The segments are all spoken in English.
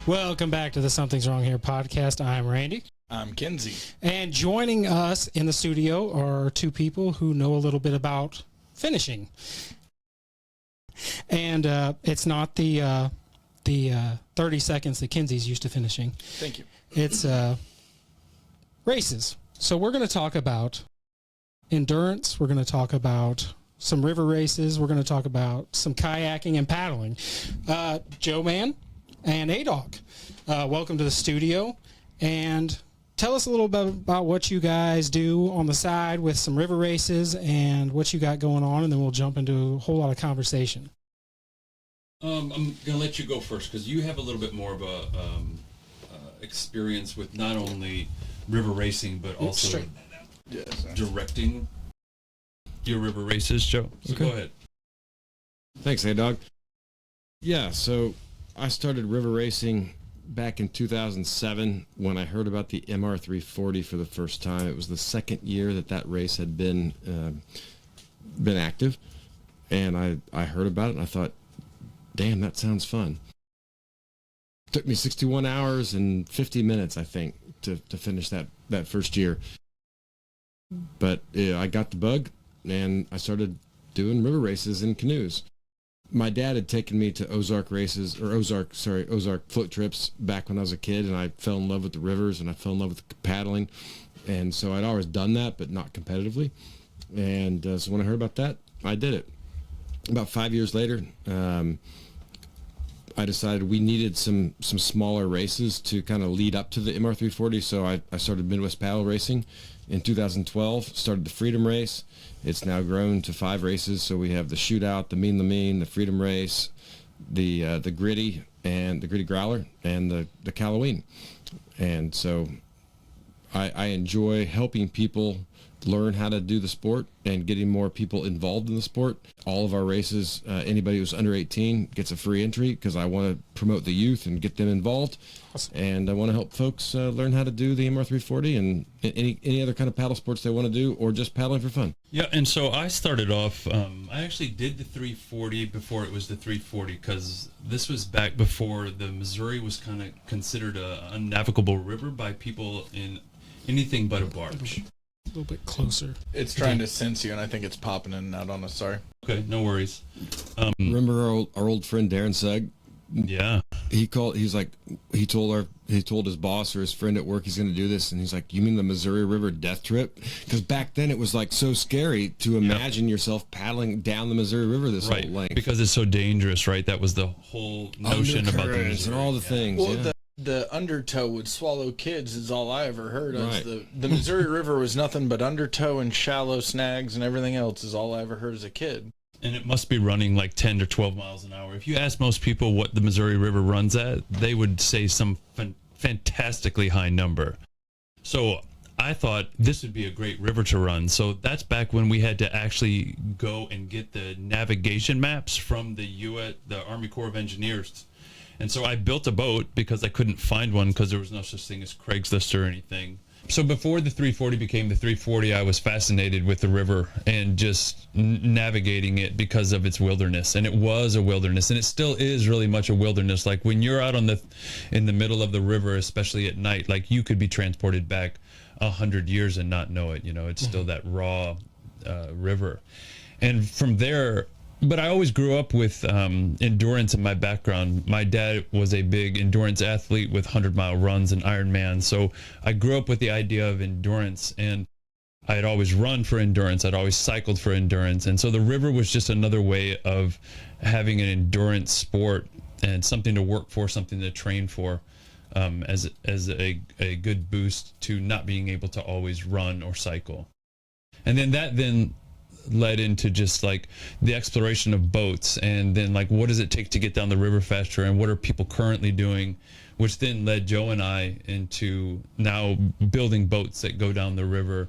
Welcome back to the Something's Wrong Here podcast. I'm Randy. I'm Kenzie. And joining us in the studio are two people who know a little bit about finishing. And it's not the 30 seconds that Kenzie's used to finishing. Thank you. It's races. So we're going to talk about endurance. We're going to talk about some river races. We're going to talk about some kayaking and paddling. Joe Mann and A-Dog, welcome to the studio. And tell us a little bit about what you guys do on the side with some river races and what you got going on, and then we'll jump into a whole lot of conversation. I'm going to let you go first because you have a little bit more of a experience with not only river racing but also directing your river races, Joe. So Okay. Go ahead. Thanks, A-Dog. Yeah, so I started river racing back in 2007 when I heard about the MR340 for the first time. It was the second year that race had been active, and I heard about it and I thought, damn, that sounds fun. It took me 61 hours and 50 minutes, I think, to finish that first year. But I got the bug and I started doing river races in canoes. My dad had taken me to Ozark float trips back when I was a kid, and I fell in love with the rivers and I fell in love with paddling. And so I'd always done that, but not competitively. And so when I heard about that, I did it. About 5 years later, I decided we needed some smaller races to kind of lead up to the MR340, so I started Midwest Paddle Racing in 2012, started the Freedom Race. It's now grown to 5 races, so we have the Shootout, the Mean, the Freedom Race, the Gritty, and the Gritty Growler, and the Calloween. And so I enjoy helping people learn how to do the sport and getting more people involved in the sport. All of our races, anybody who's under 18 gets a free entry because I want to promote the youth and get them involved. Awesome. And I want to help folks learn how to do the MR340 and any other kind of paddle sports they want to do, or just paddling for fun. Yeah, and so I started off, I actually did the 340 before it was the 340 because this was back before the Missouri was kind of considered a unnavigable river by people in anything but a barge. A little bit closer. It's trying to sense you, and I think it's popping in and out on us. Sorry. Okay, no worries. Remember our old friend Darren Sugg? Yeah. He told his boss or his friend at work he's going to do this, and he's like, "You mean the Missouri River death trip?" Because back then it was like so scary to imagine yourself paddling down the Missouri River this whole length. Because it's so dangerous, right? That was the whole notion about the Missouri. And all the things. Well, the undertow would swallow kids is all I ever heard of. Right. The Missouri River was nothing but undertow and shallow snags, and everything else is all I ever heard as a kid. And it must be running like 10 to 12 miles an hour. If you ask most people what the Missouri River runs at, they would say some fantastically high number. So I thought this would be a great river to run. So that's back when we had to actually go and get the navigation maps from the Army Corps of Engineers. And so I built a boat because I couldn't find one because there was no such thing as Craigslist or anything. So before the 340 became the 340, I was fascinated with the river and just navigating it because of its wilderness. And it was a wilderness, and it still is really much a wilderness. Like when you're out in the middle of the river, especially at night, like you could be transported back 100 years and not know it. You know, it's still that raw river. And from there, but I always grew up with endurance in my background. My dad was a big endurance athlete with 100-mile runs and Ironman. So I grew up with the idea of endurance, and I had always run for endurance. I'd always cycled for endurance. And so the river was just another way of having an endurance sport and something to work for, something to train for, as a good boost to not being able to always run or cycle. And then that led into just like the exploration of boats, and then like what does it take to get down the river faster, and what are people currently doing, which then led Joe and I into now building boats that go down the river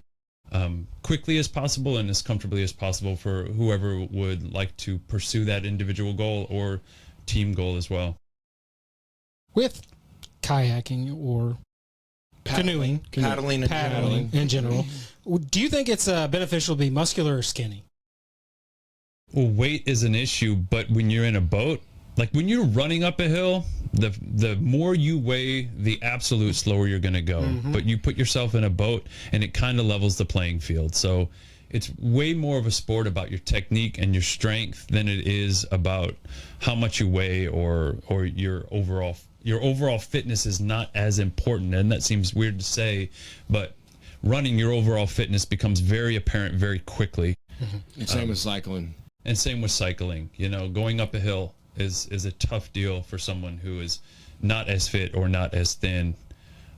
quickly as possible and as comfortably as possible for whoever would like to pursue that individual goal or team goal as well. With kayaking or paddling in general, do you think it's beneficial to be muscular or skinny? Well, weight is an issue, but when you're in a boat, like when you're running up a hill, the more you weigh, the absolute slower you're going to go. But you put yourself in a boat and it kind of levels the playing field. So it's way more of a sport about your technique and your strength than it is about how much you weigh or your overall fitness is not as important. And that seems weird to say, but running, your overall fitness becomes very apparent very quickly. And same with cycling. And same with cycling. You know, going up a hill is a tough deal for someone who is not as fit or not as thin.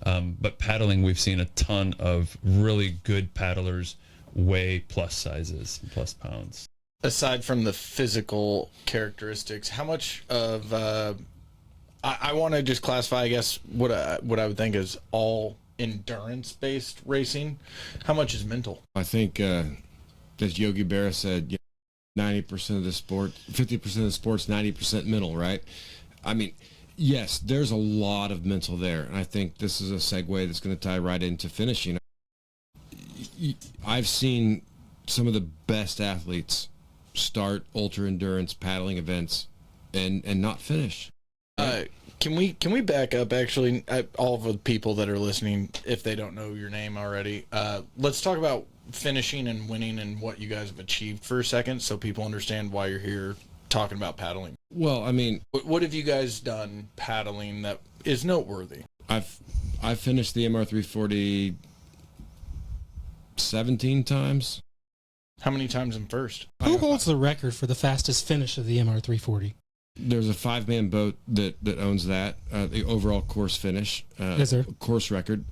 But paddling, we've seen a ton of really good paddlers weigh plus sizes, plus pounds. Aside from the physical characteristics, how much of I want to just classify, I guess, what I would think is all endurance-based racing. How much is mental? I think, as Yogi Berra said, 90% of the sport, 50% of the sport's 90% mental, right? I mean, yes, there's a lot of mental there, and I think this is a segue that's going to tie right into finishing. I've seen some of the best athletes start ultra endurance paddling events and not finish. Can we back up, actually, all of the people that are listening, if they don't know your name already? Let's talk about finishing and winning and what you guys have achieved for a second, so people understand why you're here talking about paddling. Well, I mean, what have you guys done paddling that is noteworthy? I've finished the MR340 17 times. How many times in first? Who holds the record for the fastest finish of the MR340? There's a 5-man boat that owns that, the overall course finish. Is there? Course record.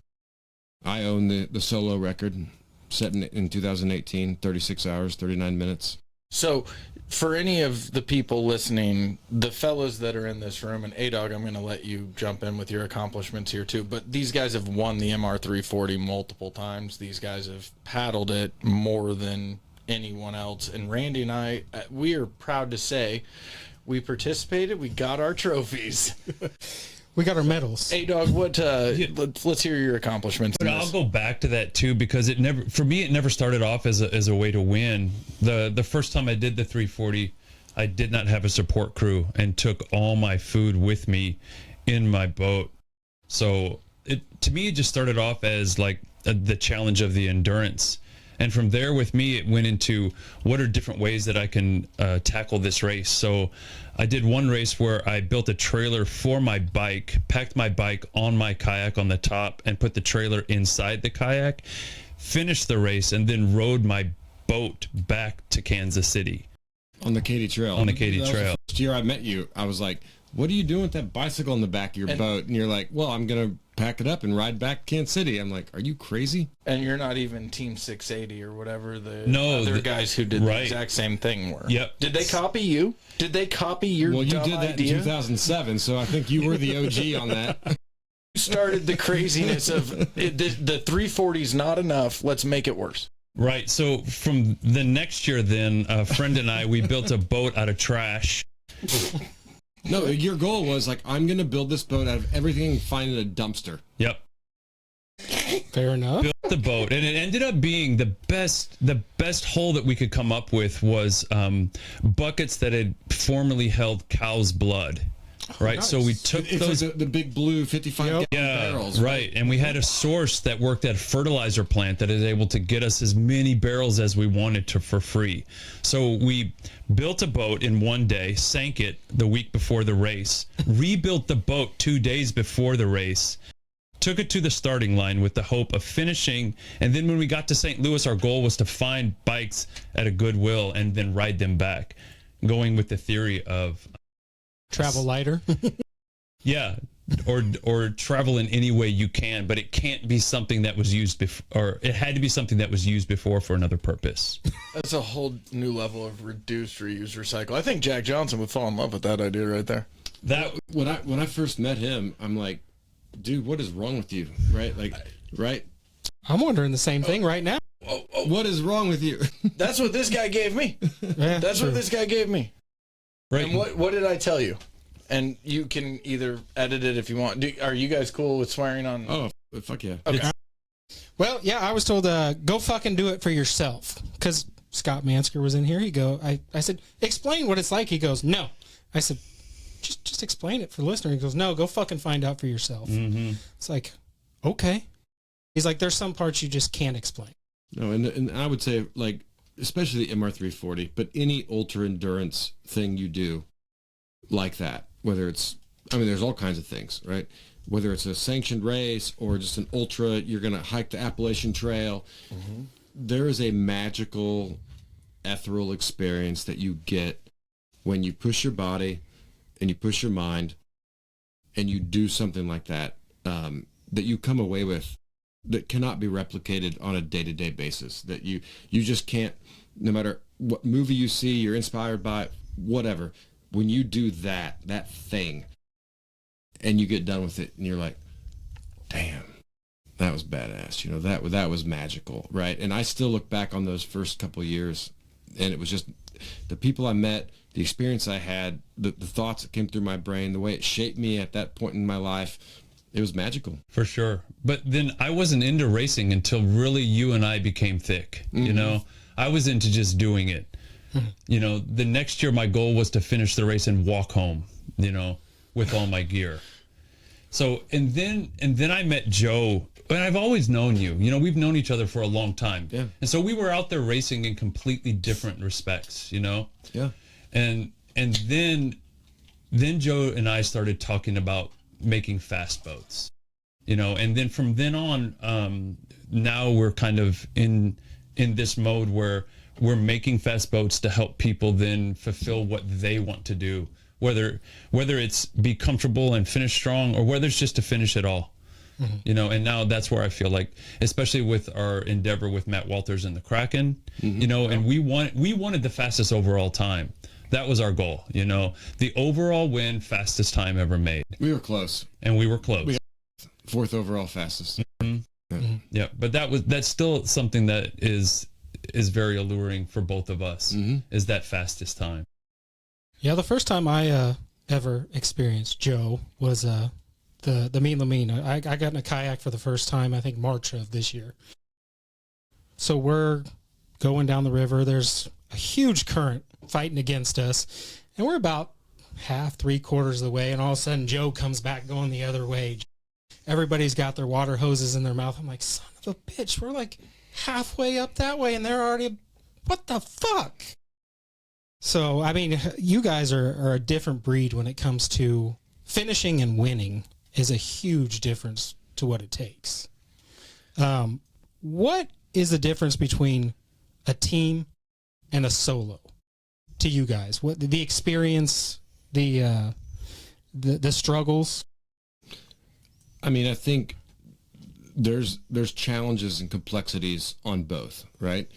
I own the solo record, set in 2018, 36 hours, 39 minutes. So, for any of the people listening, the fellas that are in this room, and A-Dog, I'm going to let you jump in with your accomplishments here too, but these guys have won the MR340 multiple times. These guys have paddled it more than anyone else. And Randy and I, we are proud to say we participated. We got our trophies. We got our medals. A-Dog, what? Let's hear your accomplishments. But I'll go back to that too, because it never started off as a way to win. The first time I did the 340, I did not have a support crew and took all my food with me in my boat. So to me, it just started off as like the challenge of the endurance. And from there, with me, it went into what are different ways that I can tackle this race. So I did one race where I built a trailer for my bike, packed my bike on my kayak on the top, and put the trailer inside the kayak, finished the race, and then rode my boat back to Kansas City. On the Katy Trail. On the Katy Trail. The first year I met you, I was like, what are you doing with that bicycle on the back of your boat? And you're like, well, I'm going to pack it up and ride back to Kansas City. I'm like, are you crazy? And you're not even Team 680 or whatever the other other guys who did the exact same thing were. Yep. Did they copy you? Did they copy your Well, you dumb did that idea? in 2007, so I think you were the OG on that. You started the craziness of the 340's not enough. Let's make it worse. Right. So from the next year, then a friend and I, we built a boat out of trash. No, your goal was like, I'm going to build this boat out of everything and find in a dumpster. Yep. Fair enough. Built the boat, and it ended up being the best hole that we could come up with was buckets that had formerly held cow's blood. Right, nice. so we took It's those. like the big blue 55 barrels. Right, and we had a source that worked at a fertilizer plant that is able to get us as many barrels as we wanted to for free. So we built a boat in one day, sank it the week before the race, rebuilt the boat 2 days before the race, took it to the starting line with the hope of finishing, and then when we got to St. Louis, our goal was to find bikes at a Goodwill and then ride them back, going with the theory of Travel lighter. yeah, or travel in any way you can, but it can't be something that was used before, or it had to be something that was used before for another purpose. That's a whole new level of reduce, reuse, recycle. I think Jack Johnson would fall in love with that idea right there. That When I first met him, I'm like, dude, what is wrong with you? Right? Like, right? I'm wondering the same thing right now. What is wrong with you? That's what this guy gave me. Yeah, That's true. what this guy gave me. right. And what did I tell you? And you can either edit it if you want. Are you guys cool with swearing on? Oh, fuck yeah. Okay. Well, yeah, I was told, go fucking do it for yourself. Because Scott Mansker was in here. I said, explain what it's like. He goes, no. I said, just explain it for the listener. He goes, no, go fucking find out for yourself. It's like, okay. He's like, there's some parts you just can't explain. No, and I would say, like, especially the MR340, but any ultra endurance thing you do like that, whether it's, I mean, there's all kinds of things, right? Whether it's a sanctioned race or just an ultra, you're going to hike the Appalachian Trail. There is a magical, ethereal experience that you get when you push your body and you push your mind and you do something like that, that you come away with that cannot be replicated on a day-to-day basis, that you just can't, no matter what movie you see, you're inspired by, whatever. When you do that thing, and you get done with it, and you're like, damn, that was badass. You know, that was magical, right? And I still look back on those first couple of years, and it was just the people I met, the experience I had, the thoughts that came through my brain, the way it shaped me at that point in my life. It was magical. For sure. But then I wasn't into racing until really you and I became thick. You know, I was into just doing it. You know, the next year my goal was to finish the race and walk home, you know, with all my gear. So, and then I met Joe, and I've always known you. You know, we've known each other for a long time. Yeah. And so we were out there racing in completely different respects, you know? Yeah. And then Joe and I started talking about making fast boats, you know, and then from then on, now we're kind of in this mode where we're making fast boats to help people then fulfill what they want to do, whether it's be comfortable and finish strong, or whether it's just to finish it all. You know, and now that's where I feel like, especially with our endeavor with Matt Walters and the Kraken, you know, and we wanted the fastest overall time. That was our goal, you know, the overall win, fastest time ever made. We were close. And we were close. Fourth overall fastest. Yeah, but that's still something that is very alluring for both of us, is that fastest time. Yeah, the first time I ever experienced Joe was the Mean Lamine. I got in a kayak for the first time, I think March of this year. So we're going down the river. There's a huge current fighting against us, and we're about half, 3/4 of the way, and all of a sudden Joe comes back going the other way. Everybody's got their water hoses in their mouth. I'm like, son of a bitch, we're like halfway up that way, and they're already, what the fuck? So, I mean, you guys are a different breed when it comes to finishing and winning. Is a huge difference to what it takes. What is the difference between a team and a solo to you guys? What the experience, the struggles? I mean, I think there's challenges and complexities on both, right?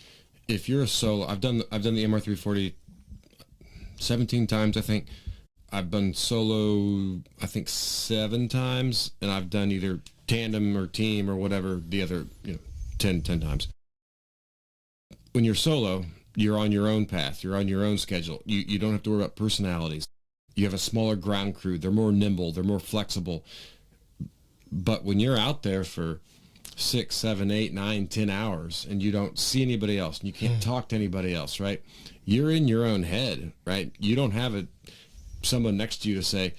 If you're a solo, I've done the MR340 17 times, I think. I've done solo, I think 7 times, and I've done either tandem or team or whatever the other, 10 times. When you're solo, you're on your own path. You're on your own schedule. You don't have to worry about personalities. You have a smaller ground crew. They're more nimble. They're more flexible. But when you're out there for 6, 7, 8, 9, 10 hours and you don't see anybody else and you can't talk to anybody else, right? You're in your own head, right? You don't have someone next to you to say,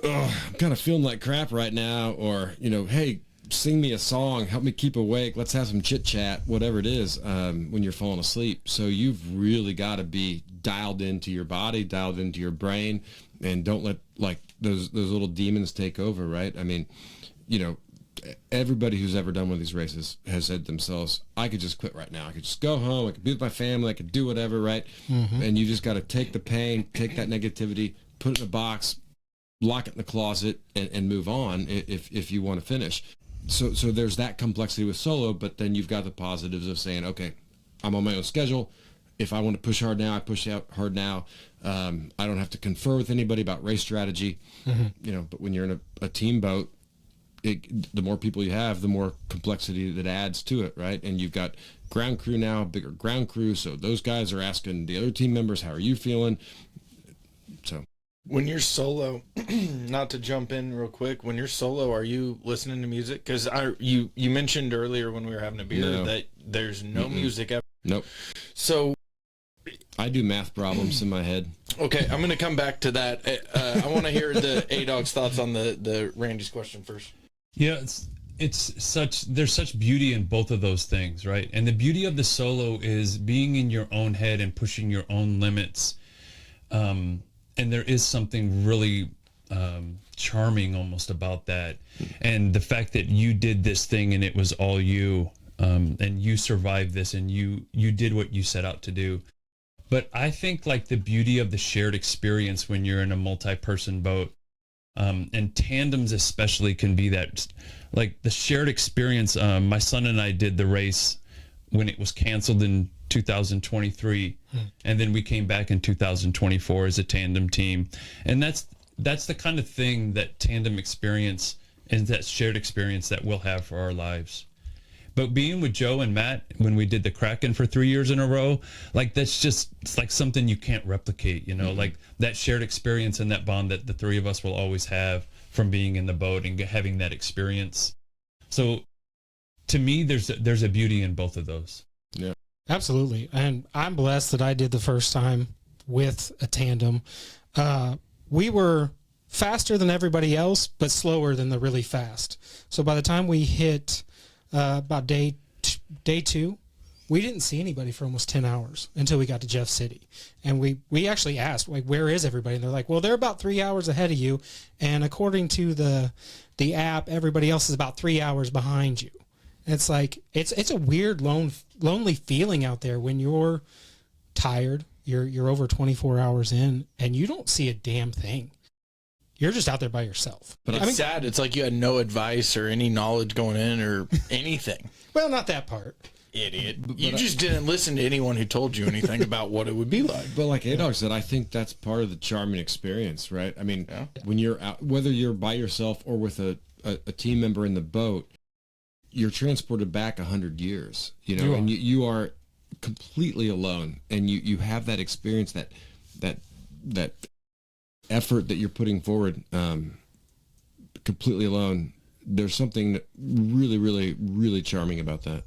oh, I'm kind of feeling like crap right now, or, hey, sing me a song, help me keep awake, let's have some chit chat, whatever it is, when you're falling asleep. So you've really got to be dialed into your body, dialed into your brain, and don't let like those little demons take over, right? I mean, everybody who's ever done one of these races has said to themselves, I could just quit right now. I could just go home. I could be with my family. I could do whatever, right? And you just got to take the pain, take that negativity, put it in a box, lock it in the closet, and move on if you want to finish. So there's that complexity with solo, but then you've got the positives of saying, okay, I'm on my own schedule. If I want to push hard now, I push out hard now. I don't have to confer with anybody about race strategy, but when you're in a team boat, the more people you have, the more complexity that adds to it, right? And you've got ground crew now, bigger ground crew, so those guys are asking the other team members, how are you feeling? So when you're solo, not to jump in real quick, when you're solo, are you listening to music? Because you mentioned earlier when we were having a beer that there's no music ever. Nope. So I do math problems in my head. Okay, I'm going to come back to that. I want to hear the A-Dog's thoughts on the Randy's question first. Yeah, there's such beauty in both of those things, right? And the beauty of the solo is being in your own head and pushing your own limits. And there is something really charming almost about that. And the fact that you did this thing and it was all you, and you survived this and you did what you set out to do. But I think like the beauty of the shared experience when you're in a multi-person boat, and tandems especially can be that, like the shared experience. My son and I did the race when it was canceled in 2023, and then we came back in 2024 as a tandem team. And that's the kind of thing that tandem experience and that shared experience that we'll have for our lives. But being with Joe and Matt when we did the Kraken for 3 years in a row, like it's like something you can't replicate, like that shared experience and that bond that the three of us will always have from being in the boat and having that experience. So to me, there's a beauty in both of those. Yeah, Absolutely. And I'm blessed that I did the first time with a tandem. We were faster than everybody else, but slower than the really fast. So by the time we hit about day two, we didn't see anybody for almost 10 hours until we got to Jeff City. And we actually asked, like, where is everybody? And they're like, well, they're about 3 hours ahead of you. And according to the app, everybody else is about 3 hours behind you. And it's like, it's a weird, lonely feeling out there when you're tired, you're over 24 hours in, and you don't see a damn thing. You're just out there by yourself. But it's sad. It's like you had no advice or any knowledge going in or anything. Well, not that part. Idiot. You just didn't listen to anyone who told you anything about what it would be like. But like A-Dog said, I think that's part of the charming experience, right? I mean, when you're out, whether you're by yourself or with a team member in the boat, you're transported back 100 years, and you are completely alone, and you have that experience, that effort that you're putting forward, completely alone. There's something really, really, really charming about that.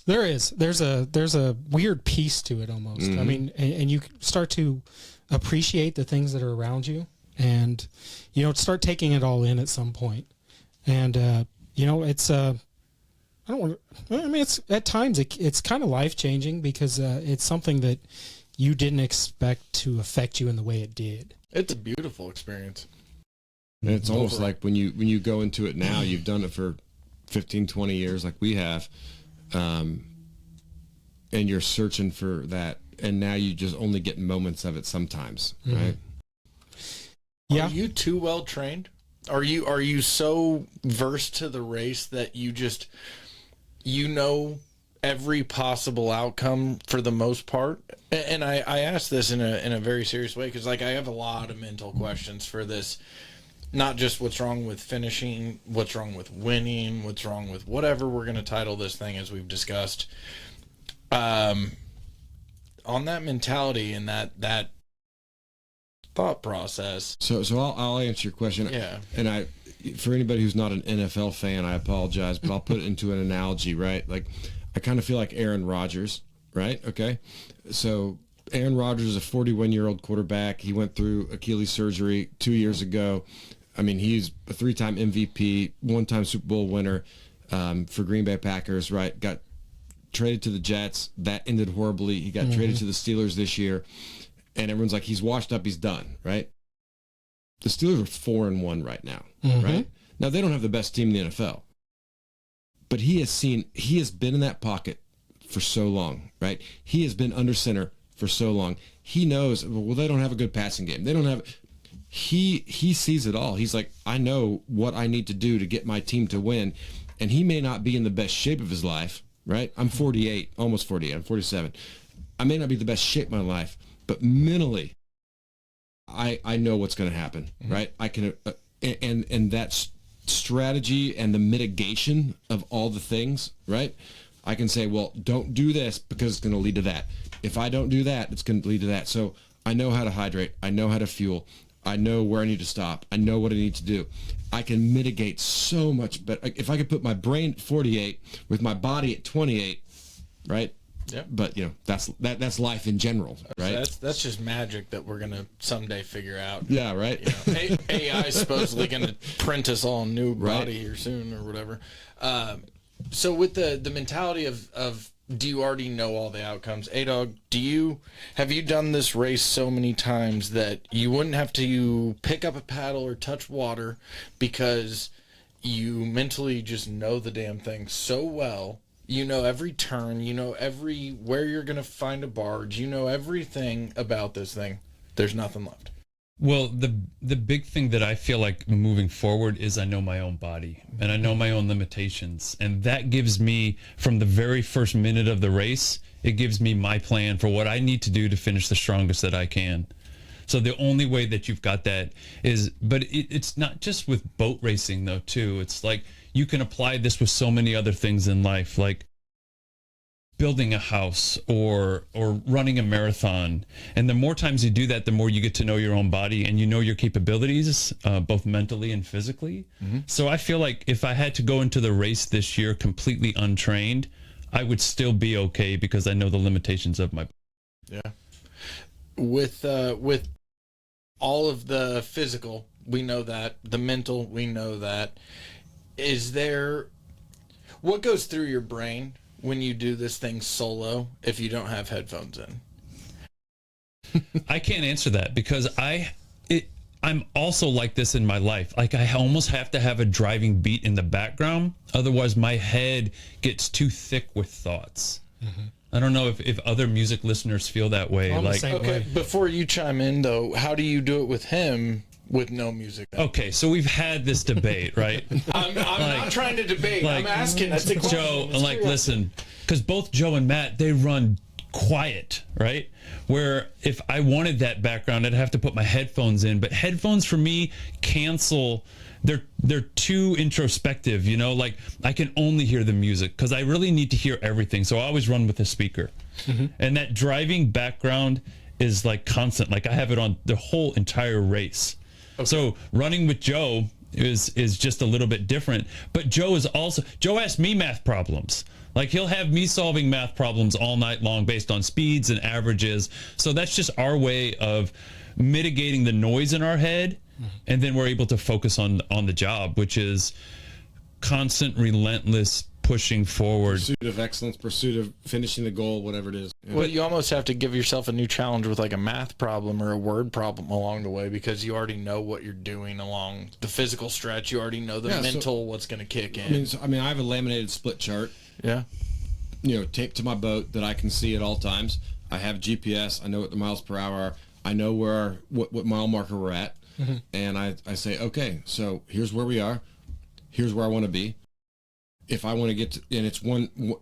There is. There's a weird piece to it almost. Mm-hmm. I mean, and you start to appreciate the things that are around you, and start taking it all in at some point. And it's I don't want to. I mean, it's at times it's kind of life changing because it's something that you didn't expect to affect you in the way it did. It's a beautiful experience. And it's almost like when you go into it now, you've done it for 15, 20 years like we have, and you're searching for that, and now you just only get moments of it sometimes, right? Yeah. Are you too well trained? Are you so versed to the race that you just every possible outcome for the most part? And I ask this in a very serious way because like I have a lot of mental questions for this. Not just what's wrong with finishing, what's wrong with winning, what's wrong with whatever we're going to title this thing as we've discussed. On that mentality and that thought process. So I'll answer your question. Yeah. And for anybody who's not an NFL fan, I apologize, but I'll put it into an analogy, right? Like I kind of feel like Aaron Rodgers, right? Okay. So Aaron Rodgers is a 41-year-old quarterback. He went through Achilles surgery 2 years ago. I mean, he's a 3-time MVP, 1-time Super Bowl winner for Green Bay Packers, right? Got traded to the Jets. That ended horribly. He got traded to the Steelers this year. And everyone's like, he's washed up, he's done, right? The Steelers are 4-1 right now, right? Now, they don't have the best team in the NFL. But he has been in that pocket for so long, right? He has been under center for so long. He knows, well, they don't have a good passing game. They don't have... He sees it all. He's like, I know what I need to do to get my team to win. And he may not be in the best shape of his life, right? I'm 48, almost 48. I'm 47. I may not be the best shape of my life, but mentally, I know what's going to happen, right? I can, and that strategy and the mitigation of all the things, right? I can say, well, don't do this because it's going to lead to that. If I don't do that, it's going to lead to that. So I know how to hydrate. I know how to fuel. I know where I need to stop. I know what I need to do. I can mitigate so much better. If I could put my brain at 48 with my body at 28, right? Yep. But that's life in general, right? That's just magic that we're gonna someday figure out. Yeah, right. AI is supposedly gonna print us all a new Right. body here soon or whatever. So with the mentality of do you already know all the outcomes? A-Dog, have you done this race so many times that you wouldn't have to pick up a paddle or touch water because you mentally just know the damn thing so well? You know every turn, you know where you're going to find a barge, you know everything about this thing. There's nothing left. Well, the big thing that I feel like moving forward is I know my own body and I know my own limitations. And that gives me, from the very first minute of the race, it gives me my plan for what I need to do to finish the strongest that I can. So the only way that you've got that is, but it's not just with boat racing though, too. It's like you can apply this with so many other things in life, like building a house or running a marathon. And the more times you do that, the more you get to know your own body and you know your capabilities, both mentally and physically. Mm-hmm. So I feel like if I had to go into the race this year completely untrained, I would still be okay because I know the limitations of my body. Yeah. With all of the physical, we know that. The mental, we know that. What goes through your brain when you do this thing solo if you don't have headphones in? I can't answer that because I'm also like this in my life. Like I almost have to have a driving beat in the background. Otherwise my head gets too thick with thoughts. Mm-hmm. I don't know if other music listeners feel that way. Okay, before you chime in though, how do you do it with him with no music? Okay, so we've had this debate, right? I'm not trying to debate. I'm asking. That's a question. Joe, listen, because both Joe and Matt, they run quiet, right? Where if I wanted that background, I'd have to put my headphones in. But headphones for me cancel. They're too introspective, like I can only hear the music because I really need to hear everything. So I always run with a speaker. Mm-hmm. And that driving background is like constant. Like I have it on the whole entire race. Okay. So running with Joe is just a little bit different. But Joe asks me math problems. Like he'll have me solving math problems all night long based on speeds and averages. So that's just our way of mitigating the noise in our head. And then we're able to focus on the job, which is constant, relentless pushing forward. Pursuit of excellence, pursuit of finishing the goal, whatever it is. Yeah. Well, you almost have to give yourself a new challenge with like a math problem or a word problem along the way because you already know what you're doing along the physical stretch. You already know the mental, what's going to kick in. I mean, I have a laminated split chart. Yeah. Taped to my boat that I can see at all times. I have GPS. I know what the miles per hour are. I know what mile marker we're at. Mm-hmm. And I say, okay, so here's where we are. Here's where I want to be. If I want to get to, and it's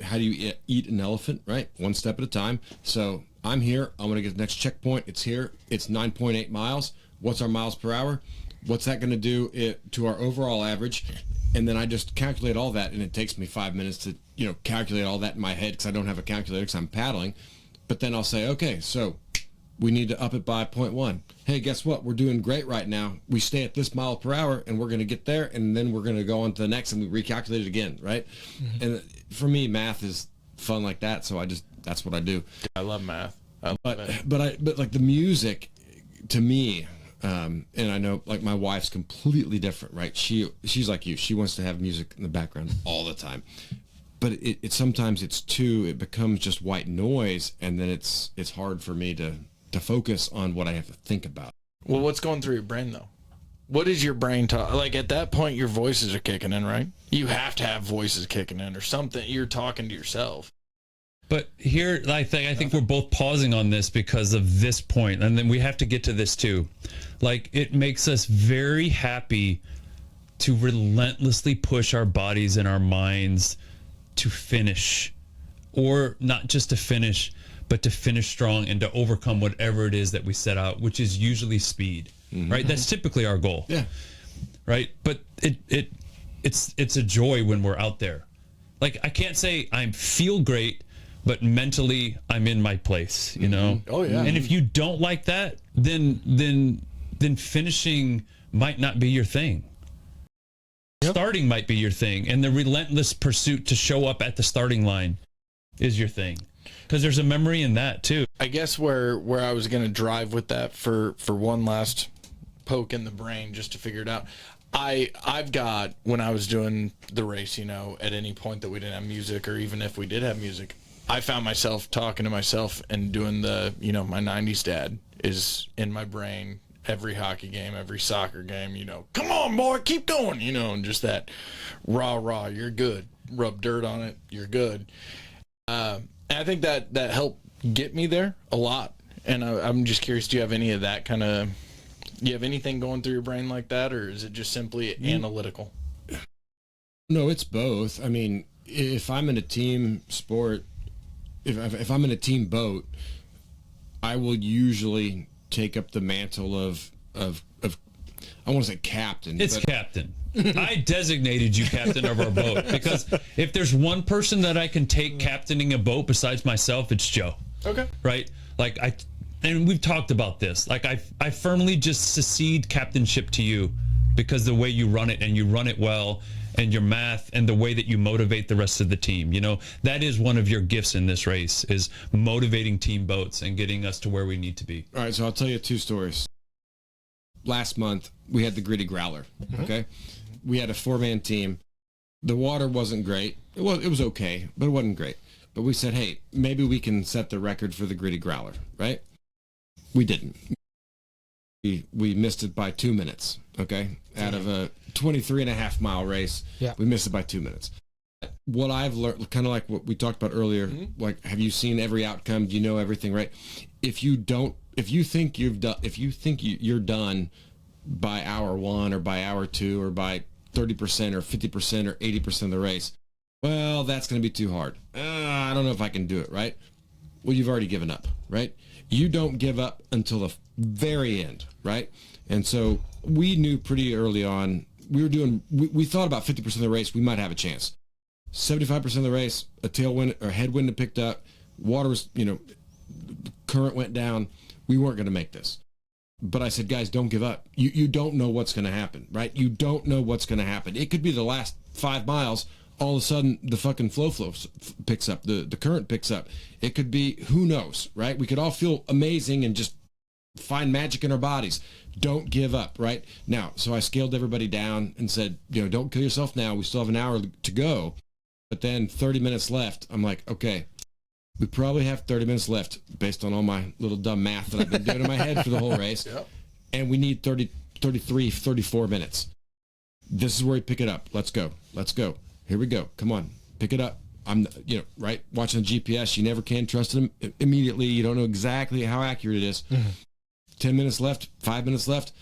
how do you eat an elephant, right? One step at a time. So I'm here. I want to get to the next checkpoint. It's here. It's 9.8 miles. What's our miles per hour? What's that going to do to our overall average? And then I just calculate all that. And it takes me 5 minutes to, calculate all that in my head because I don't have a calculator because I'm paddling. But then I'll say, okay, so we need to up it by 0.1. Hey, guess what? We're doing great right now. We stay at this mile per hour, and we're going to get there, and then we're going to go on to the next, and we recalculate it again, right? Mm-hmm. And for me, math is fun like that, so that's what I do. I love math. But like the music, to me, and I know like my wife's completely different, right? She's like you. She wants to have music in the background all the time. But it sometimes it becomes just white noise, and then it's hard for me to focus on what I have to think about. Well, what's going through your brain though? What is your brain talk? Like at that point, your voices are kicking in, right? You have to have voices kicking in or something. You're talking to yourself. But here, I think we're both pausing on this because of this point, and then we have to get to this too. Like it makes us very happy to relentlessly push our bodies and our minds to finish, or not just to finish, but to finish strong and to overcome whatever it is that we set out, which is usually speed, mm-hmm. right? That's typically our goal, yeah, right? But it's a joy when we're out there. Like I can't say I feel great, but mentally I'm in my place, Oh yeah. And if you don't like that, then finishing might not be your thing. Yep. Starting might be your thing, and the relentless pursuit to show up at the starting line is your thing. because there's a memory in that too. I guess where I was going to drive with that for one last poke in the brain just to figure it out. I've got, when I was doing the race, at any point that we didn't have music, or even if we did have music, I found myself talking to myself and doing the, my 90s dad is in my brain every hockey game, every soccer game, come on, boy, keep going, and just that rah, you're good. Rub dirt on it, you're good. And I think that helped get me there a lot. And I'm just curious, do you have any of that kind of, you have anything going through your brain like that, or is it just simply analytical? No, it's both. I mean, if I'm in a team sport, if I'm in a team boat, I will usually take up the mantle of I want to say captain. It's captain. I designated you captain of our boat because if there's one person that I can take captaining a boat besides myself, it's Joe. Okay. Right? And we've talked about this. I firmly just secede captainship to you because the way you run it, and you run it well, and your math and the way that you motivate the rest of the team. That is one of your gifts in this race, is motivating team boats and getting us to where we need to be. All right, so I'll tell you 2 stories. Last month, we had the Gritty Growler, okay? We had a 4-man team. The water wasn't great. It was okay, but it wasn't great. But we said, hey, maybe we can set the record for the Gritty Growler, right? We didn't. We missed it by 2 minutes, okay? Out of a 23.5-mile race, we missed it by 2 minutes. What I've learned, kind of like what we talked about earlier, like, have you seen every outcome? Do you know everything, right? If you think you're done by hour 1 or by hour 2 or by 30% or 50% or 80% of the race, well, that's going to be too hard. I don't know if I can do it, right? Well, you've already given up, right? You don't give up until the very end, right? And so we knew pretty early on, we thought about 50% of the race, we might have a chance. 75% of the race, a tailwind or headwind had picked up, water was, current went down, we weren't going to make this. But I said, guys, don't give up. You don't know what's going to happen, right? You don't know what's going to happen. It could be the last 5 miles, all of a sudden the fucking flow picks up, the current picks up. It could be, who knows, right? We could all feel amazing and just find magic in our bodies. Don't give up, right? Now, so I scaled everybody down and said, don't kill yourself now. We still have an hour to go. But then 30 minutes left. I'm like, okay, we probably have 30 minutes left based on all my little dumb math that I've been doing in my head for the whole race. Yep. And we need 33, 34 minutes. This is where we pick it up. Let's go. Here we go. Come on, pick it up. I'm, right? Watching the GPS, you never can trust them immediately. You don't know exactly how accurate it is. 10 minutes left, 5 minutes left.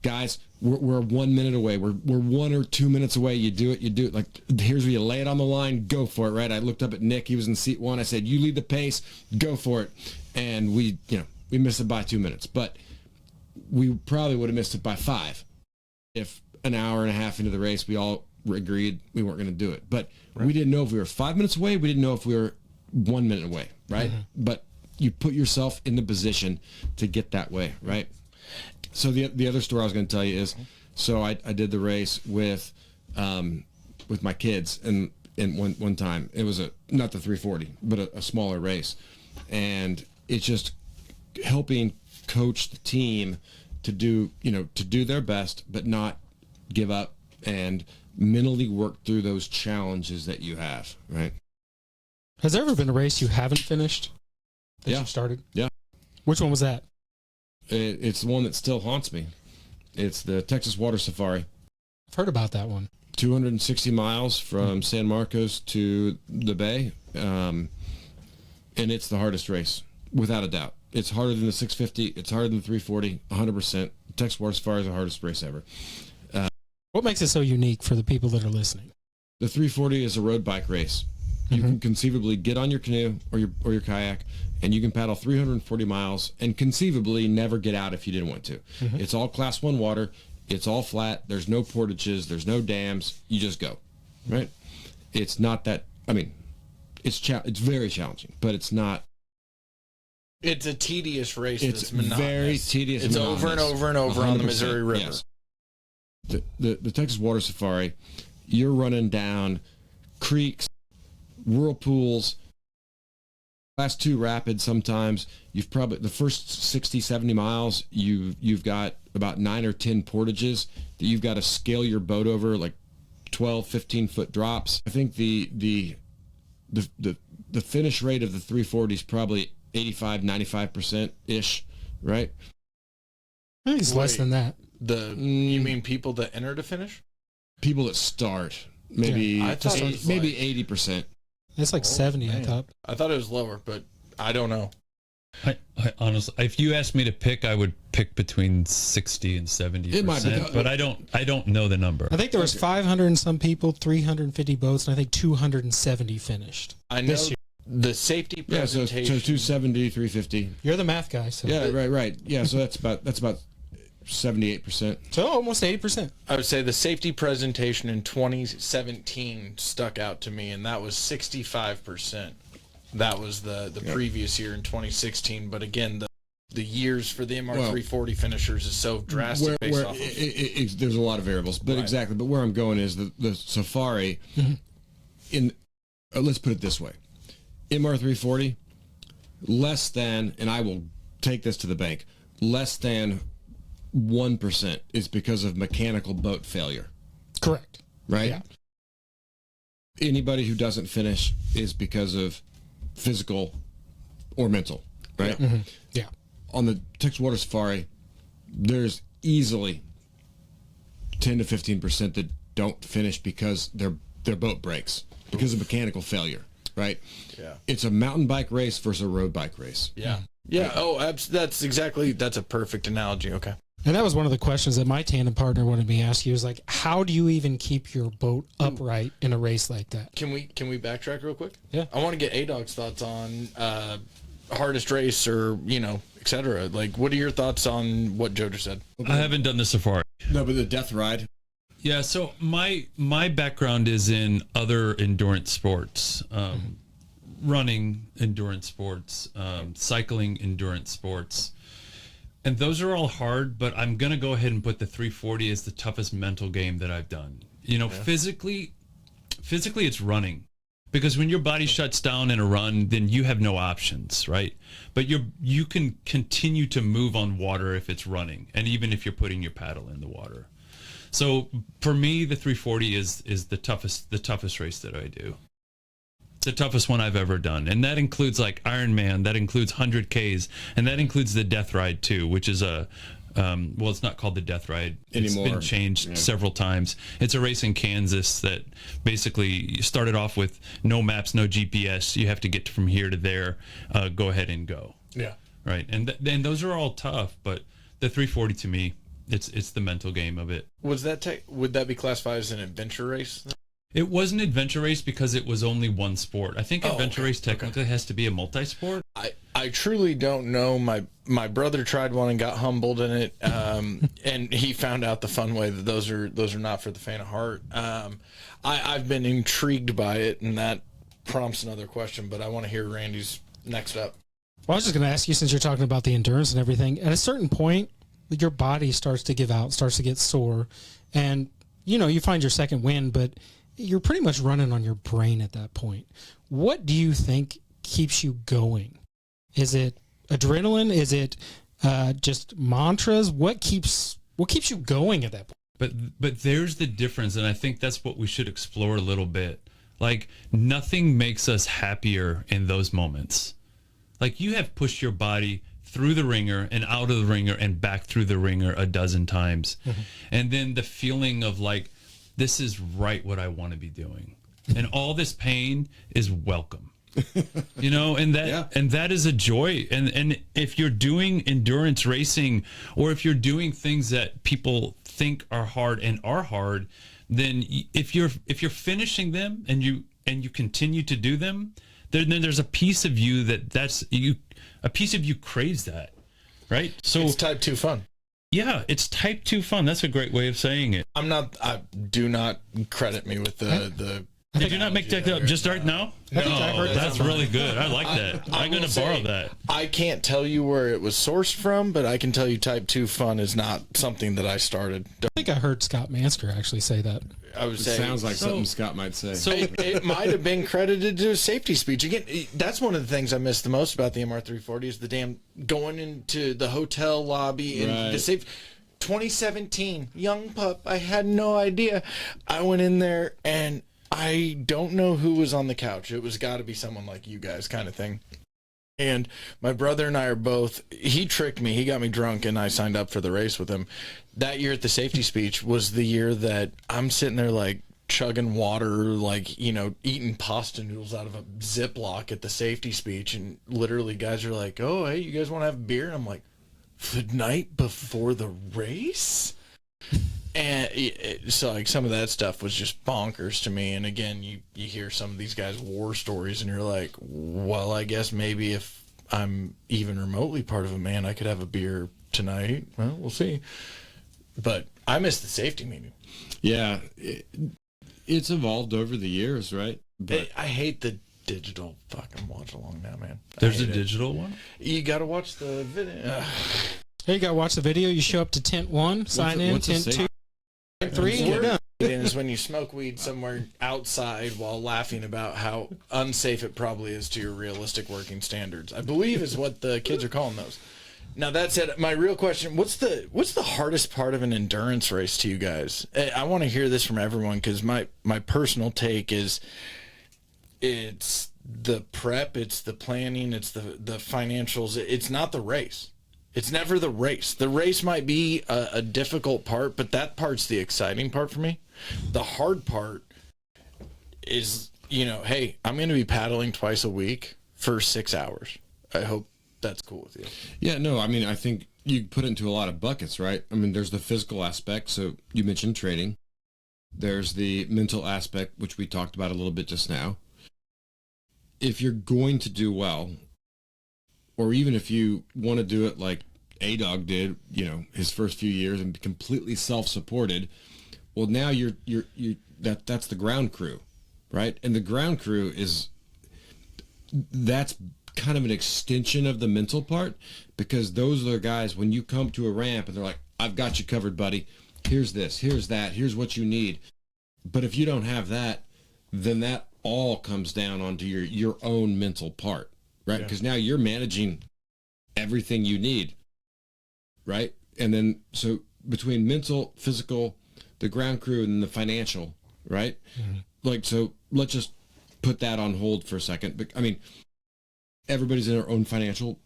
Guys, we're 1 minute away. We're 1 or 2 minutes away. You do it. Like, here's where you lay it on the line. Go for it, right? I looked up at Nick. He was in seat 1. I said, you lead the pace. Go for it. And we missed it by 2 minutes. But we probably would have missed it by 5 if an hour and a half into the race we all agreed we weren't going to do it. But we didn't know if we were 5 minutes away. We didn't know if we were 1 minute away, right? But you put yourself in the position to get that way, right? So the other story I was going to tell you is, so I did the race with my kids, and one time it was not the 340, but a smaller race, and it's just helping coach the team to do their best, but not give up and mentally work through those challenges that you have, right? Has there ever been a race you haven't finished that Yeah. you started? Yeah. Which one was that? It's the one that still haunts me. It's the Texas Water Safari. I've heard about that one. 260 miles from San Marcos to the Bay, and it's the hardest race, without a doubt. It's harder than the 650. It's harder than the 340, 100%. Texas Water Safari is the hardest race ever. What makes it so unique for the people that are listening? The 340 is a road bike race. You can conceivably get on your canoe or your kayak, and you can paddle 340 miles and conceivably never get out if you didn't want to. It's all Class 1 water. It's all flat. There's no portages. There's no dams. You just go, right? It's not that. I mean, it's very challenging, but it's not. It's a tedious race. It's that's monotonous. very tedious. It's monotonous. over and over and over on the 100%, Missouri River. Yes. The Texas Water Safari, you're running down creeks, whirlpools, last two rapids, sometimes you've probably the first 60, 70 miles, you've got about 9 or 10 portages that you've got to scale your boat over, like 12, 15-foot drops. I think the finish rate of the 340 is probably 85, 95% ish, right? I think it's less than that. You mean people that enter to finish? People that start, maybe I thought it was maybe like- 80%. It's like 70, man. I thought. I thought it was lower, but I don't know. I honestly, if you asked me to pick, I would pick between 60 and 70%. It might be, but I don't know the number. I think there was 500 and some people, 350 boats, and I think 270 finished. I know This year. the safety presentation. So 270, 350. You're the math guy, so Yeah, right. Yeah, so that's about 78%. so almost 80%. I would say the safety presentation in 2017 stuck out to me, and that was 65%. That was the previous year in 2016. But again, the years for the MR340 finishers is so drastic based off of. There's a lot of variables, but Right. exactly. But where I'm going is the Safari. Let's put it this way: MR340 less than, and I will take this to the bank, less than 1% is because of mechanical boat failure. Correct. Right. Yeah. Anybody who doesn't finish is because of physical or mental. Right. Yeah. On the Texas Water Safari, there's easily 10 to 15% that don't finish because their boat breaks because of mechanical failure, right? Yeah. It's a mountain bike race versus a road bike race. Yeah. Yeah. Oh, that's a perfect analogy. Okay. And that was one of the questions that my tandem partner wanted me to ask you, is like, how do you even keep your boat upright in a race like that? Can we backtrack real quick? Yeah. I want to get A-Dog's thoughts on hardest race, or et cetera. Like, what are your thoughts on what Joe just said? I haven't done the safari. No, but the death ride. Yeah, so my background is in other endurance sports, running endurance sports, cycling endurance sports, and those are all hard. But I'm gonna go ahead and put the 340 as the toughest mental game that I've done. Physically, it's running, because when your body shuts down in a run, then you have no options, right? But you can continue to move on water if it's running, and even if you're putting your paddle in the water. So for me, the 340 is the toughest race that I do. The toughest one I've ever done. And that includes like Ironman, that includes 100Ks, and that includes the Death Ride too, which is it's not called the Death Ride anymore. It's been changed several times. It's a race in Kansas that basically started off with no maps, no GPS. You have to get from here to there, go ahead and go. Yeah. Right. And those are all tough, but the 340 to me, it's the mental game of it. Would that be classified as an adventure race? It was an adventure race because it was only one sport. I think adventure race technically has to be a multi-sport. I truly don't know. My brother tried one and got humbled in it, and he found out the fun way that those are not for the faint of heart. I've been intrigued by it, and that prompts another question. But I want to hear Randy's next up. Well, I was just going to ask you, since you're talking about the endurance and everything, at a certain point, your body starts to give out, starts to get sore, and you find your second wind, but you're pretty much running on your brain at that point. What do you think keeps you going? Is it adrenaline? Is it just mantras? What keeps you going at that point? But there's the difference, and I think that's what we should explore a little bit. Like, nothing makes us happier in those moments. Like, you have pushed your body through the ringer and out of the ringer and back through the ringer a dozen times. Mm-hmm. And then the feeling of like, this is right what I want to be doing. And all this pain is welcome. And that is a joy. And if you're doing endurance racing, or if you're doing things that people think are hard and are hard, then if you're finishing them and you continue to do them, then there's a piece of you a piece of you craves that, right? So it's type 2 fun. Yeah, it's type 2 fun. That's a great way of saying it. Do not credit me with the Did you not make that up just right now? I think I heard That's that. really good. I like that. I'm going will to borrow say, that. I can't tell you where it was sourced from, but I can tell you Type 2 fun is not something that I started. I think I heard Scott Mansker actually say that. I would It say sounds like something Scott might say. So it might have been credited to a safety speech. Again, that's one of the things I miss the most about the MR340 is the damn going into the hotel lobby and Right. the safe. 2017, young pup. I had no idea. I went in there and I don't know who was on the couch. It was got to be someone like you guys, kind of thing. And my brother and I are both, he tricked me. He got me drunk and I signed up for the race with him. That year at the safety speech was the year that I'm sitting there like chugging water, like, you know, eating pasta noodles out of a Ziploc at the safety speech. And literally guys are like, oh, hey, you guys want to have beer? And I'm like, the night before the race? And so like some of that stuff was just bonkers to me. And again, you hear some of these guys' war stories and you're like, well, I guess maybe if I'm even remotely part of a man, I could have a beer tonight. Well, we'll see. But I missed the safety meeting. Yeah, it's evolved over the years, right? But I hate the digital fucking watch along now, man. there's a I hate it. digital one? You got to watch the video. Hey, you got to watch the video. You show up to tent 1, sign in, what's a tent safe- 2, tent 3, and you're done. Is when you smoke weed somewhere outside while laughing about how unsafe it probably is to your realistic working standards. I believe is what the kids are calling those. Now that said, my real question: what's the hardest part of an endurance race to you guys? I want to hear this from everyone because my personal take is it's the prep, it's the planning, it's the financials. It's not the race. It's never the race. The race might be a difficult part, but that part's the exciting part for me. The hard part is, you know, hey, I'm going to be paddling twice a week for 6 hours. I hope that's cool with you. yeah, no, I mean, I think you put it into a lot of buckets, right? I mean, there's the physical aspect. So you mentioned training. There's the mental aspect, which we talked about a little bit just now. If you're going to do well, or even if you want to do it like A-Dog did, you know, his first few years and be completely self-supported, well, now that's the ground crew, right? And the ground crew that's kind of an extension of the mental part, because those are the guys, when you come to a ramp and they're like, I've got you covered, buddy. Here's this, here's that, here's what you need. But if you don't have that, then that all comes down onto your own mental part, right? Because now you're managing everything you need, right? And then so between mental, physical, the ground crew, and the financial, right? Mm-hmm. Like, so let's just put that on hold for a second. But I mean, everybody's in their own financial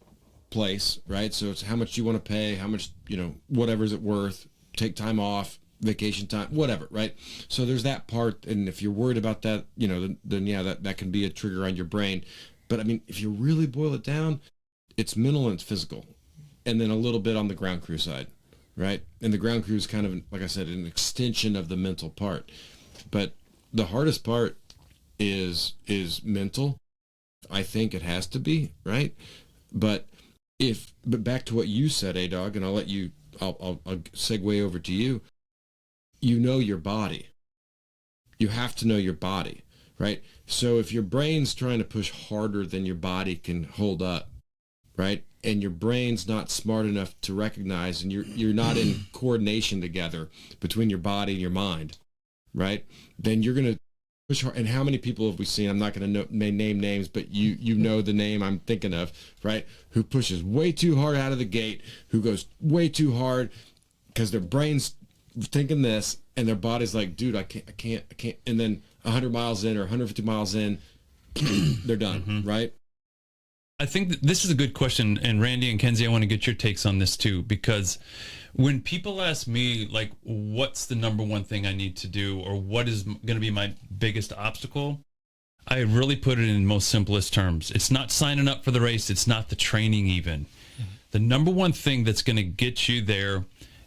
place, right? So it's how much you want to pay, how much, you know, whatever's it worth, take time off, vacation time, whatever, right? So there's that part, and if you're worried about that, you know, then yeah, that can be a trigger on your brain. But I mean, if you really boil it down, it's mental and it's physical, and then a little bit on the ground crew side, right? And the ground crew is kind of, like I said, an extension of the mental part. But the hardest part is mental. I think it has to be, right? But back to what you said, A-Dog, and I'll segue over to you. You know your body. You have to know your body, right? So if your brain's trying to push harder than your body can hold up, right? And your brain's not smart enough to recognize, and you're not in coordination together between your body and your mind, right? Then you're going to push hard. And how many people have we seen? I'm not going to name names, but you know the name I'm thinking of, right? Who pushes way too hard out of the gate, who goes way too hard because their brain's thinking this, and their body's like, dude, I can't. And then 100 miles in or 150 miles in, they're done, right? I think that this is a good question, and Randy and Kenzie, I want to get your takes on this too, because when people ask me, like, what's the number one thing I need to do, or what is going to be my biggest obstacle, I really put it in most simplest terms. It's not signing up for the race. It's not the training even. The number one thing that's going to get you there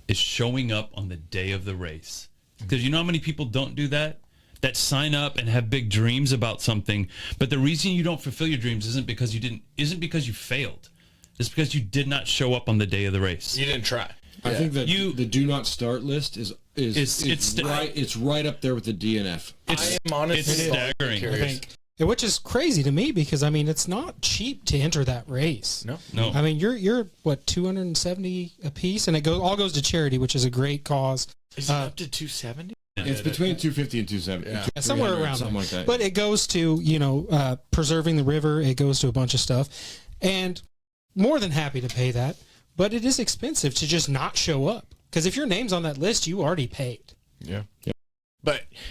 is showing up on the day of the race. Because you know how many people don't do that? That sign up and have big dreams about something, but the reason you don't fulfill your dreams isn't because you failed. It's because you did not show up on the day of the race. You didn't try. I think that the do not start list is it's right up there with the DNF. I am honestly staggering. I think, which is crazy to me because I mean it's not cheap to enter that race. No. I mean you're what 270 a piece, and it all goes to charity, which is a great cause. Is it up to 270? It's between 250 and 270. Yeah, somewhere around something there. like that. But it goes to preserving the river. It goes to a bunch of stuff, and more than happy to pay that. But it is expensive to just not show up because if your name's on that list, you already paid. Yeah.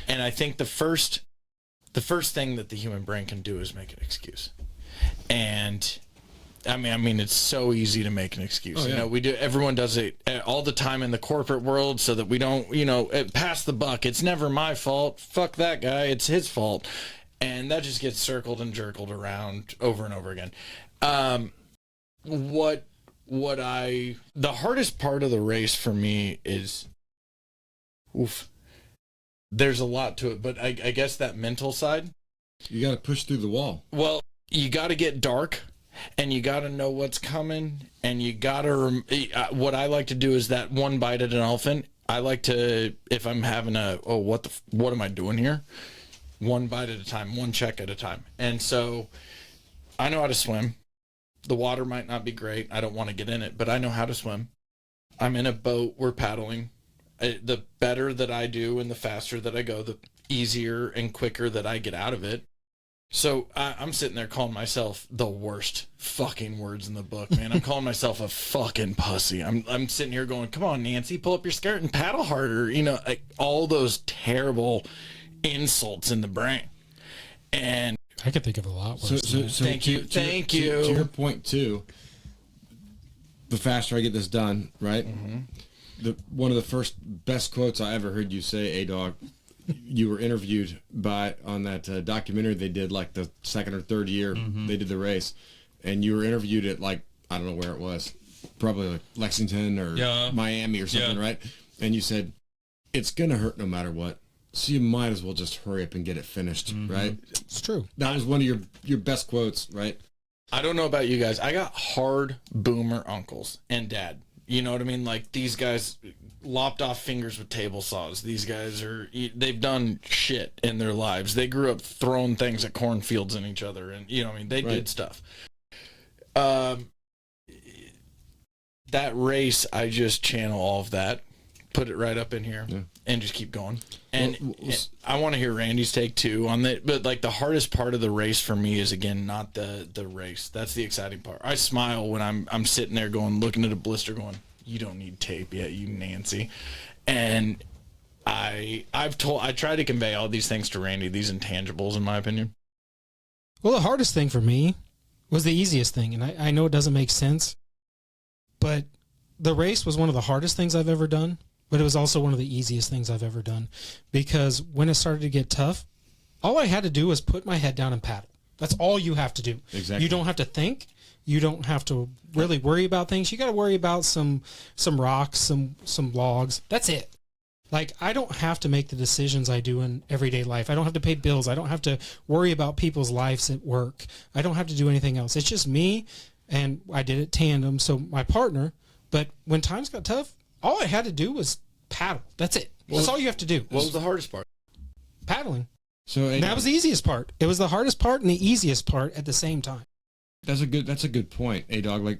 And I think the first thing that the human brain can do is make an excuse. And I mean, it's so easy to make an excuse. Oh, yeah. Everyone does it all the time in the corporate world so that we don't, pass the buck. It's never my fault. Fuck that guy. It's his fault. And that just gets circled and jerkled around over and over again. The hardest part of the race for me is, there's a lot to it, but I guess that mental side. You got to push through the wall. Well, you got to get dark, and you got to know what's coming, and you got to. What I like to do is that one bite at an elephant. I like to, if I'm having what am I doing here? One bite at a time, one check at a time, and so I know how to swim. The water might not be great. I don't want to get in it, but I know how to swim. I'm in a boat. We're paddling. The better that I do and the faster that I go, the easier and quicker that I get out of it. So I'm sitting there calling myself the worst fucking words in the book, man. I'm calling myself a fucking pussy. I'm sitting here going, come on, Nancy, pull up your skirt and paddle harder. All those terrible insults in the brain. And I could think of a lot worse. So thank you. To your point too, the faster I get this done, right? Mm-hmm. One of the first best quotes I ever heard you say, A-Dog, you were interviewed on that documentary they did, like the second or third year they did the race, and you were interviewed at I don't know where it was, probably like Lexington or Miami or something, right? And you said, it's gonna hurt no matter what. So you might as well just hurry up and get it finished, right? It's true. That was one of your best quotes, right? I don't know about you guys. I got hard boomer uncles and dad. You know what I mean? Like, these guys lopped off fingers with table saws. These guys they've done shit in their lives. They grew up throwing things at cornfields and each other, and they did stuff. That race, I just channel all of that, put it right up in here, and just keep going. And I want to hear Randy's take too on that. But the hardest part of the race for me is, again, not the race. That's the exciting part. I smile when I'm sitting there looking at a blister going, you don't need tape yet, you Nancy. And I try to convey all these things to Randy, these intangibles, in my opinion. Well, the hardest thing for me was the easiest thing. And I know it doesn't make sense, but the race was one of the hardest things I've ever done. But it was also one of the easiest things I've ever done, because when it started to get tough, all I had to do was put my head down and paddle. That's all you have to do. Exactly. You don't have to think. You don't have to really worry about things. You got to worry about some rocks, some logs. That's it. I don't have to make the decisions I do in everyday life. I don't have to pay bills. I don't have to worry about people's lives at work. I don't have to do anything else. It's just me, and I did it tandem, so my partner. But when times got tough, all I had to do was paddle. That's it. That's all you have to do. What was the hardest part? Paddling. So that was the easiest part. It was the hardest part and the easiest part at the same time. That's a good point, A-Dog.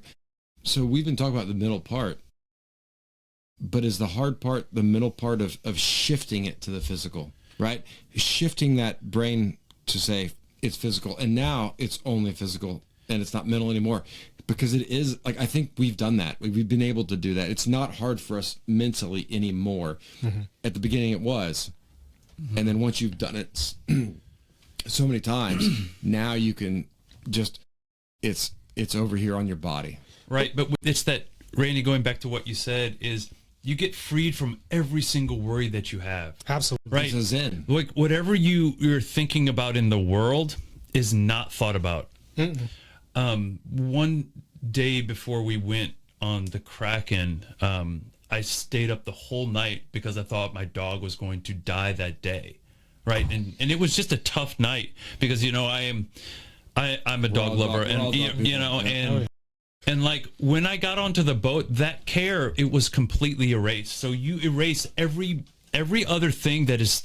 So we've been talking about the middle part, but is the hard part the middle part of shifting it to the physical, right? Shifting that brain to say it's physical, and now it's only physical and it's not mental anymore. Because it is, I think we've done that. We've been able to do that. It's not hard for us mentally anymore. Mm-hmm. At the beginning it was. Mm-hmm. And then once you've done it so many times, now you can just, it's over here on your body. Right, but it's that, Randy, going back to what you said, is you get freed from every single worry that you have. Absolutely. Right? It's a zen. Whatever you're thinking about in the world is not thought about. Mm-mm. One day before we went on the Kraken, I stayed up the whole night because I thought my dog was going to die that day, right? And it was just a tough night because I'm a dog lover, and And like when I got onto the boat, that care, it was completely erased. So you erase every other thing that is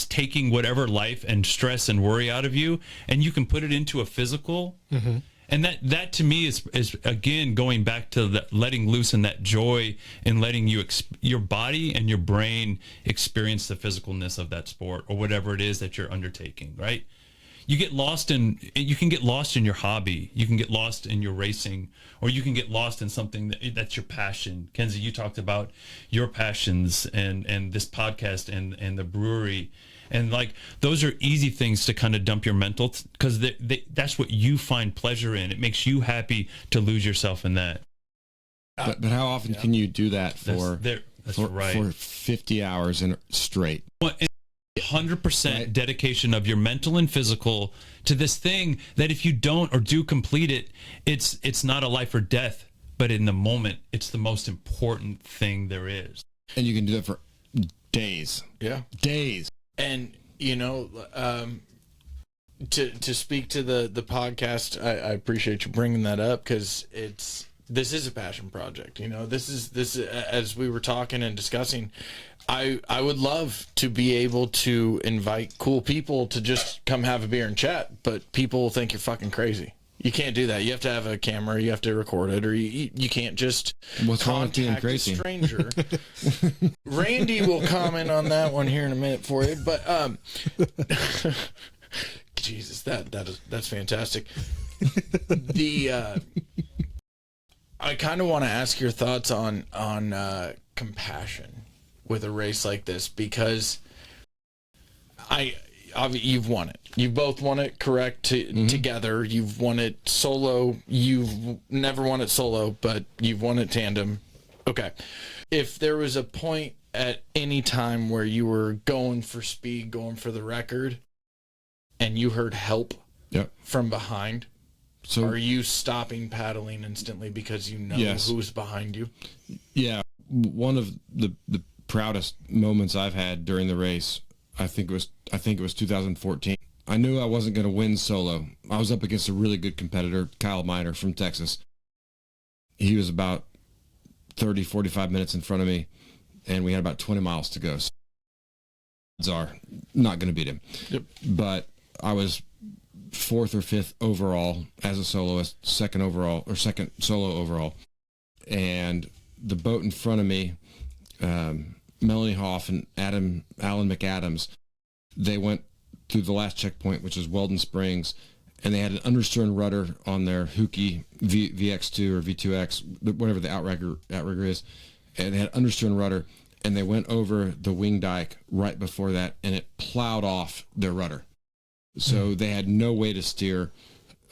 taking whatever life and stress and worry out of you, and you can put it into a physical. Mm-hmm. And that to me is again going back to the letting loose and that joy and letting your body and your brain experience the physicalness of that sport or whatever it is that you're undertaking, right? You can get lost in your hobby, you can get lost in your racing, or you can get lost in something that's your passion. Kenzie, you talked about your passions and this podcast and the brewery. And like those are easy things to kind of dump your mental, because that's what you find pleasure in. It makes you happy to lose yourself in that. But how often can you do that for right. for 50 hours in straight? 100% dedication of your mental and physical to this thing that if you don't or do complete it, it's not a life or death, but in the moment, it's the most important thing there is. And you can do it for days. Yeah. Days. And, you know, to speak to the podcast, I appreciate you bringing that up, because this is a passion project. You know, this as we were talking and discussing, I would love to be able to invite cool people to just come have a beer and chat, but people will think you're fucking crazy. You can't do that. You have to have a camera. You have to record it, or you can't just What's wrong with being contact a crazy? Stranger. Randy will comment on that one here in a minute for you. But Jesus, that's fantastic. I kind of want to ask your thoughts on compassion with a race like this, because you've won it. You've both won it, correct? Together. You've won it solo. You've never won it solo, but you've won it tandem. Okay. If there was a point at any time where you were going for speed, going for the record, and you heard help from behind, so are you stopping paddling instantly because you know who's behind you? Yeah. One of the proudest moments I've had during the race, I think it was 2014. I knew I wasn't going to win solo. I was up against a really good competitor, Kyle Miner from Texas. He was about 30, 45 minutes in front of me, and we had about 20 miles to go. So odds are not going to beat him. Yep. But I was 4th or 5th overall as a soloist, second solo overall. And the boat in front of me, Melanie Hoff and Alan McAdams, they went through the last checkpoint, which is Weldon Springs, and they had an understern rudder on their Hookie VX2 or V2X, whatever the outrigger is, and they had understern rudder, and they went over the wing dike right before that, and it plowed off their rudder. So they had no way to steer.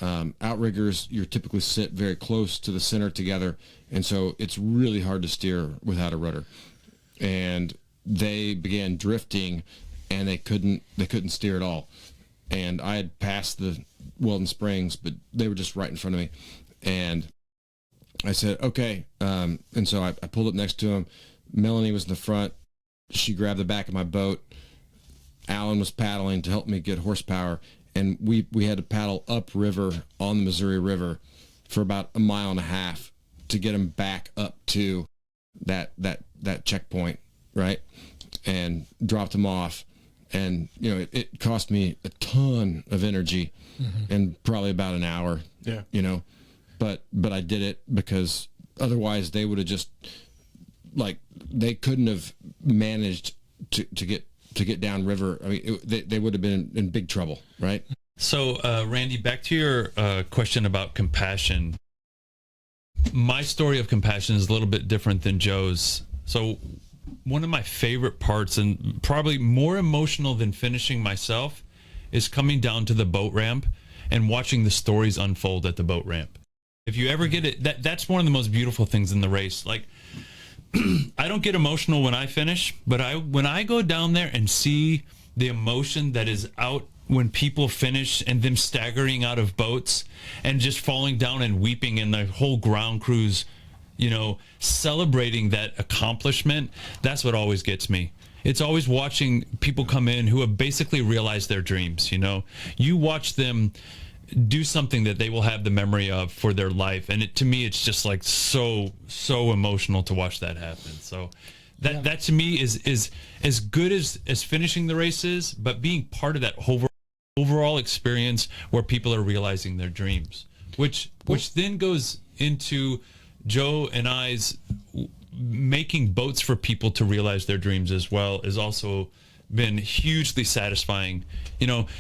Outriggers, you typically sit very close to the center together, and so it's really hard to steer without a rudder. And they began drifting, and they couldn't steer at all. And I had passed the Weldon Springs, but they were just right in front of me. And I said, okay. And so I pulled up next to him. Melanie was in the front. She grabbed the back of my boat. Alan was paddling to help me get horsepower. And we had to paddle upriver on the Missouri River for about 1.5 miles to get him back up to that checkpoint, right? And dropped him off. And, you know, it cost me a ton of energy and probably about an hour, you know, but I did it because otherwise they would have just, like, they couldn't have managed to get down river. I mean, they would have been in big trouble, right? So, Randy, back to your question about compassion. My story of compassion is a little bit different than Joe's. So one of my favorite parts, and probably more emotional than finishing myself, is coming down to the boat ramp and watching the stories unfold at the boat ramp. If you ever get it, that's one of the most beautiful things in the race. Like, I don't get emotional when I finish, but when I go down there and see the emotion that is out when people finish and them staggering out of boats and just falling down and weeping, and the whole ground crews, you know, celebrating that accomplishment, that's what always gets me. It's always watching people come in who have basically realized their dreams, you know. You watch them do something that they will have the memory of for their life. And to me, it's just like so emotional to watch that happen. So that to me is as good as finishing the races, but being part of that overall experience where people are realizing their dreams, which then goes into Joe and I's making boats for people to realize their dreams as well, is also been hugely satisfying.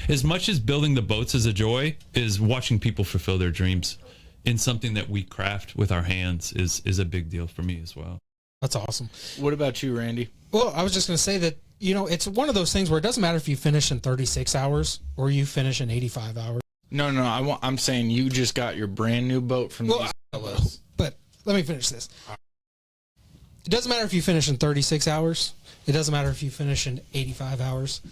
As much as building the boats is a joy, is watching people fulfill their dreams in something that we craft with our hands is a big deal for me as well. That's awesome. What about you, Randy? Well, I was just going to say that, it's one of those things where it doesn't matter if you finish in 36 hours or you finish in 85 hours. No, I'm saying you just got your brand new boat from these fellas. But let me finish this. It doesn't matter if you finish in 36 hours. It doesn't matter if you finish in 85 hours.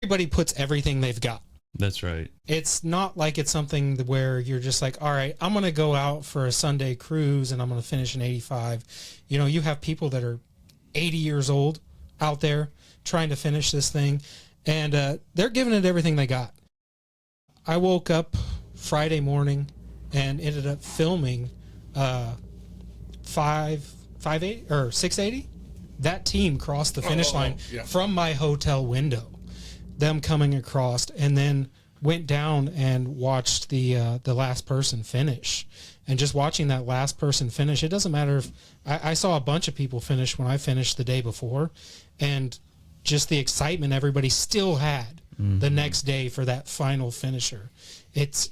Everybody puts everything they've got. That's right. It's not like it's something where you're just like, all right, I'm going to go out for a Sunday cruise and I'm going to finish in 85. You have people that are 80 years old out there trying to finish this thing, and they're giving it everything they got. I woke up Friday morning and ended up filming 580 or 680. That team crossed the finish line from my hotel window. Them coming across, and then went down and watched the last person finish. And just watching that last person finish, it doesn't matter if I saw a bunch of people finish when I finished the day before, and just the excitement everybody still had the next day for that final finisher. It's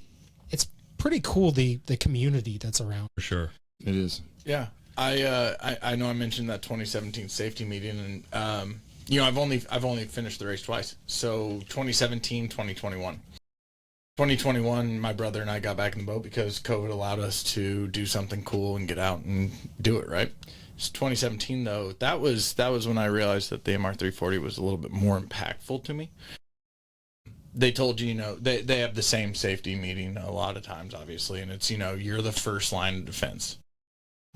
pretty cool, the community that's around. For sure. It is. Yeah. I know I mentioned that 2017 safety meeting, and I've only finished the race twice. So 2017, 2021. 2021, my brother and I got back in the boat because COVID allowed us to do something cool and get out and do it, right? So 2017, though, that was when I realized that the MR340 was a little bit more impactful to me. They told you, they have the same safety meeting a lot of times, obviously, and it's, you're the first line of defense.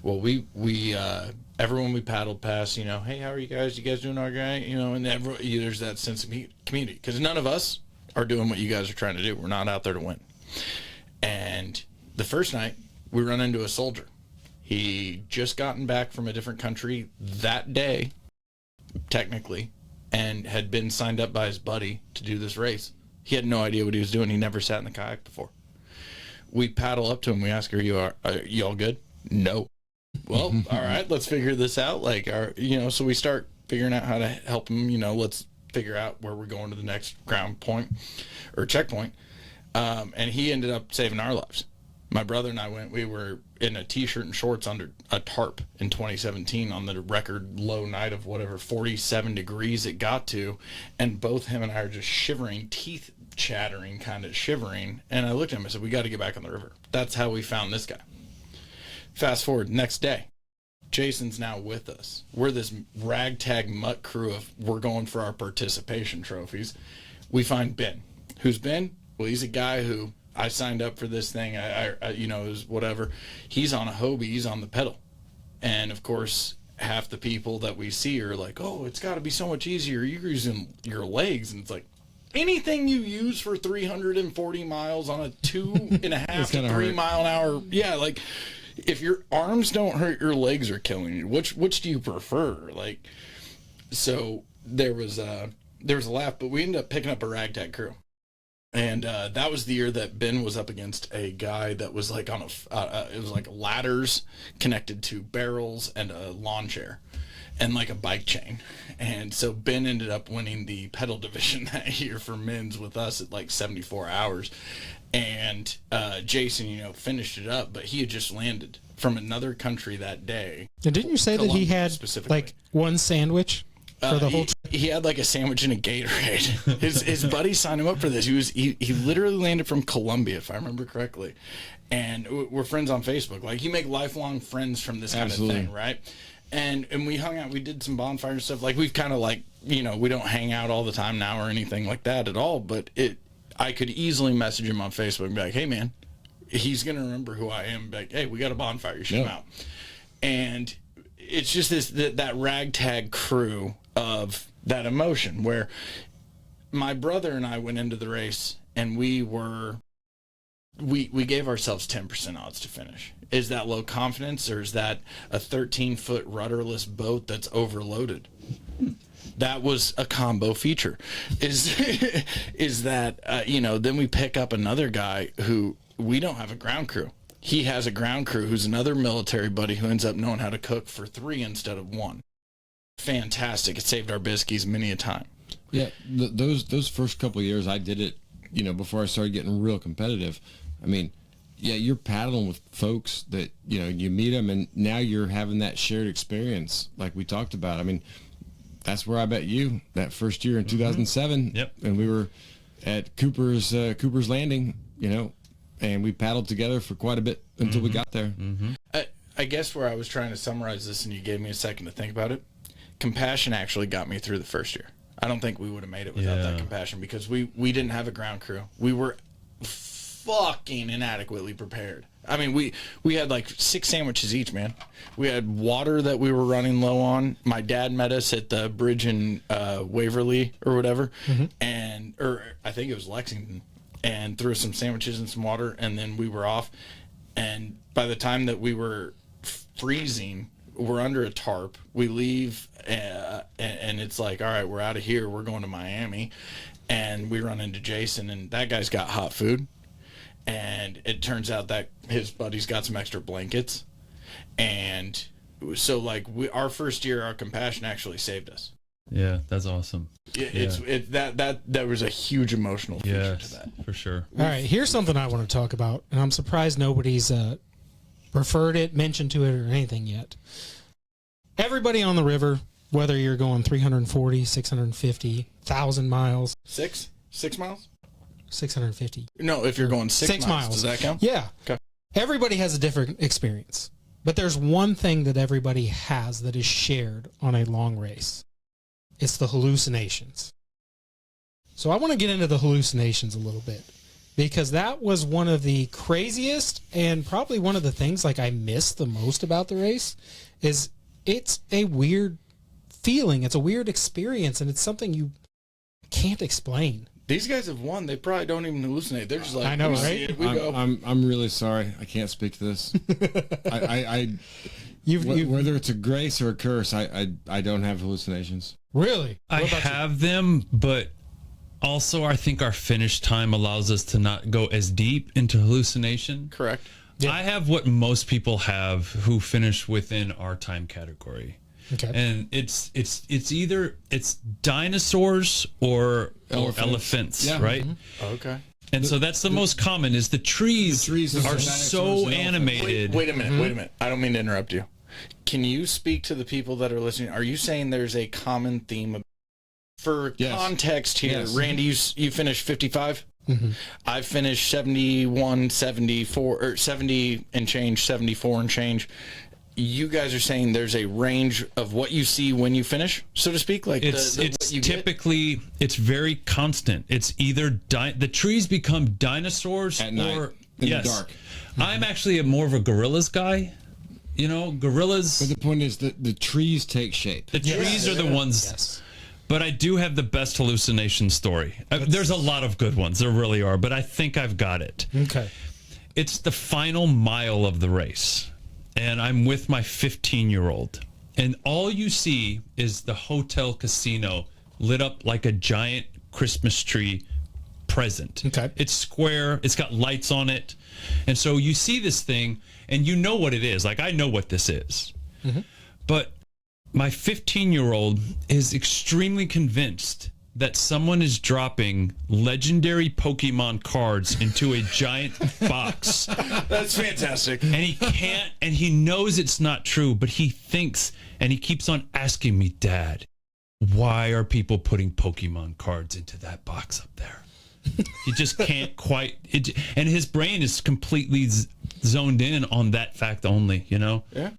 Well, we everyone we paddled past, hey, how are you guys? You guys doing all right? And there's that sense of community, because none of us are doing what you guys are trying to do. We're not out there to win. And the first night, we run into a soldier. He just gotten back from a different country that day, technically, and had been signed up by his buddy to do this race. He had no idea what he was doing. He never sat in the kayak before. We paddle up to him. We ask, are you all good? No. Well, all right, let's figure this out. So we start figuring out how to help him. Let's figure out where we're going to the next ground point or checkpoint. And he ended up saving our lives. My brother and I we were in a t-shirt and shorts under a tarp in 2017 on the record low night of whatever 47 degrees it got to. And both him and I are just shivering, teeth chattering, kind of shivering. And I looked at him and said, we got to get back on the river. That's how we found this guy. Fast forward, next day, Jason's now with us. We're this ragtag mutt crew of we're going for our participation trophies. We find Ben. Who's Ben? Well, he's a guy who I signed up for this thing. I is whatever. He's on a Hobie. He's on the pedal. And, of course, half the people that we see are like, oh, it's got to be so much easier. You're using your legs. And it's like, anything you use for 340 miles on a 2.5 to 3 mile an hour. Yeah, if your arms don't hurt, your legs are killing you. Which do you prefer? So there was a laugh, but we ended up picking up a ragtag crew, and that was the year that Ben was up against a guy that was it was like ladders connected to barrels and a lawn chair, and a bike chain. And so Ben ended up winning the pedal division that year for men's with us at 74 hours. And Jason, finished it up, but he had just landed from another country that day. And didn't you say that he had one sandwich for the whole trip? He had a sandwich and a Gatorade. His buddy signed him up for this. He literally landed from Colombia, if I remember correctly. And we're friends on Facebook. You make lifelong friends from this kind of thing, right? And we hung out. We did some bonfire and stuff. We've kind of we don't hang out all the time now or anything like that at all. But I could easily message him on Facebook and be like, hey, man, he's going to remember who I am. Be like, hey, we got a bonfire. You should come out. And it's just that ragtag crew of that emotion where my brother and I went into the race and we were we gave ourselves 10% odds to finish. Is that low confidence, or is that a 13-foot rudderless boat that's overloaded? That was a combo feature. Is that then we pick up another guy who, we don't have a ground crew. He has a ground crew who's another military buddy who ends up knowing how to cook for 3 instead of 1. Fantastic. It saved our biscuits many a time. Yeah, those first couple of years I did it, before I started getting real competitive. I mean, yeah, you're paddling with folks that, you meet them, and now you're having that shared experience like we talked about. I mean, that's where I met you that first year in 2007. Yep. And we were at Cooper's Landing, and we paddled together for quite a bit until we got there. I guess where I was trying to summarize this, and you gave me a second to think about it, compassion actually got me through the first year. I don't think we would have made it without that compassion, because we didn't have a ground crew. We were fucking inadequately prepared. I mean, we had like 6 sandwiches each, man. We had water that we were running low on. My dad met us at the bridge in Waverly or whatever, or I think it was Lexington, and threw us some sandwiches and some water, and then we were off. And by the time that we were freezing, we're under a tarp. We leave, and it's like, all right, we're out of here. We're going to Miami. And we run into Jason, and that guy's got hot food. And it turns out that his buddy's got some extra blankets. And so, like, our first year, our compassion actually saved us. Yeah, that's awesome. That was a huge emotional feature to that. For sure. All right, here's something I want to talk about, and I'm surprised nobody's referred it, mentioned to it, or anything yet. Everybody on the river, whether you're going 340, 650, 1,000 miles. 6 miles? 650. No, if you're going 6 miles. Does that count? Yeah. Okay. Everybody has a different experience. But there's one thing that everybody has that is shared on a long race. It's the hallucinations. So I want to get into the hallucinations a little bit, because that was one of the craziest and probably one of the things like I missed the most about the race. Is it's a weird feeling. It's a weird experience, and it's something you can't explain. These guys have won. They probably don't even hallucinate. They're just like, I know, we right? see it, we go. I'm really sorry. I can't speak to this. Whether it's a grace or a curse, I don't have hallucinations. Really? I have them, but also I think our finish time allows us to not go as deep into hallucination. Correct. Yeah. I have what most people have who finish within our time category. Okay. And it's either dinosaurs or elephants, Yeah. right? Okay. And so that's the most common is the trees are are so animated. Wait a minute. I don't mean to interrupt you. Can you speak to the people that are listening? Are you saying there's a common theme? For context here, Yes. Randy, you finished 55? I finished 71, 74, or 70 and change, 74 and change. You guys are saying there's a range of what you see when you finish, so to speak? Like it's what you typically, it's very constant. It's either the trees become dinosaurs At night, or in the dark. I'm actually more of a gorillas guy. Gorillas. But the point is that the trees take shape. The trees are the ones. Yes. But I do have the best hallucination story. There's a lot of good ones. There really are. But I think I've got it. Okay. It's the final mile of the race. And I'm with my 15-year-old. And all you see is the hotel casino lit up like a giant Christmas tree present. Okay. It's square. It's got lights on it. And so you see this thing, and you know what it is. Like, I know what this is. But my 15-year-old is extremely convinced that someone is dropping legendary Pokemon cards into a giant box. That's fantastic. And he can't, and he knows it's not true, but he thinks, and he keeps on asking me, Dad, why are people putting Pokemon cards into that box up there? He just can't quite, and his brain is completely zoned in on that fact only, Yeah.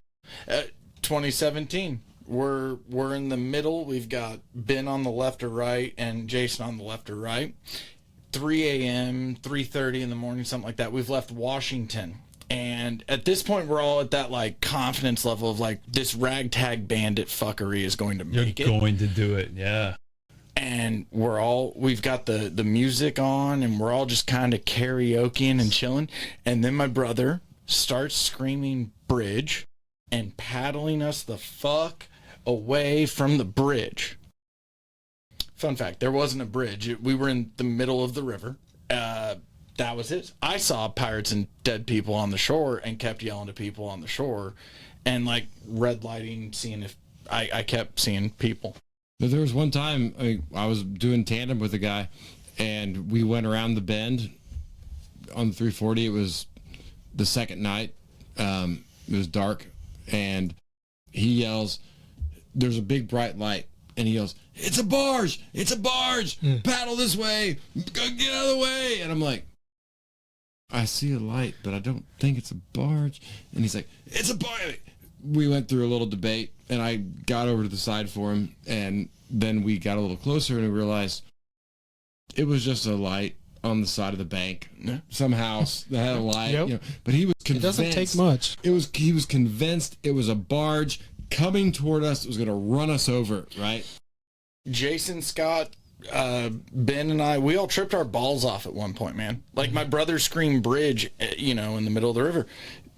2017. We're in the middle. We've got Ben on the left or right and Jason on the left or right. 3 a.m., 3:30 in the morning, something like that. We've left Washington. And at this point, we're all at that, like, confidence level of, like, this ragtag bandit fuckery is going to make it. You're going to do it, yeah. And and we've got the music on, and we're all just kind of karaokeing and chilling. And then my brother starts screaming bridge and paddling us the fuck away from the bridge. Fun fact, there wasn't a bridge. We were in the middle of the river. That was it. I saw pirates and dead people on the shore and kept yelling to people on the shore and like red lighting, seeing if I kept seeing people. But there was one time I was doing tandem with a guy, and we went around the bend on the 340. It was the second night. It was dark, and he yells, "There's a big bright light," and he yells, "It's a barge! It's a barge! Paddle this way! Go get out of the way!" And I'm like, I see a light, but I don't think it's a barge. And he's like, "It's a barge!" We went through a little debate, and I got over to the side for him, and then we got a little closer, and we realized it was just a light on the side of the bank. Some house that had a light. Yep. You know, but he was convinced. It doesn't take much. He was convinced it was a barge coming toward us. It was going to run us over, right? Jason, Scott, Ben, and I, we all tripped our balls off at one point, man. Like, my brother screamed bridge, in the middle of the river.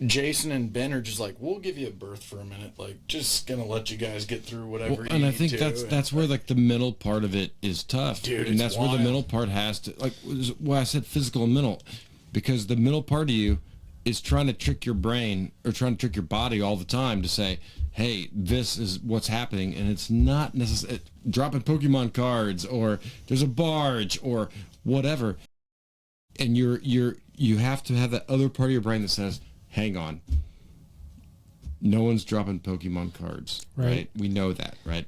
Jason and Ben are just like, "We'll give you a berth for a minute. Like, just gonna let you guys get through whatever you and I need think to." that's where like the middle part of it is tough, Dude, and that's wild. where the middle part has to I said physical and mental, because the middle part of you is trying to trick your brain or trying to trick your body all the time to say, "Hey, this is what's happening," and it's not necessarily dropping Pokemon cards or there's a barge or whatever, and you have to have that other part of your brain that says, "Hang on. No one's dropping Pokemon cards, right? We know that, right?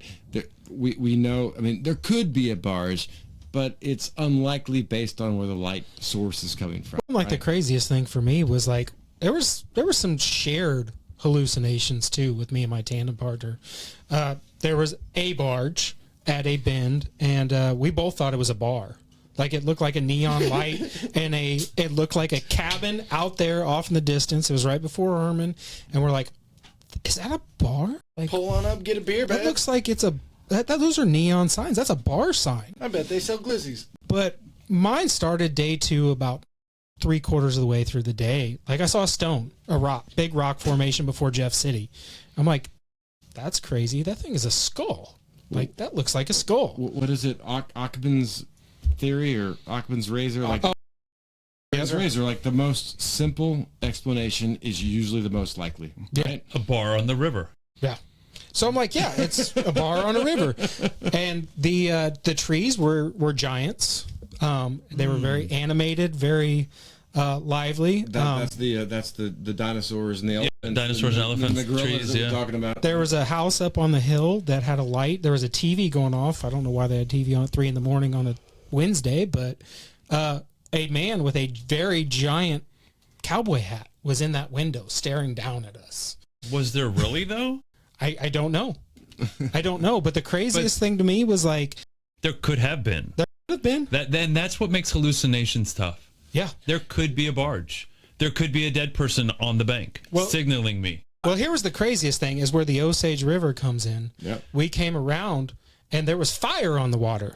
We know, I mean, there could be a barge, but it's unlikely based on where the light source is coming from." Like, the craziest thing for me was like there was some shared hallucinations too with me and my tandem partner. There was a barge at a bend, and we both thought it was a bar. Like, it looked like a neon light, and it looked like a cabin out there off in the distance. It was right before Herman, and we're like, "Is that a bar?" Like, Pull on up, get a beer, that babe. looks like it's those are neon signs. That's a bar sign. I bet they sell glizzies. But mine started day 2 about 3/4 of the way through the day. Like, I saw a stone, a rock, big rock formation before Jeff City. I'm like, that's crazy. That thing is a skull. Like, that looks like a skull. What is it? Occam's theory or Occam's razor? Like, razor. Like, the most simple explanation is usually the most likely. Yeah. Right? A bar on the river. Yeah. So I'm like, yeah, it's a bar on a river. And the trees were giants. They were very animated, very lively. That's the dinosaurs and the elephants. Dinosaurs and elephants, the gorillas trees, that we're yeah. talking about. There was a house up on the hill that had a light. There was a TV going off. I don't know why they had TV on at 3 a.m. on a Wednesday, but a man with a very giant cowboy hat was in that window staring down at us. Was there really, though? I don't know. I don't know. But the craziest thing to me was like, There could have been. there could have been. Then that's what makes hallucinations tough. Yeah. There could be a barge. There could be a dead person on the bank signaling me. Well, here was the craziest thing is where the Osage River comes in. Yep. We came around and there was fire on the water.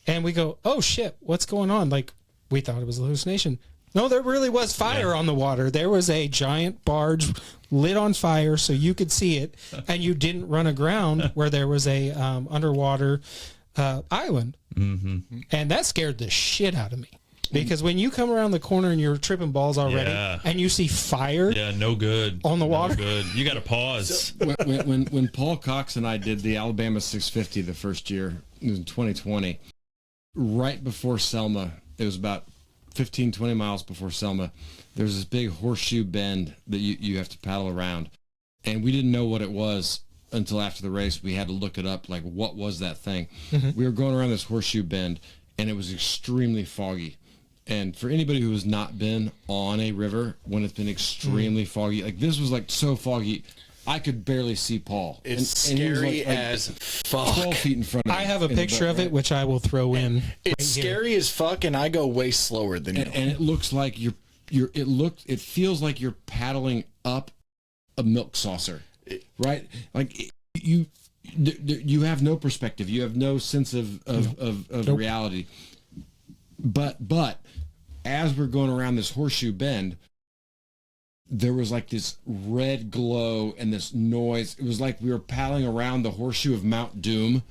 And we go, "Oh shit, what's going on?" Like, we thought it was a hallucination. No, there really was fire on the water. There was a giant barge lit on fire so you could see it, and you didn't run aground where there was a underwater island. Mm-hmm. And that scared the shit out of me. Because when you come around the corner and you're tripping balls already, and you see fire No good. on the water. No good. You got to pause. when Paul Cox and I did the Alabama 650 the first year, it was in 2020, right before Selma, it was about 15, 20 miles before Selma, there's this big horseshoe bend that you have to paddle around. And we didn't know what it was until after the race. We had to look it up, like, what was that thing? Mm-hmm. We were going around this horseshoe bend, and it was extremely foggy. And for anybody who has not been on a river when it's been extremely foggy, like, this was like so foggy, I could barely see Paul. It's and he was scary like as fuck. 12 feet in front of me. I have a in the picture boat, of it, right? which I will throw in. It's scary as fuck, and I go way slower than you. And it looks like it feels like you're paddling up a milk saucer, right? Like, you have no perspective. You have no sense of Nope. reality. But as we're going around this horseshoe bend, there was like this red glow and this noise. It was like we were paddling around the horseshoe of Mount Doom,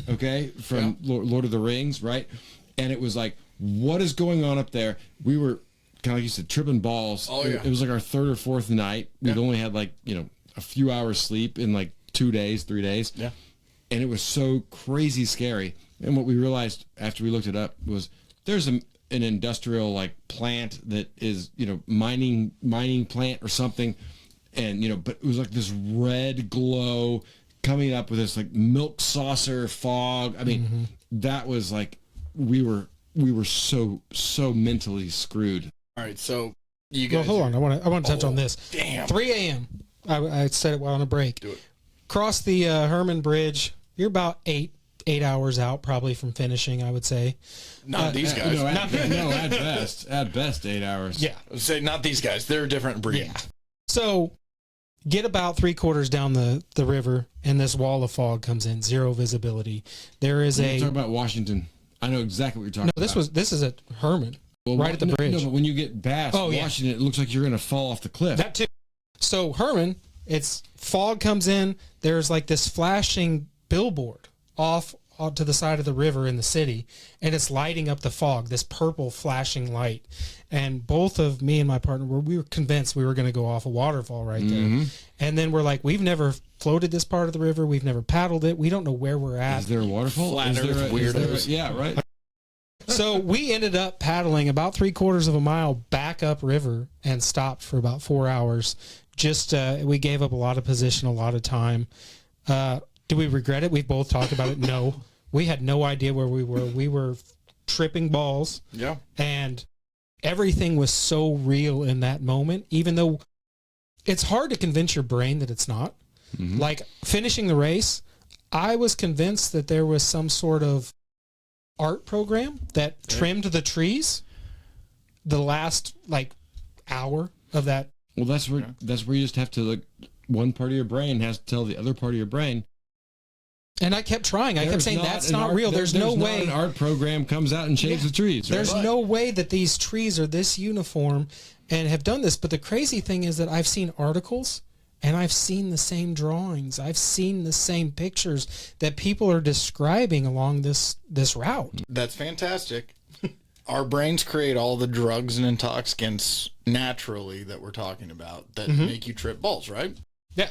okay, from Lord of the Rings, right? And it was like, what is going on up there? We were kind of like you said, tripping balls. Oh, yeah. It was like our third or fourth night. We'd only had like, a few hours sleep in like 2 days, 3 days. Yeah. And it was so crazy scary. And what we realized after we looked it up was there's an industrial like plant that is, mining plant or something. And, but it was like this red glow coming up with this like milk saucer fog. I mean, that was like, we were so mentally screwed. All right, so you guys. Well, hold on. I want to touch on this. Damn. 3 a.m. I said it while on a break. Do it. Cross the Herman Bridge. You're about eight hours out, probably from finishing. I would say. Not these guys. At best 8 hours. Yeah. Say not these guys. They're a different breed. Yeah. So, get about 3/4 down the river, and this wall of fog comes in. Zero visibility. There is You're talking about Washington. I know exactly what you're talking about. This is at Herman, right at the No, bridge. No, but when you get past Washington, it looks like you're going to fall off the cliff. That too. So Herman, it's fog comes in. There's like this flashing billboard off to the side of the river in the city, and it's lighting up the fog. This purple flashing light, and both of me and my partner we were convinced we were going to go off a waterfall right there. And then we're like, we've never floated this part of the river. We've never paddled it. We don't know where we're at. Is there a waterfall? Flat Earth weirdos. Yeah, right. So we ended up paddling about 3/4 of a mile back up river and stopped for about 4 hours. Just we gave up a lot of position, a lot of time. Do we regret it? We've both talked about it. No, we had no idea where we were. We were tripping balls. Yeah. And everything was so real in that moment, even though it's hard to convince your brain that it's not. Like finishing the race, I was convinced that there was some sort of art program that trimmed the trees the last like hour of that. Well, that's where you just have to like one part of your brain has to tell the other part of your brain. And I kept trying. I kept saying that's not real. There's no way an art program comes out and shaves the trees. Right? There's no way that these trees are this uniform and have done this. But the crazy thing is that I've seen articles and I've seen the same drawings. I've seen the same pictures that people are describing along this route. That's fantastic. Our brains create all the drugs and intoxicants naturally that we're talking about that make you trip balls, right? Yeah.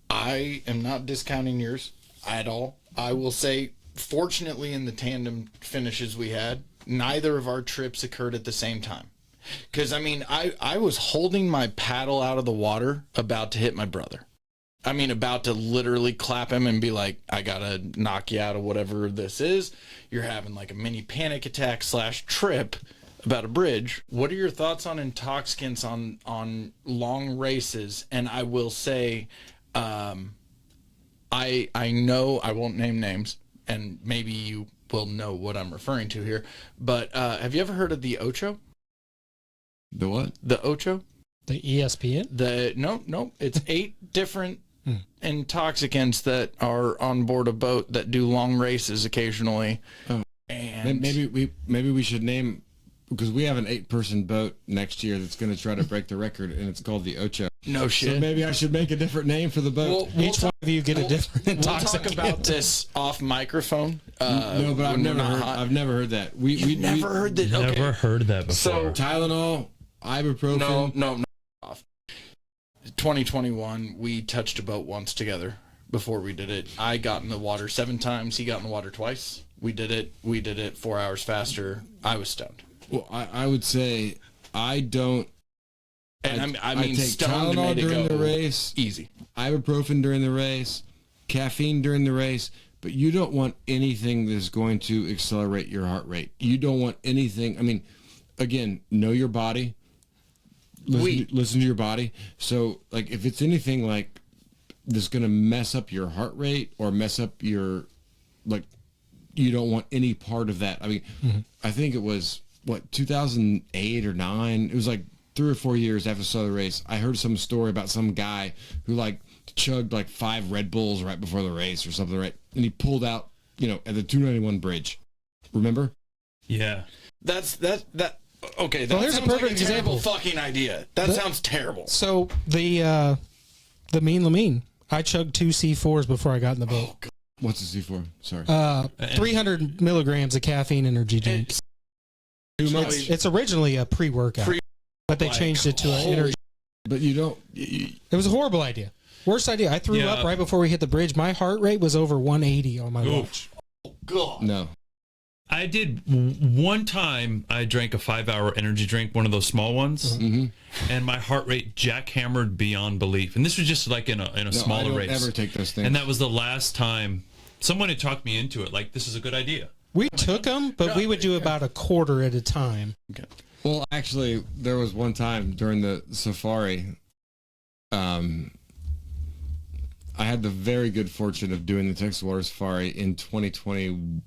I am not discounting yours at all. I will say, fortunately, in the tandem finishes we had, neither of our trips occurred at the same time. Because, I mean, I was holding my paddle out of the water about to hit my brother. I mean, about to literally clap him and be like, I gotta knock you out of whatever this is. You're having like a mini panic attack / trip about a bridge. What are your thoughts on intoxicants on long races? And I will say, I know, I won't name names, and maybe you will know what I'm referring to here, but have you ever heard of the Ocho? The what? The Ocho? The ESPN? No, it's 8 different intoxicants that are on board a boat that do long races occasionally. Oh. And maybe we should name, because we have an 8-person boat next year that's going to try to break the record, and it's called the Ocho. No shit. So maybe I should make a different name for the boat. Each one of you get a different We'll intoxicant. talk about this off microphone. No, but I've never heard that. You've never heard that? Okay. Never heard that before. So Tylenol, ibuprofen. No. 2021, we touched a boat once together before we did it. I got in the water 7 times. He got in the water twice. We did it 4 hours faster. I was stoned. Well, I would say I don't. And I mean, take stoned Tylenol made it during go the race, easy. ibuprofen during the race, caffeine during the race, but you don't want anything that's going to accelerate your heart rate. You don't want anything. I mean, again, know your body. Listen to your body. So, like, if it's anything like that's going to mess up your heart rate or mess up your, like, you don't want any part of that. I mean, I think it was, 2008 or 9? It was like 3 or 4 years after the Southern race. I heard some story about some guy who, like, chugged like 5 Red Bulls right before the race or something, right? And he pulled out, at the 291 bridge. Remember? Yeah. Okay, that here's a sounds perfect like a terrible example. fucking idea. That sounds terrible. So the Mean Lamine, I chugged 2 C4s before I got in the boat. Oh, God. What's the C4? Sorry. 300 milligrams of caffeine energy drink. Too much. It's originally a pre-workout, but they changed it to an energy. But you don't. It was a horrible idea. Worst idea. I threw up right before we hit the bridge. My heart rate was over 180 on my watch. Oh, God. No. I did one time. I drank a 5-hour energy drink, one of those small ones, and my heart rate jackhammered beyond belief. And this was just like in a smaller race. I don't ever take those things. And that was the last time someone had talked me into it. Like, this is a good idea. We took them, but we would do about a quarter at a time. Okay. Well, actually, there was one time during the safari. I had the very good fortune of doing the Texas Water Safari in 2022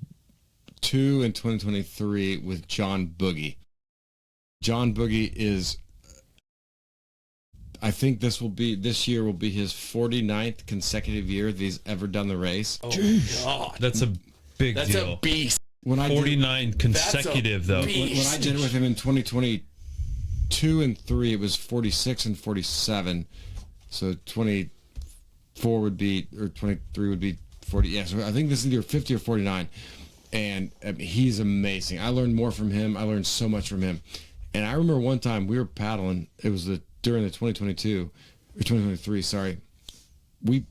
and 2023 with John Boogie. John Boogie is, I think this year will be his 49th consecutive year that he's ever done the race. Oh, God. That's a big That's deal. a beast. When I 49 consecutive, though. when I did it with him in 2022 and 3, it was 46 and 47. So 24 would be, or 23 would be 40. Yeah, so I think this is either 50 or 49. And he's amazing. I learned more from him. I learned so much from him. And I remember one time we were paddling. It was during the 2022 or 2023. Sorry, we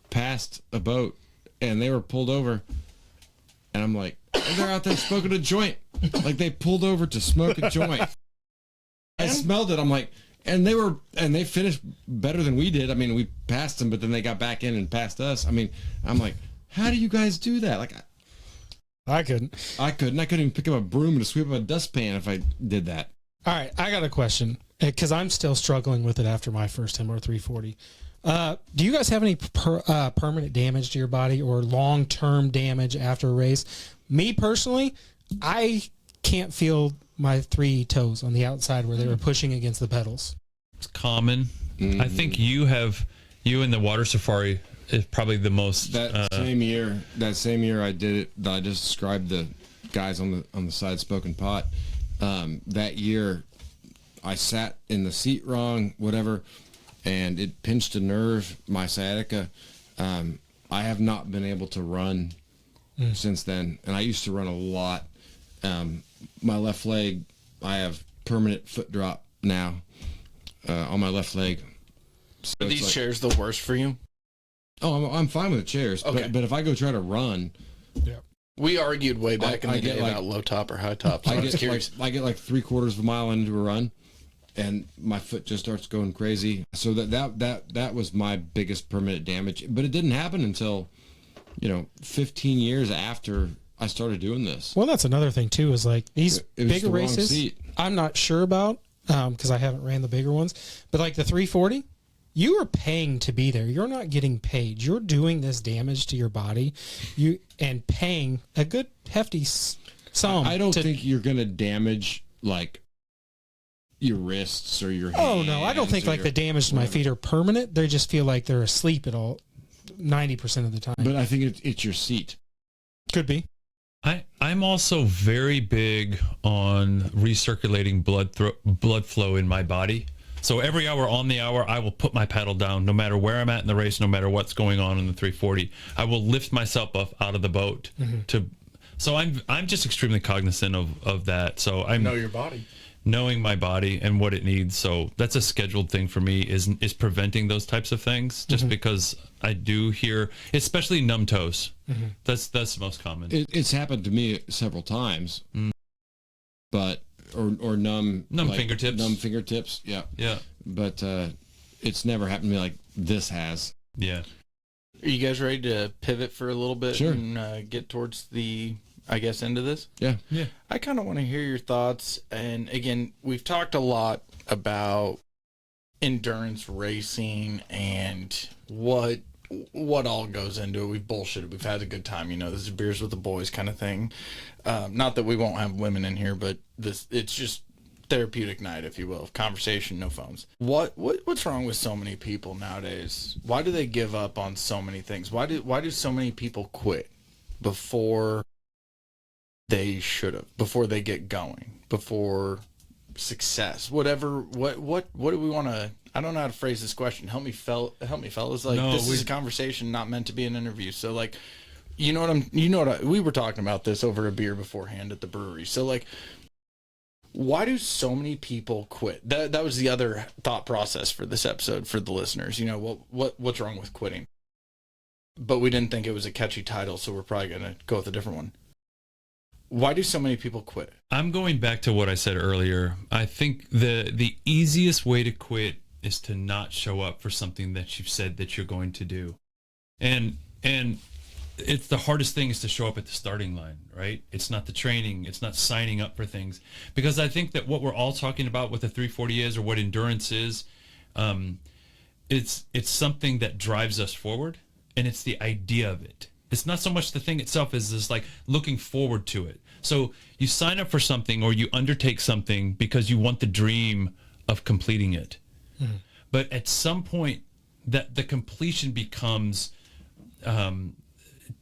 passed a boat and they were pulled over. And I'm like, they're out there smoking a joint. Like they pulled over to smoke a joint. I smelled it. I'm like, and they finished better than we did. I mean, we passed them, but then they got back in and passed us. I mean, I'm like, how do you guys do that? Like, I couldn't. I couldn't even pick up a broom to sweep up a dustpan if I did that. All right, I got a question because I'm still struggling with it after my first MR340. Do you guys have any permanent damage to your body or long-term damage after a race? Me personally, I can't feel my 3 toes on the outside where they were pushing against the pedals. It's common. I think you in the water safari is probably the most. That same year I did it. I just described the guys on the side smoking pot. That year, I sat in the seat wrong, whatever, and it pinched a nerve, my sciatica. I have not been able to run since then, and I used to run a lot. My left leg, I have permanent foot drop now on my left leg. So Are these chairs the worst for you? Oh, I'm fine with the chairs, Okay. but if I go try to run, We argued way back in the day like- about low top or high top. So I was curious. I get like 3/4 of a mile into a run, and my foot just starts going crazy. So that was my biggest permanent damage. But it didn't happen until 15 years after I started doing this. Well, that's another thing too. Is like these It was bigger the wrong races. seat. I'm not sure about because I haven't ran the bigger ones. But like the 340, you are paying to be there. You're not getting paid. You're doing this damage to your body, and paying a good hefty sum. I don't think you're gonna damage like your wrists or your hands. Oh no, I don't think or like the damage to my feet are permanent. They just feel like they're asleep at all 90% of the time. But I think it's your seat. Could be. I'm also very big on recirculating blood flow in my body. So every hour on the hour, I will put my paddle down, no matter where I'm at in the race, no matter what's going on in the 340. I will lift myself up out of the boat So I'm just extremely cognizant of that. So I'm Know your body. knowing my body and what it needs. So that's a scheduled thing for me is preventing those types of things. Just because I do hear, especially numb toes. That's the most common. It's happened to me several times, but or numb fingertips. Numb fingertips. Yeah. Yeah. But it's never happened to me like this has. Yeah. Are you guys ready to pivot for a little bit Sure. and get towards the, I guess, end of this? Yeah. Yeah. I kind of want to hear your thoughts. And again, we've talked a lot about endurance racing and what all goes into it. We've bullshitted. We've had a good time. This is beers with the boys kind of thing. Not that we won't have women in here, but it's just therapeutic night, if you will, conversation, no phones. What's wrong with so many people nowadays? Why do they give up on so many things? Why do so many people quit before they should have, before they get going, before success, whatever? What do we want to? I don't know how to phrase this question. Help me, fellas. Like, this is a conversation, not meant to be an interview. So, like, we were talking about this over a beer beforehand at the brewery. So, like, why do so many people quit? That was the other thought process for this episode for the listeners. You know, what's wrong with quitting? But we didn't think it was a catchy title, so we're probably going to go with a different one. Why do so many people quit? I'm going back to what I said earlier. I think the easiest way to quit is to not show up for something that you've said that you're going to do. And it's the hardest thing is to show up at the starting line, right? It's not the training. It's not signing up for things. Because I think that what we're all talking about, what the 340 is or what endurance is, it's something that drives us forward, and it's the idea of it. It's not so much the thing itself as just like looking forward to it. So you sign up for something or you undertake something because you want the dream of completing it. Mm-hmm. But at some point that the completion becomes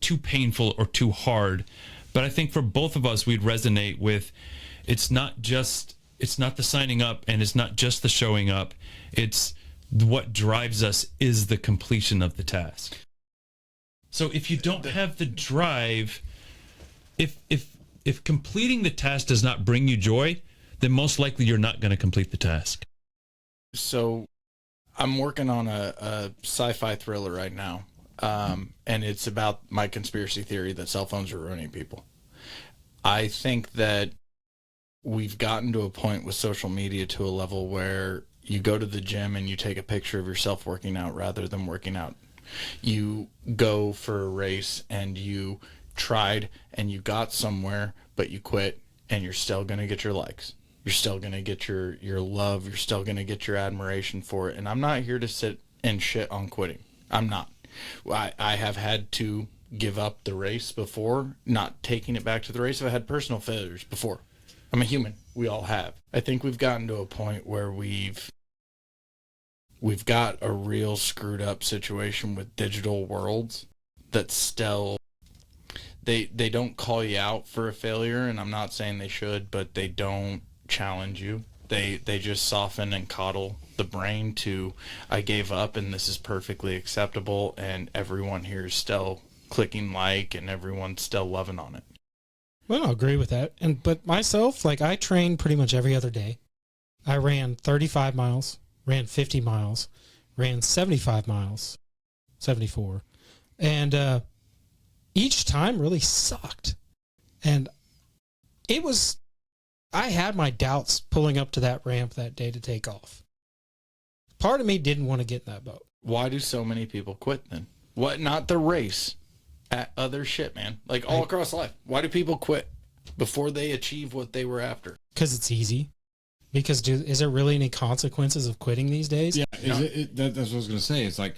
too painful or too hard. But I think for both of us, we'd resonate with it's not the signing up and it's not just the showing up. It's what drives us is the completion of the task. So if you don't have the drive, if completing the task does not bring you joy, then most likely you're not going to complete the task. So I'm working on a sci-fi thriller right now, and it's about my conspiracy theory that cell phones are ruining people. I think that we've gotten to a point with social media to a level where you go to the gym and you take a picture of yourself working out rather than working out. You go for a race and you tried and you got somewhere, but you quit, and you're still going to get your likes. You're still going to get your love. You're still going to get your admiration for it. And I'm not here to sit and shit on quitting. I'm not. I have had to give up the race before, not taking it back to the race. I've had personal failures before. I'm a human. We all have. I think we've gotten to a point where we've got a real screwed up situation with digital worlds that still, they don't call you out for a failure, and I'm not saying they should, but they don't challenge you. They just soften and coddle the brain to, I gave up and this is perfectly acceptable, and everyone here is still clicking like and everyone's still loving on it. Well, I agree with that. But myself, like, I train pretty much every other day. I ran 35 miles, ran 50 miles, ran 75 miles, 74. And each time really sucked. And I had my doubts pulling up to that ramp that day to take off. Part of me didn't want to get in that boat. Why do so many people quit then? What, not the race, at other shit, man? Like all across life. Why do people quit before they achieve what they were after? Because it's easy. Because is there really any consequences of quitting these days? Yeah, that's what I was going to say. It's like,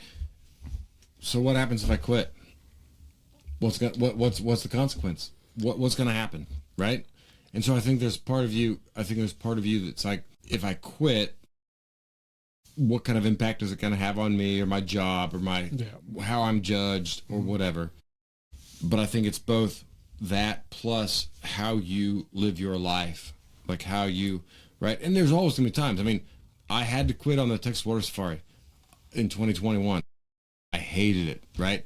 so what happens if I quit? What's the consequence? What's going to happen, right? And so I think there's part of you that's like, if I quit, what kind of impact is it going to have on me or my job or how I'm judged or whatever? But I think it's both that plus how you live your life, like how you, right? And there's always going to be times. I mean, I had to quit on the Texas Water Safari in 2021. I hated it, right?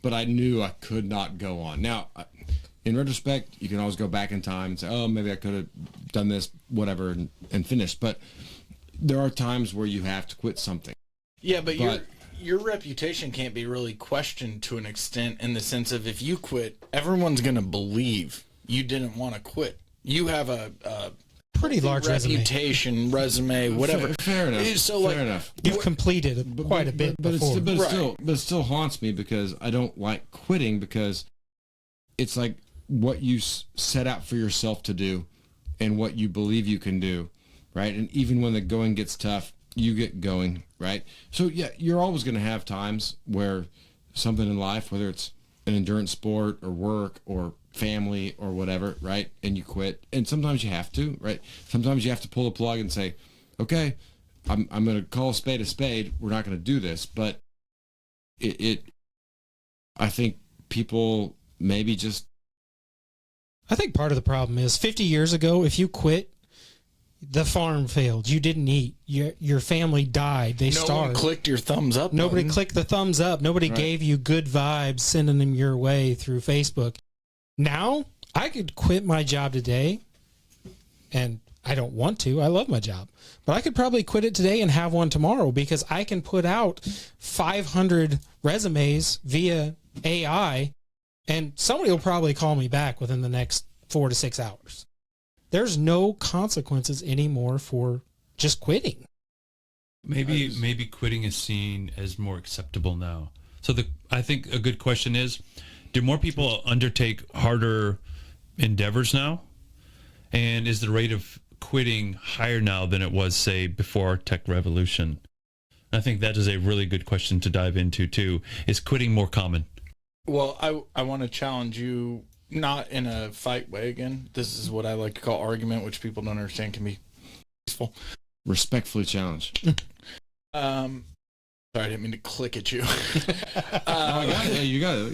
But I knew I could not go on. Now, in retrospect, you can always go back in time and say, oh, maybe I could have done this, whatever, and finished. But there are times where you have to quit something. Yeah, but your reputation can't be really questioned to an extent, in the sense of, if you quit, everyone's going to believe you didn't want to quit. You have a pretty large reputation, resume, whatever. Fair enough. So, fair enough. You've completed quite a bit before. It still haunts me because I don't like quitting, because it's like what you set out for yourself to do and what you believe you can do, right? And even when the going gets tough, you get going, right? So yeah, you're always going to have times where something in life, whether it's an endurance sport or work or family or whatever, right? And you quit. And sometimes you have to, right? Sometimes you have to pull the plug and say, okay, I'm going to call a spade a spade. We're not going to do this. But I think people maybe just. I think part of the problem is 50 years ago, if you quit, the farm failed. You didn't eat. Your family died. They starved. No one clicked your thumbs up. Nobody button. clicked the thumbs up. Nobody gave you good vibes, sending them your way through Facebook. Now, I could quit my job today, and I don't want to. I love my job. But I could probably quit it today and have one tomorrow because I can put out 500 resumes via AI, and somebody will probably call me back within the next 4 to 6 hours. There's no consequences anymore for just quitting. Maybe quitting is seen as more acceptable now. So I think a good question is, do more people undertake harder endeavors now? And is the rate of quitting higher now than it was, say, before tech revolution? I think that is a really good question to dive into too. Is quitting more common? Well, I want to challenge you, not in a fight way again. This is what I like to call argument, which people don't understand can be peaceful. Respectfully challenge. Sorry, I didn't mean to click at you. You got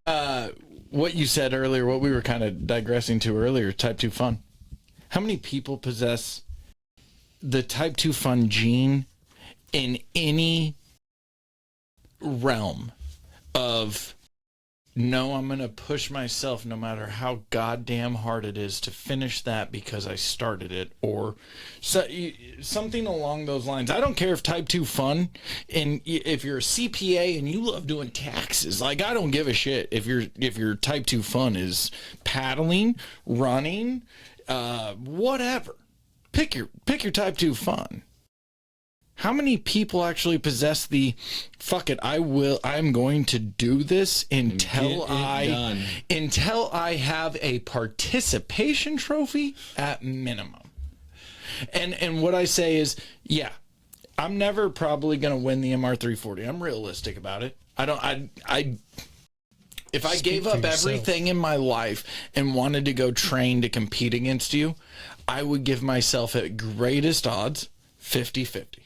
it. What you said earlier, what we were kind of digressing to earlier, type 2 fun. How many people possess the type 2 fun gene in any realm of, no, I'm going to push myself no matter how goddamn hard it is to finish that because I started it, or something along those lines. I don't care if type 2 fun, and if you're a CPA and you love doing taxes, like, I don't give a shit if your type 2 fun is paddling, running, whatever. Pick your type 2 fun. How many people actually possess the fuck it, I'm going to do this until I have a participation trophy at minimum. And what I say is, yeah, I'm never probably going to win the MR340. I'm realistic about it. If I gave up everything in my life and wanted to go train to compete against you, I would give myself at greatest odds 50-50.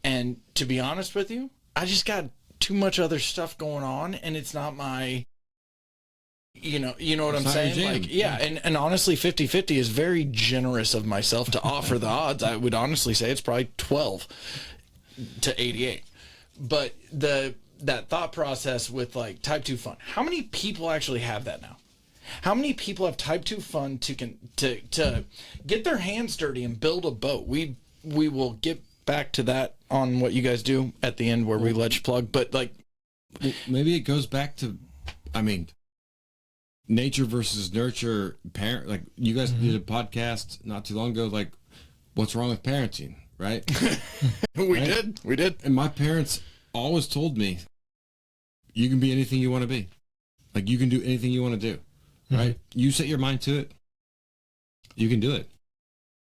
And to be honest with you, I just got too much other stuff going on, and it's not my, you know what I'm saying? Like, yeah, and honestly, 50-50 is very generous of myself to offer the odds. I would honestly say it's probably 12 to 88. But that thought process with, like, type 2 fun, how many people actually have that now? How many people have type 2 fun to get their hands dirty and build a boat? We will get back to that on what you guys do at the end where we let you plug, but like, maybe it goes back to, I mean, nature versus nurture. Parent, like, you guys did a podcast not too long ago, like, what's wrong with parenting, right? We did. And my parents always told me, you can be anything you want to be. Like, you can do anything you want to do, right? You set your mind to it, you can do it.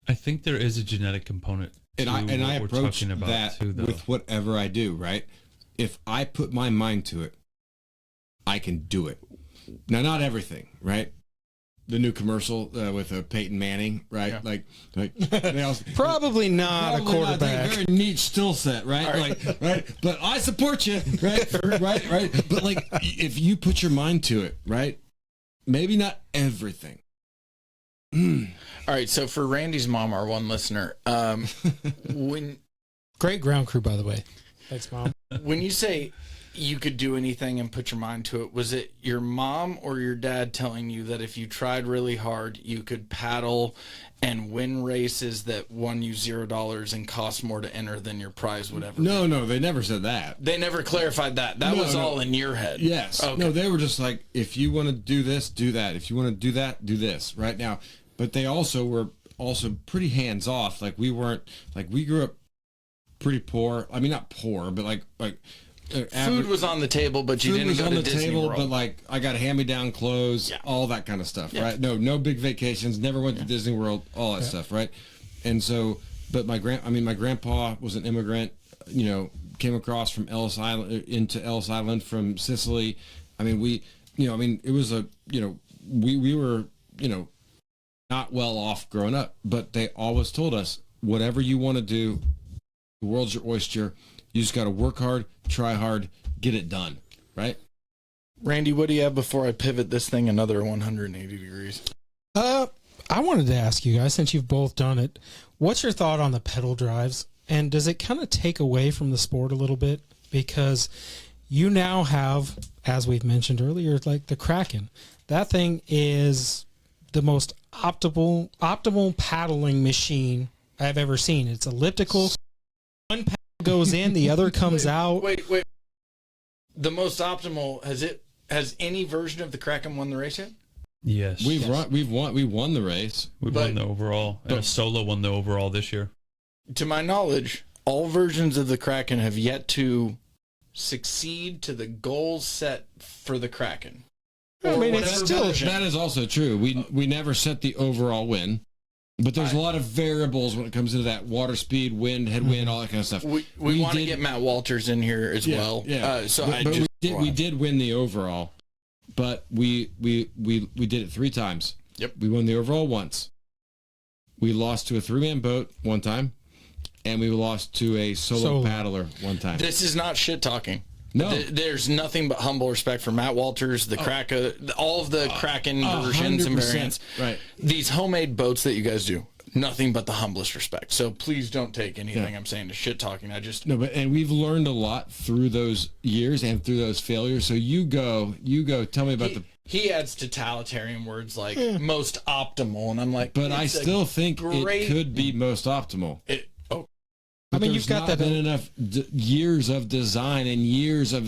I think there is a genetic component. And I approach that with whatever I do, right? If I put my mind to it, I can do it. Now, not everything, right? The new commercial with Peyton Manning, right? Yeah. Like they also, probably not a quarterback. Not, very neat still set, right? Like, right? But I support you, right? right? But like, if you put your mind to it, right? Maybe not everything. All right, so for Randy's mom, our one listener, when great ground crew, by the way. Thanks, Mom. When you say you could do anything and put your mind to it, was it your mom or your dad telling you that if you tried really hard, you could paddle and win races that won you $0 and cost more to enter than your prize would ever? No, they never said that. They never clarified that. That was all in your head. Yes. Okay. No, they were just like, if you want to do this, do that. If you want to do that, do this. Right now. But they also were pretty hands off. Like, we weren't, like, we grew up pretty poor. I mean, not poor, but like food was on the table, but you didn't go to Disney World. But like, I got hand-me-down clothes, all that kind of stuff, right? No big vacations. Never went to Disney World, all that stuff, right? And so, but my grandpa was an immigrant. You know, came across from Ellis Island into Ellis Island from Sicily. I mean, I mean, it was we were, not well off growing up, but they always told us, whatever you want to do, the world's your oyster. You just got to work hard, try hard, get it done, right? Randy, what do you have before I pivot this thing another 180 degrees? I wanted to ask you guys, since you've both done it, what's your thought on the pedal drives? And does it kind of take away from the sport a little bit? Because you now have, as we've mentioned earlier, like the Kraken. That thing is the most optimal paddling machine I've ever seen. It's elliptical. One paddle goes in, the other comes out. Wait. The most optimal, has any version of the Kraken won the race yet? Yes. We won the race. We won the overall. And a solo won the overall this year. To my knowledge, all versions of the Kraken have yet to succeed to the goals set for the Kraken. I mean, it's still... That is also true. We never set the overall win. But there's a lot of variables when it comes into that: water speed, wind, headwind, all that kind of stuff. We want to get Matt Walters in here as well. Yeah. We did win the overall, but we did it 3 times. Yep. We won the overall once. We lost to a 3-man boat one time, and we lost to a solo paddler one time. This is not shit talking. No. There's nothing but humble respect for Matt Walters, the Kraken, all of the Kraken versions and variants. Right. These homemade boats that you guys do, nothing but the humblest respect. So please don't take anything I'm saying to shit talking. And we've learned a lot through those years and through those failures. So you go. Tell me about He adds totalitarian words like most optimal, and I'm like, but I still think it could be most optimal. I mean, you've got that been enough years of design and years of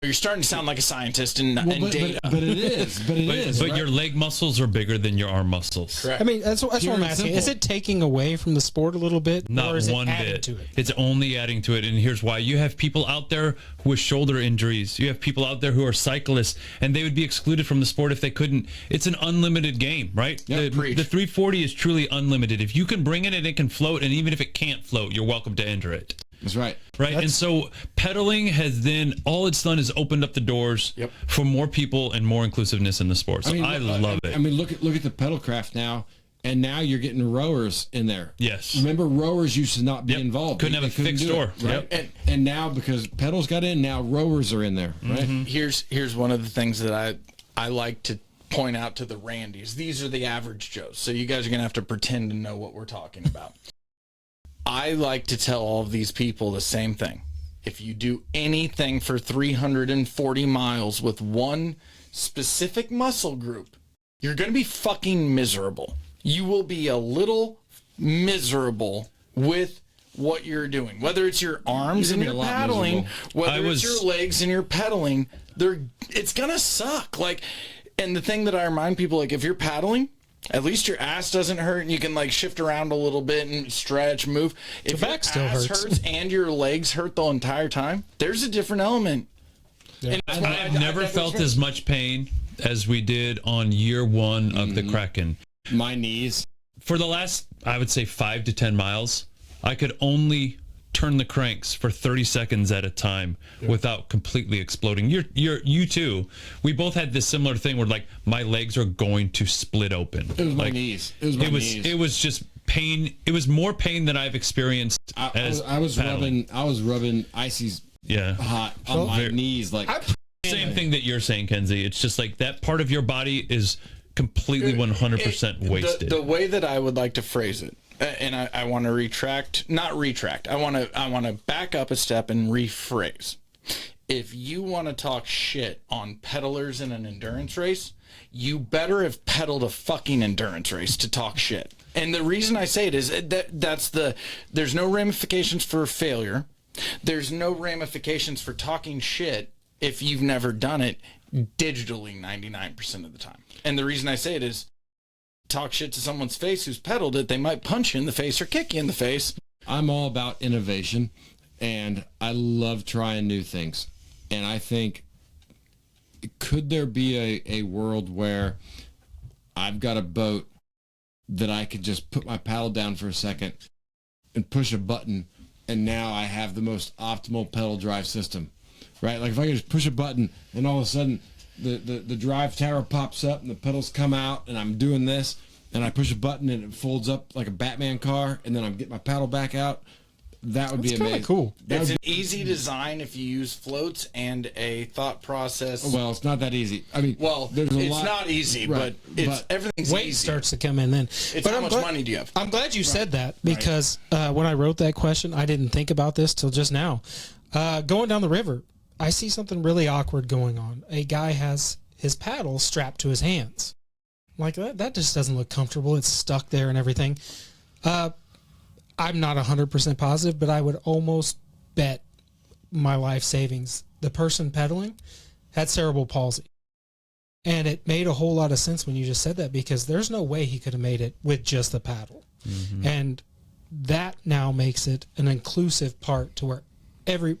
You're starting to sound like a scientist and data. But it is. But your leg muscles are bigger than your arm muscles. Correct. I mean, that's what I'm asking. Is it taking away from the sport a little bit? Not or is one it adding bit. to it? It's only adding to it. And here's why. You have people out there with shoulder injuries. You have people out there who are cyclists, and they would be excluded from the sport if they couldn't. It's an unlimited game, right? Yep, the 340 is truly unlimited. If you can bring it and it can float, and even if it can't float, you're welcome to enter it. That's right. Right. And so pedaling has then, all it's done is opened up the doors for more people and more inclusiveness in the sport. So I love it. I mean, look at the pedal craft now, and now you're getting rowers in there. Yes. Remember, rowers used to not be involved. Couldn't have a fixed door. Right? And now, because pedals got in, now rowers are in there. Right. Here's one of the things that I like to point out to the Randys. These are the average Joes. So you guys are going to have to pretend to know what we're talking about. I like to tell all of these people the same thing. If you do anything for 340 miles with one specific muscle group, you're going to be fucking miserable. You will be a little miserable with what you're doing. Whether it's your arms and you're paddling, whether it's your legs and you're pedaling, it's going to suck. And the thing that I remind people, if you're paddling, at least your ass doesn't hurt, and you can shift around a little bit and stretch, move. If your back still hurts and your legs hurt the entire time, there's a different element. Yeah. I've never felt as much pain as we did on year 1 of the Kraken. My knees. For the last, I would say 5 to 10 miles, I could only turn the cranks for 30 seconds at a time without completely exploding. You too. We both had this similar thing where my legs are going to split open. It was my knees. It was just pain. It was more pain than I've experienced. I was rubbing icy's hot on my knees. Same thing that you're saying, Kenzie. It's just that part of your body is completely 100% wasted. The way that I would like to phrase it, and I want to not retract. I want to back up a step and rephrase. If you want to talk shit on pedalers in an endurance race, you better have pedaled a fucking endurance race to talk shit. And the reason I say it is there's no ramifications for failure. There's no ramifications for talking shit if you've never done it digitally 99% of the time. And the reason I say it is, talk shit to someone's face who's pedaled it, they might punch you in the face or kick you in the face. I'm all about innovation, and I love trying new things. And I think, could there be a world where I've got a boat that I could just put my paddle down for a second and push a button, and now I have the most optimal pedal drive system, right? If I could just push a button and all of a sudden the drive tower pops up and the pedals come out and I'm doing this and I push a button and it folds up like a Batman car and then I'm getting my paddle back out. That would be amazing. Cool. It's an easy design if you use floats and a thought process. Well, it's not that easy. I mean, there's a lot. It's not easy, right, but everything's weight easy. starts to come in then. It's how much money do you have? I'm glad you said that because when I wrote that question, I didn't think about this till just now. Going down the river, I see something really awkward going on. A guy has his paddle strapped to his hands. Like that just doesn't look comfortable. It's stuck there and everything. I'm not 100% positive, but I would almost bet my life savings the person pedaling had cerebral palsy. And it made a whole lot of sense when you just said that because there's no way he could have made it with just the paddle. Mm-hmm. And that now makes it an inclusive part to where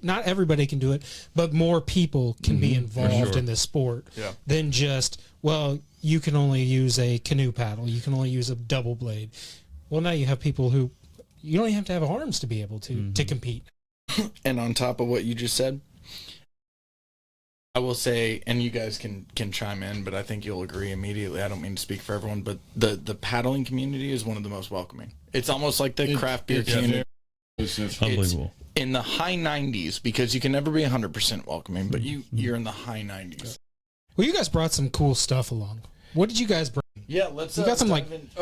not everybody can do it, but more people can be involved in this sport than just, well, you can only use a canoe paddle. You can only use a double blade. Well, now you have people who you don't even have to have arms to be able to compete. And on top of what you just said, I will say, and you guys can chime in, but I think you'll agree immediately. I don't mean to speak for everyone, but the paddling community is one of the most welcoming. It's almost like the craft beer community. Unbelievable. It's in the high 90s because you can never be 100% welcoming, but you're in the high 90s. Well, you guys brought some cool stuff along. What did you guys bring? Yeah, let's. You got some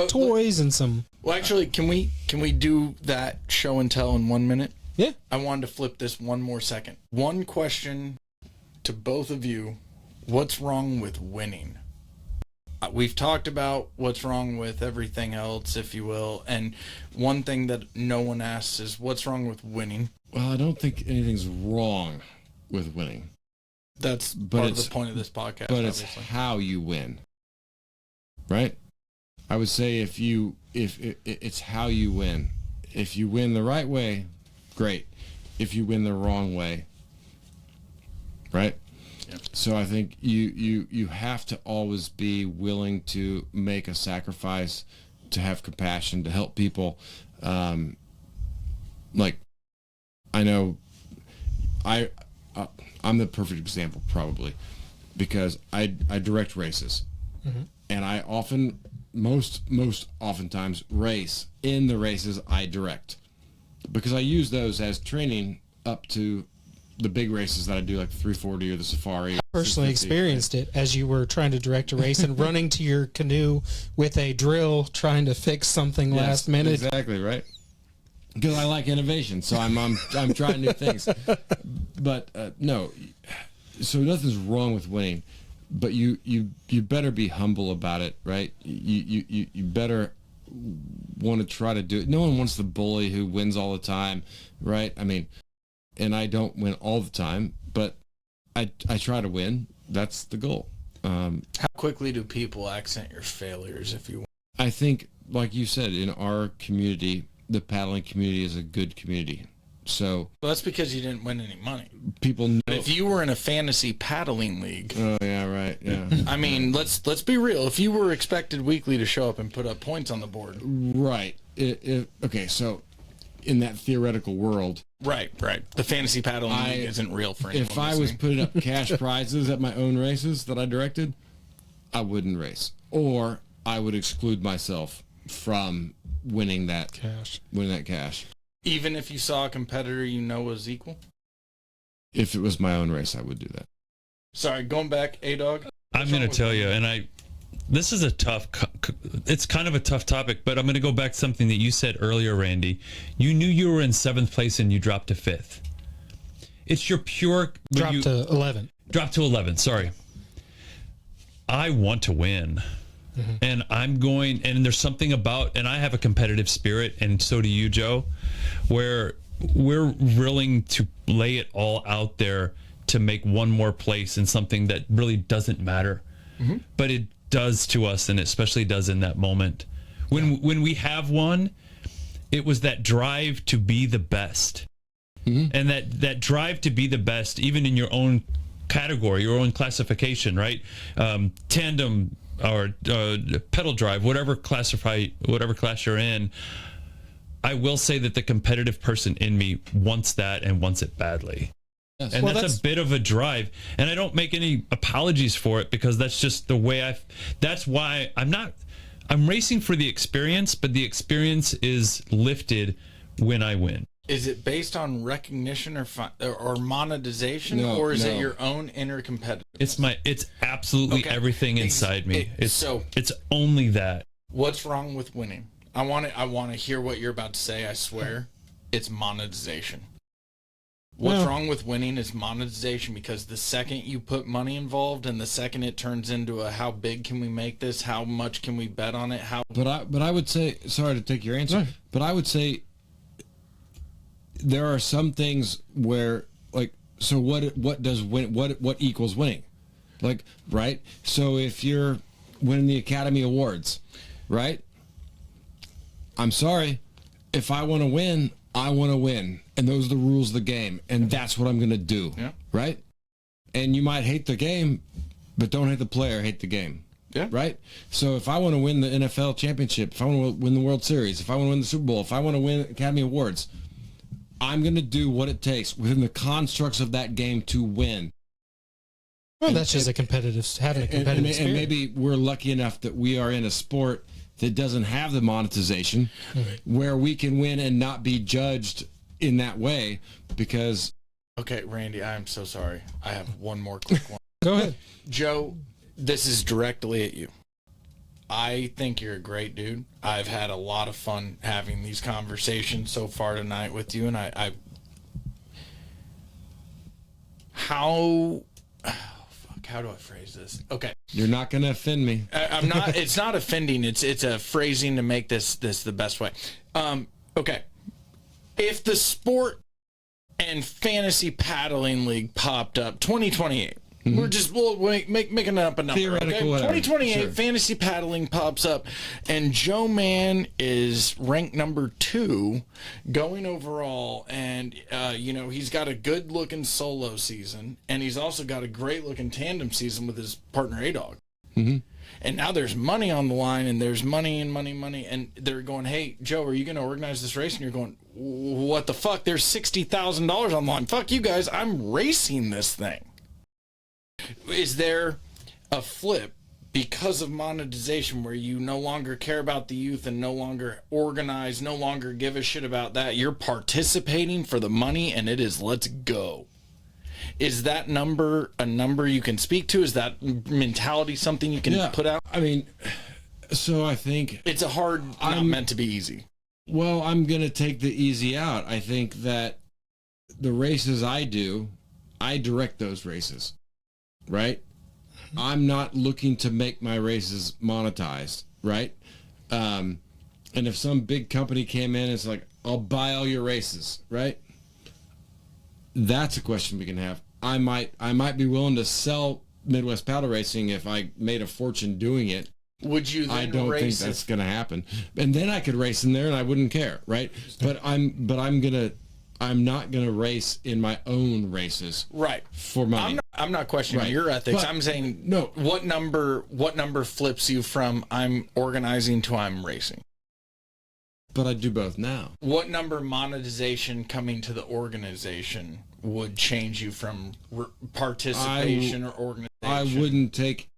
toys and some. Well, actually, can we do that show and tell in 1 minute? Yeah. I wanted to flip this one more second. One question to both of you: what's wrong with winning? We've talked about what's wrong with everything else, if you will, and one thing that no one asks is what's wrong with winning. Well, I don't think anything's wrong with winning. That's part of the point of this podcast. But obviously. it's how you win, right? I would say if it's how you win. If you win the right way, great. If you win the wrong way, right? Yep. So I think you have to always be willing to make a sacrifice, to have compassion, to help people. Like, I know, I'm the perfect example probably, because I direct races, and I most oftentimes race in the races I direct, because I use those as training up to the big races that I do, like the 340 or the Safari. I personally experienced it as you were trying to direct a race and running to your canoe with a drill trying to fix something last minute. Exactly, right? Because I like innovation, so I'm trying new things. But no, so nothing's wrong with winning, but you better be humble about it, right? You better want to try to do it. No one wants the bully who wins all the time, right? I mean, and I don't win all the time, but I try to win. That's the goal. How quickly do people accent your failures if you want? I think, like you said, in our community, the paddling community is a good community. So well, that's because you didn't win any money. People know. If you were in a fantasy paddling league. Oh yeah, right. Yeah. I mean, let's be real. If you were expected weekly to show up and put up points on the board. Right. Okay, so in that theoretical world. Right. The fantasy paddling league isn't real for anyone. If I was putting up cash prizes at my own races that I directed, I wouldn't race, or I would exclude myself from winning that cash. Even if you saw a competitor you know was equal? If it was my own race, I would do that. Sorry, going back, A-Dog. I'm going to tell you, and this is it's kind of a tough topic, but I'm going to go back to something that you said earlier, Randy. You knew you were in 7th place and you dropped to 5th. It's your pure... Dropped to 11. Dropped to 11, sorry. I want to win. And and there's something about, and I have a competitive spirit, and so do you, Joe, where we're willing to lay it all out there to make one more place in something that really doesn't matter. But it does to us, and it especially does in that moment. When we have won, it was that drive to be the best. And that drive to be the best, even in your own category, your own classification, right? Tandem or pedal drive, whatever class you're in. I will say that the competitive person in me wants that and wants it badly. Yes. And Well, that's a bit of a drive. And I don't make any apologies for it because that's just the way that's why I'm racing for the experience, but the experience is lifted when I win. Is it based on recognition or monetization, or is it your own inner competitive? It's absolutely everything inside me. It's only that. What's wrong with winning? I want to hear what you're about to say. I swear, it's monetization. What's wrong with winning is monetization, because the second you put money involved and the second it turns into a how big can we make this, how much can we bet on it, But I would say, sorry to take your answer, but I would say there are some things where, like, so what equals winning? Like, right? So if you're winning the Academy Awards, right? I'm sorry, if I want to win, I want to win, and those are the rules of the game, and that's what I'm going to do, right? And you might hate the game, but don't hate the player, hate the game, right? So if I want to win the NFL championship, if I want to win the World Series, if I want to win the Super Bowl, if I want to win Academy Awards, I'm going to do what it takes within the constructs of that game to win. Well, that's just having a competitive spirit. And maybe we're lucky enough that we are in a sport that doesn't have the monetization, where we can win and not be judged in that way, because... Okay, Randy, I'm so sorry. I have one more quick one. Go ahead. Joe, this is directly at you. I think you're a great dude. I've had a lot of fun having these conversations so far tonight with you, and how do I phrase this? Okay. You're not going to offend me. I'm not. It's not offending. It's a phrasing to make this the best way. Okay. If the sport and fantasy paddling league popped up 2028, we'll making up a number. Theoretical, okay? 2028 sure. fantasy paddling pops up, and Joe Mann is ranked number 2 going overall, and he's got a good looking solo season, and he's also got a great looking tandem season with his partner A-Dog. And now there's money on the line, and there's money, and they're going, hey, Joe, are you going to organize this race? And you're going, what the fuck? There's $60,000 on the line. Fuck you guys, I'm racing this thing. Is there a flip because of monetization where you no longer care about the youth and no longer organize, no longer give a shit about that? You're participating for the money, and it is let's go. Is that number a number you can speak to? Is that mentality something you can put out? I mean, so I think... It's not meant to be easy. Well, I'm going to take the easy out. I think that the races I do, I direct those races. Right? I'm not looking to make my races monetized, right? And if some big company came in and it's like, I'll buy all your races, right? That's a question we can have. I might be willing to sell Midwest Paddle Racing if I made a fortune doing it. Would you then I don't think that's going to happen. And then I could race in there and I wouldn't care, right? But I'm not gonna race in my own races, right? For money. I'm not questioning your ethics. But, I'm saying no. What number flips you from I'm organizing to I'm racing? But I do both now. What number monetization coming to the organization would change you from participation or organization? I wouldn't take.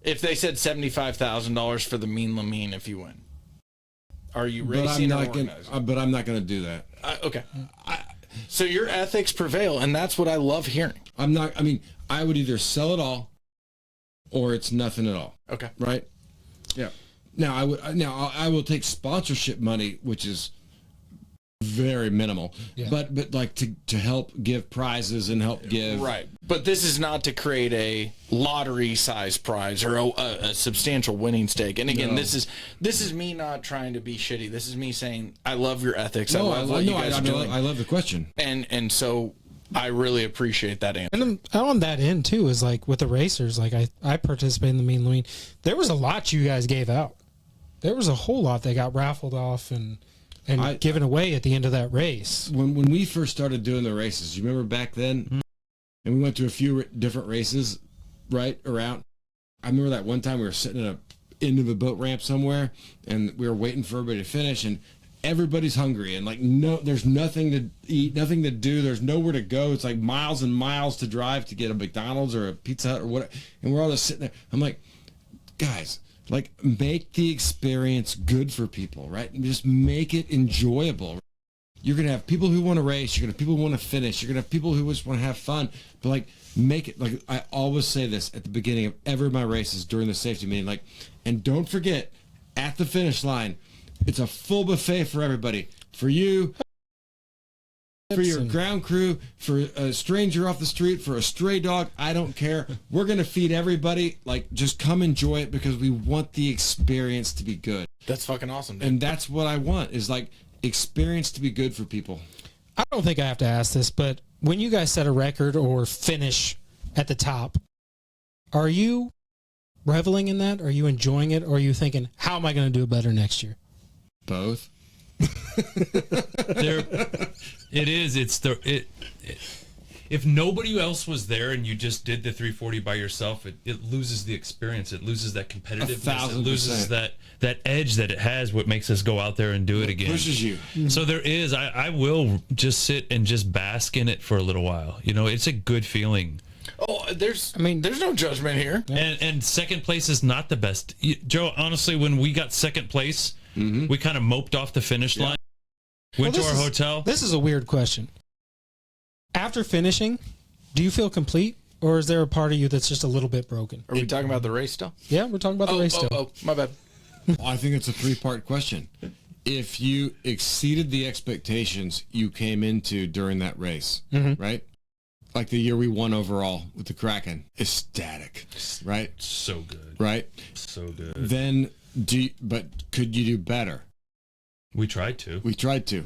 If they said $75,000 for the Mean Lamine if you win, are you racing or organizing? But I'm not going to do that. Okay. So your ethics prevail, and that's what I love hearing. I mean, I would either sell it all, or it's nothing at all. Okay. Right. Yeah. Now I will take sponsorship money, which is very minimal. Yeah. But like to help give prizes and help give. Right. But this is not to create a lottery size prize or a substantial winning stake. And again, this is me not trying to be shitty. This is me saying I love your ethics. I love what you guys are doing. I love the question. And so I really appreciate that answer. And on that end too is like with the racers, like I participate in the Mean Lamine. There was a lot you guys gave out. There was a whole lot that got raffled off and given away at the end of that race. When we first started doing the races, you remember back then? Mm-hmm. And we went to a few different races, right, around. I remember that one time we were sitting at end of a boat ramp somewhere, and we were waiting for everybody to finish, and everybody's hungry and like no, there's nothing to eat, nothing to do, there's nowhere to go. It's like miles and miles to drive to get a McDonald's or a Pizza Hut or whatever, and we're all just sitting there. I'm like, guys, like make the experience good for people, right? And just make it enjoyable. You're gonna have people who want to race, you're gonna have people who want to finish, you're gonna have people who just want to have fun, but like make it, like I always say this at the beginning of every of my races during the safety meeting, like, and don't forget at the finish line, it's a full buffet for everybody. For you, for your ground crew, for a stranger off the street, for a stray dog, I don't care. We're going to feed everybody. Like, just come enjoy it because we want the experience to be good. That's fucking awesome, dude. And that's what I want is like experience to be good for people. I don't think I have to ask this, but when you guys set a record or finish at the top, are you reveling in that? Are you enjoying it? Or are you thinking, how am I going to do it better next year? Both. There, it is. If nobody else was there and you just did the 340 by yourself, it loses the experience. It loses that competitiveness. It loses 1,000%. that edge that it has. What makes us go out there and do it again? Pushes you. So there is. I will just sit and just bask in it for a little while. You know, it's a good feeling. Oh, there's no judgment here. And second place is not the best. Joe, honestly, when we got second place, we kind of moped off the finish line. Went to our hotel. This is a weird question. After finishing, do you feel complete, or is there a part of you that's just a little bit broken? Are we talking about the race still? Yeah, we're talking about the race still. Oh, my bad. I think it's a 3-part question. If you exceeded the expectations you came into during that race, right? Like the year we won overall with the Kraken, ecstatic, right? So good. Right? So good. Then, but could you do better? We tried to. We tried to.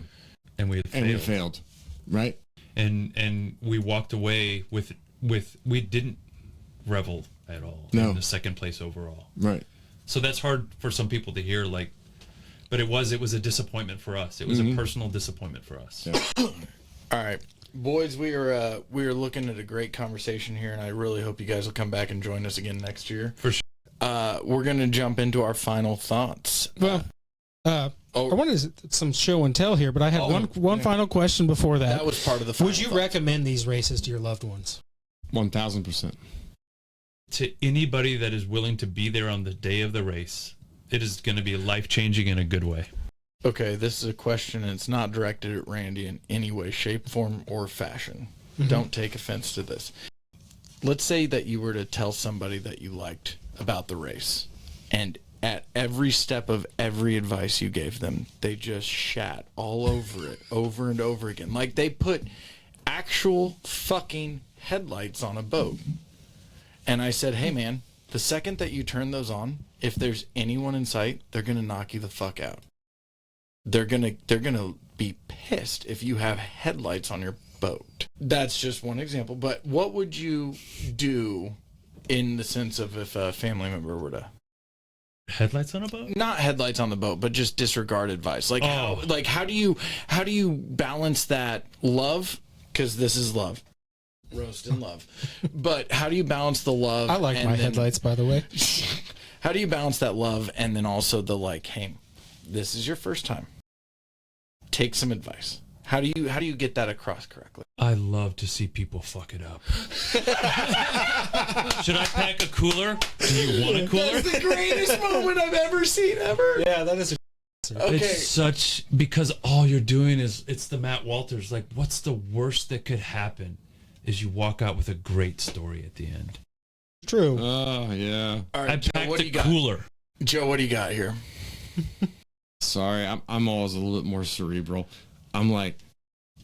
And we failed. Right? And we walked away with we didn't revel at all in the second place overall. Right. So that's hard for some people to hear, like, but it was a disappointment for us. It was a personal disappointment for us. Yeah. All right, boys, we are looking at a great conversation here, and I really hope you guys will come back and join us again next year. For sure. We're gonna jump into our final thoughts. Well, I wanted some show and tell here, but I had one final question before that. That was part of the final Would you thoughts. recommend these races to your loved ones? 1,000%. To anybody that is willing to be there on the day of the race, it is going to be life-changing in a good way. Okay, this is a question, and it's not directed at Randy in any way, shape, form, or fashion. Don't take offense to this. Let's say that you were to tell somebody that you liked about the race, and at every step of every advice you gave them, they just shat all over it over and over again. Like they put actual fucking headlights on a boat. And I said, hey man, the second that you turn those on, if there's anyone in sight, they're going to knock you the fuck out. They're going to be pissed if you have headlights on your boat. That's just one example. But what would you do in the sense of if a family member were to... Headlights on a boat? Not headlights on the boat, but just disregard advice. Like how do you balance that love? Because this is love. Roast and love. But how do you balance the love? I like my headlights, by the way. How do you balance that love and then also the like, hey, this is your first time. Take some advice. How do you get that across correctly? I love to see people fuck it up. Should I pack a cooler? Do you want a cooler? That's the greatest moment I've ever seen ever. Yeah, that is. Okay. It's such, because all you're doing is, it's the Matt Walters, like, what's the worst that could happen is you walk out with a great story at the end. True. Oh, yeah. All right, I Joe, packed what do a you got? cooler. Joe, what do you got here? Sorry, I'm always a little bit more cerebral. I'm like,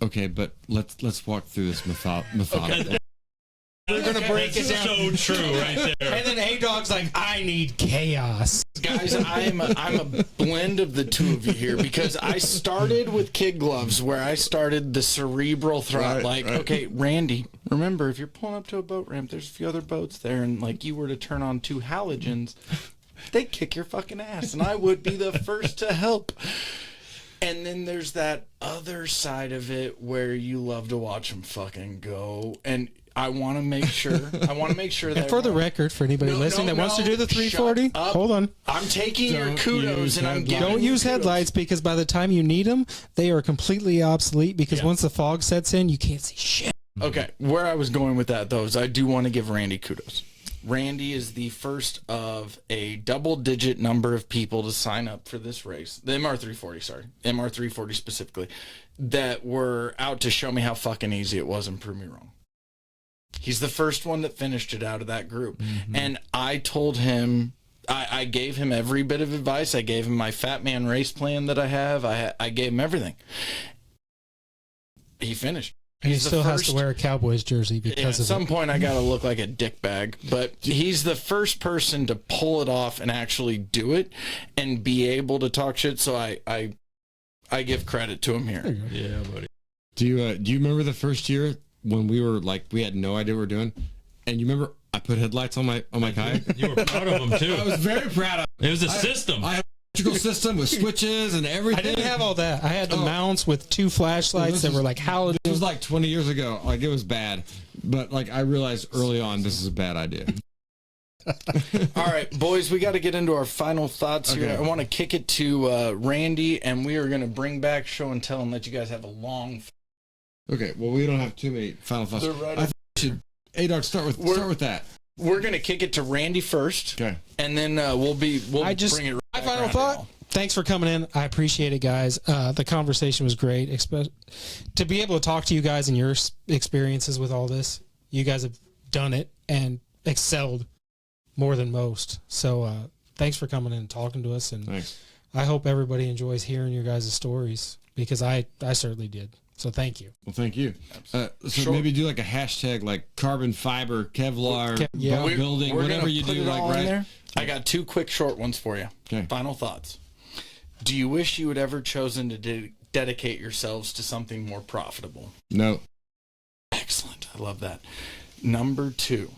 okay, but let's walk through this methodical. We're gonna break it down. So true, right there. And then A-Dog's like, I need chaos. Guys, I'm a blend of the two of you here because I started with kid gloves where I started the cerebral thought. Okay, Randy, remember if you're pulling up to a boat ramp, there's a few other boats there, and like you were to turn on 2 halogens, they'd kick your fucking ass, and I would be the first to help. And then there's that other side of it where you love to watch them fucking go. And I want to make sure that. And for the record, for anybody listening that wants to do the 340, hold on. I'm taking your kudos and I'm giving Don't you use kudos. headlights because by the time you need them, they are completely obsolete because once the fog sets in, you can't see shit. Okay, where I was going with that, though, is I do want to give Randy kudos. Randy is the first of a double-digit number of people to sign up for this race. The MR340 specifically, that were out to show me how fucking easy it was and prove me wrong. He's the first one that finished it out of that group. Mm-hmm. And I told him, I gave him every bit of advice. I gave him my Fat Man race plan that I have. I gave him everything. He finished. And he still has to wear a Cowboys jersey because at some point I got to look like a dickbag, but he's the first person to pull it off and actually do it and be able to talk shit. So I give credit to him here. Yeah, buddy. Do you remember the first year when we were like, we had no idea what we were doing? And you remember I put headlights on my kayak? You were proud of him too. I was very proud of it. It was a system. I have an electrical system with switches and everything. I didn't have all that. I had the mounts with 2 flashlights that were like halogen. It was like 20 years ago. Like, it was bad. But like, I realized early on this is a bad idea. All right, boys, we got to get into our final thoughts here. I want to kick it to Randy, and we are going to bring back show and tell and let you guys have a long. Okay, well, we don't have too many final thoughts. Right, I think we should, A-Dog, start with that. We're going to kick it to Randy first. Okay. And then we'll bring it right my back final around thought. to y'all. Thanks for coming in. I appreciate it, guys. The conversation was great. To be able to talk to you guys and your experiences with all this, you guys have done it and excelled more than most. So thanks for coming in and talking to us. And thanks. I hope everybody enjoys hearing your guys' stories because I certainly did. So thank you. Well, thank you. So maybe do like a hashtag like carbon fiber, Kevlar, boat building, whatever you do. Like right there. I got 2 quick short ones for you. Okay. Final thoughts. Do you wish you had ever chosen to dedicate yourselves to something more profitable? No. Excellent. I love that. Number 2.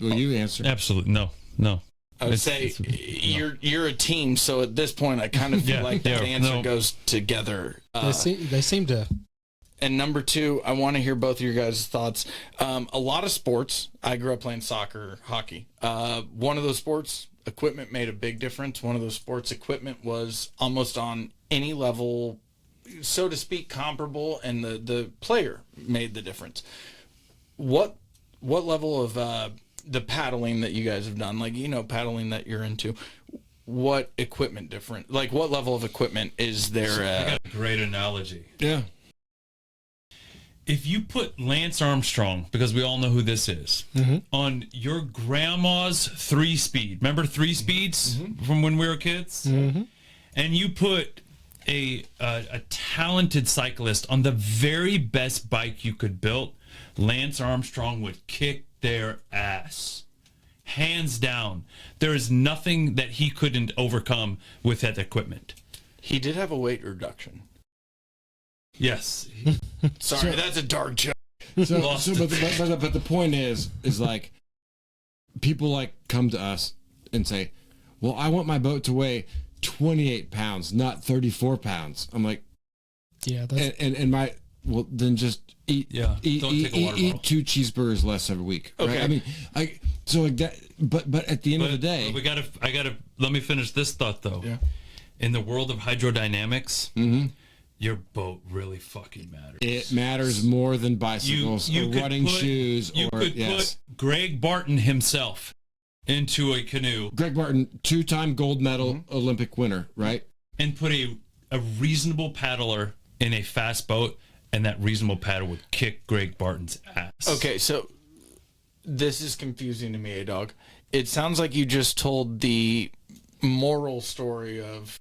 Will you answer? Absolutely. No. I would say you're a team, so at this point I kind of feel like that answer goes together. They seem to. And number 2, I want to hear both of your guys' thoughts. A lot of sports, I grew up playing soccer, hockey. One of those sports, equipment made a big difference. One of those sports, equipment was almost on any level, so to speak, comparable, and the player made the difference. What level of the paddling that you guys have done, like, paddling that you're into, what equipment different? Like, what level of equipment is there? I got a great analogy. Yeah. If you put Lance Armstrong, because we all know who this is, on your grandma's 3-speed, remember 3-speeds from when we were kids? Mm-hmm. And you put a talented cyclist on the very best bike you could build, Lance Armstrong would kick their ass. Hands down. There is nothing that he couldn't overcome with that equipment. He did have a weight reduction. Yes. Sorry, that's a dark joke. But the point is like, people like come to us and say, well, I want my boat to weigh 28 pounds, not 34 pounds. I'm like, yeah, that's... well, then just eat 2 cheeseburgers less every week. Right? Okay. I mean, so like that, but at the end of the day, I gotta let me finish this thought though. Yeah. In the world of hydrodynamics, your boat really fucking matters. It matters more than bicycles or running shoes. You could put Greg Barton himself into a canoe. Greg Barton, 2-time gold medal Olympic winner, right? And put a reasonable paddler in a fast boat, and that reasonable paddle would kick Greg Barton's ass. Okay, so this is confusing to me, A-Dog. It sounds like you just told the moral story of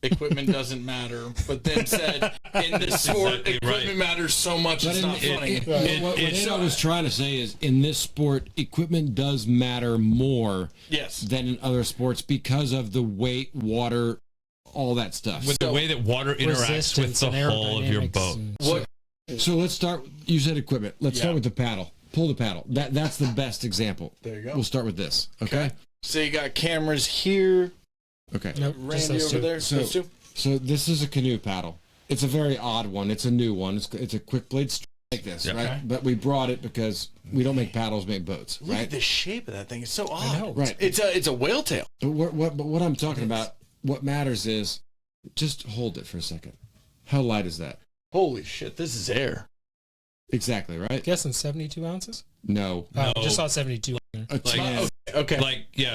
equipment doesn't matter, but then said in this sport, equipment matters so much it's not funny. What I was trying to say is, in this sport, equipment does matter more than in other sports because of the weight, water, all that stuff. With the way that water interacts with the hull of your boat. So let's start. You said equipment. Let's start with the paddle. Pull the paddle. That's the best example. There you go. We'll start with this. Okay. So you got cameras here. Okay. Nope, Randy over there. So this is a canoe paddle. It's a very odd one. It's a new one. It's a quick blade straight like this, Yeah. right? But we brought it because we don't make paddles, make boats, Look right? at the shape of that thing. It's so odd. know. Right. It's a whale tail. But what I'm talking about, what matters is, just hold it for a second. How light is that? Holy shit, this is air. Exactly, right? Guessing 72 ounces? No. Oh, No. just saw 72. A 10, Okay.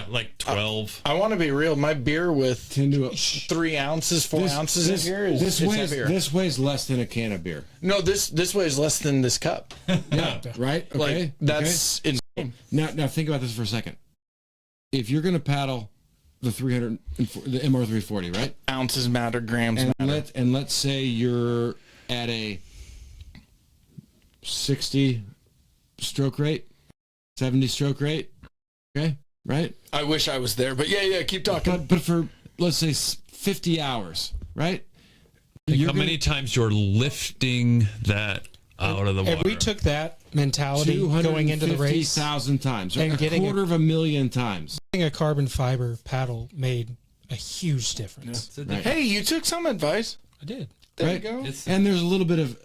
Like 12. I want to be real. My beer with 10 to a... 3 ounces, 4 ounces in here is this it's weighs heavier. this weighs less than a can of beer. No, this weighs less than this cup. Yeah, right? Okay. Like that's insane. Now think about this for a second. If you're going to paddle the the MR340, right? Ounces matter, grams And matter. let's say you're at a 60 stroke rate, 70 stroke rate. Okay, right? I wish I was there, but yeah, keep talking. But for let's say 50 hours, right? Think You're how many times you're lifting that out of the water. And we took that mentality going into the race. 250,000 times, right? And a getting quarter of a million times. Getting a carbon fiber paddle made a huge difference. Right. Hey, you took some advice. I did. There Right? you go. It's- And there's a little bit of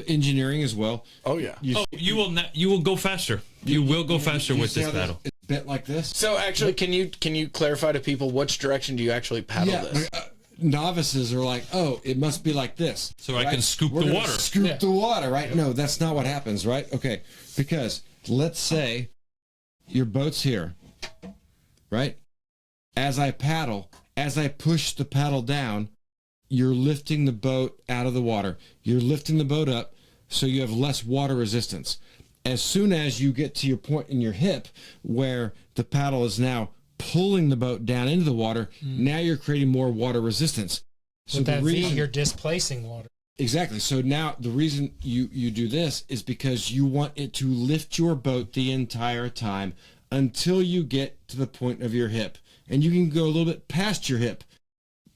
engineering as well. Oh yeah. you will go faster. You will go faster with see this how paddle. It's bent like this. So actually, can you clarify to people which direction do you actually paddle this? Novices are like, oh, it must be like this. So I can scoop We're the gonna water. Scoop Yeah. the water, right? No, that's not what happens, right? Okay, because let's say your boat's here, right? As I paddle, as I push the paddle down, you're lifting the boat out of the water. You're lifting the boat up so you have less water resistance. As soon as you get to your point in your hip where the paddle is now pulling the boat down into the water, now you're creating more water resistance. So With the that V, reason, you're displacing water. exactly. So now the reason you do this is because you want it to lift your boat the entire time until you get to the point of your hip. And you can go a little bit past your hip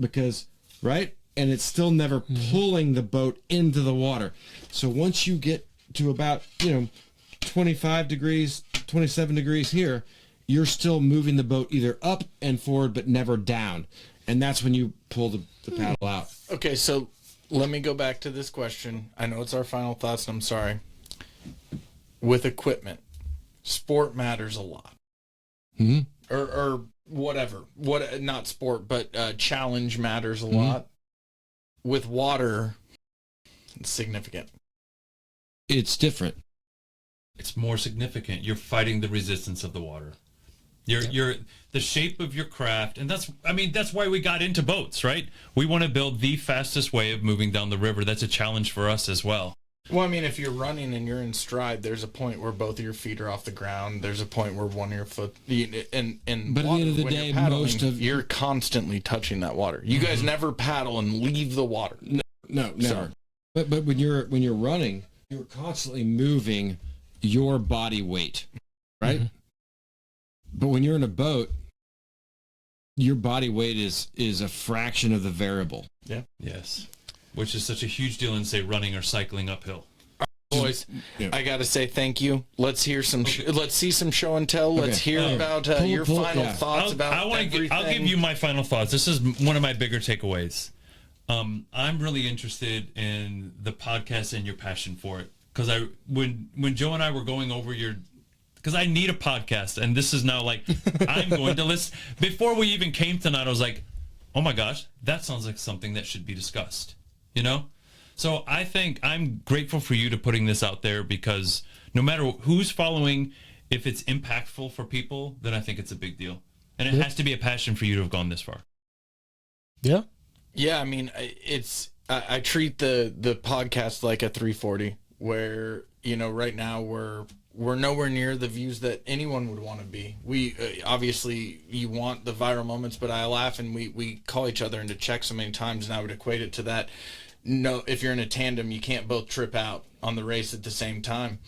because, right? And it's still never pulling the boat into the water. So once you get to about, 25 degrees, 27 degrees here, you're still moving the boat either up and forward, but never down. And that's when you pull the paddle out. Okay, so let me go back to this question. I know it's our final thoughts, and I'm sorry. With equipment, sport matters a lot. Mm-hmm. Or whatever. Not sport, but challenge matters a lot. With water, it's significant. It's different. It's more significant. You're fighting the resistance of the water. You're the shape of your craft, and that's why we got into boats, right? We want to build the fastest way of moving down the river. That's a challenge for us as well. Well, I mean, if you're running and you're in stride, there's a point where both of your feet are off the ground. There's a point where one of your foot, and But at the end of the when day, you're paddling, most of- you're constantly touching that water. You guys never paddle and leave the water. No, never. Sorry. But when you're running, you're constantly moving your body weight, right? But when you're in a boat, your body weight is a fraction of the variable. Yeah. Yes. Which is such a huge deal in, say, running or cycling uphill. Boys, Yeah. I gotta say thank you. Let's hear some. Let's see some show and tell. Let's Okay. hear about your pull- final yeah. thoughts about everything. I'll give you my final thoughts. This is one of my bigger takeaways. I'm really interested in the podcast and your passion for it. Because when Joe and I were going over because I need a podcast, and this is now like I'm going to listen. Before we even came tonight, I was like, oh my gosh, that sounds like something that should be discussed. So I think I'm grateful for you to putting this out there, because no matter who's following, if it's impactful for people, then I think it's a big deal. And it has to be a passion for you to have gone this far. Yeah. Yeah, I mean, I treat the podcast like a 340, where right now we're nowhere near the views that anyone would want to be. We obviously, you want the viral moments, but I laugh and we call each other into check so many times, and I would equate it to that. No, if you're in a tandem, you can't both trip out on the race at the same time.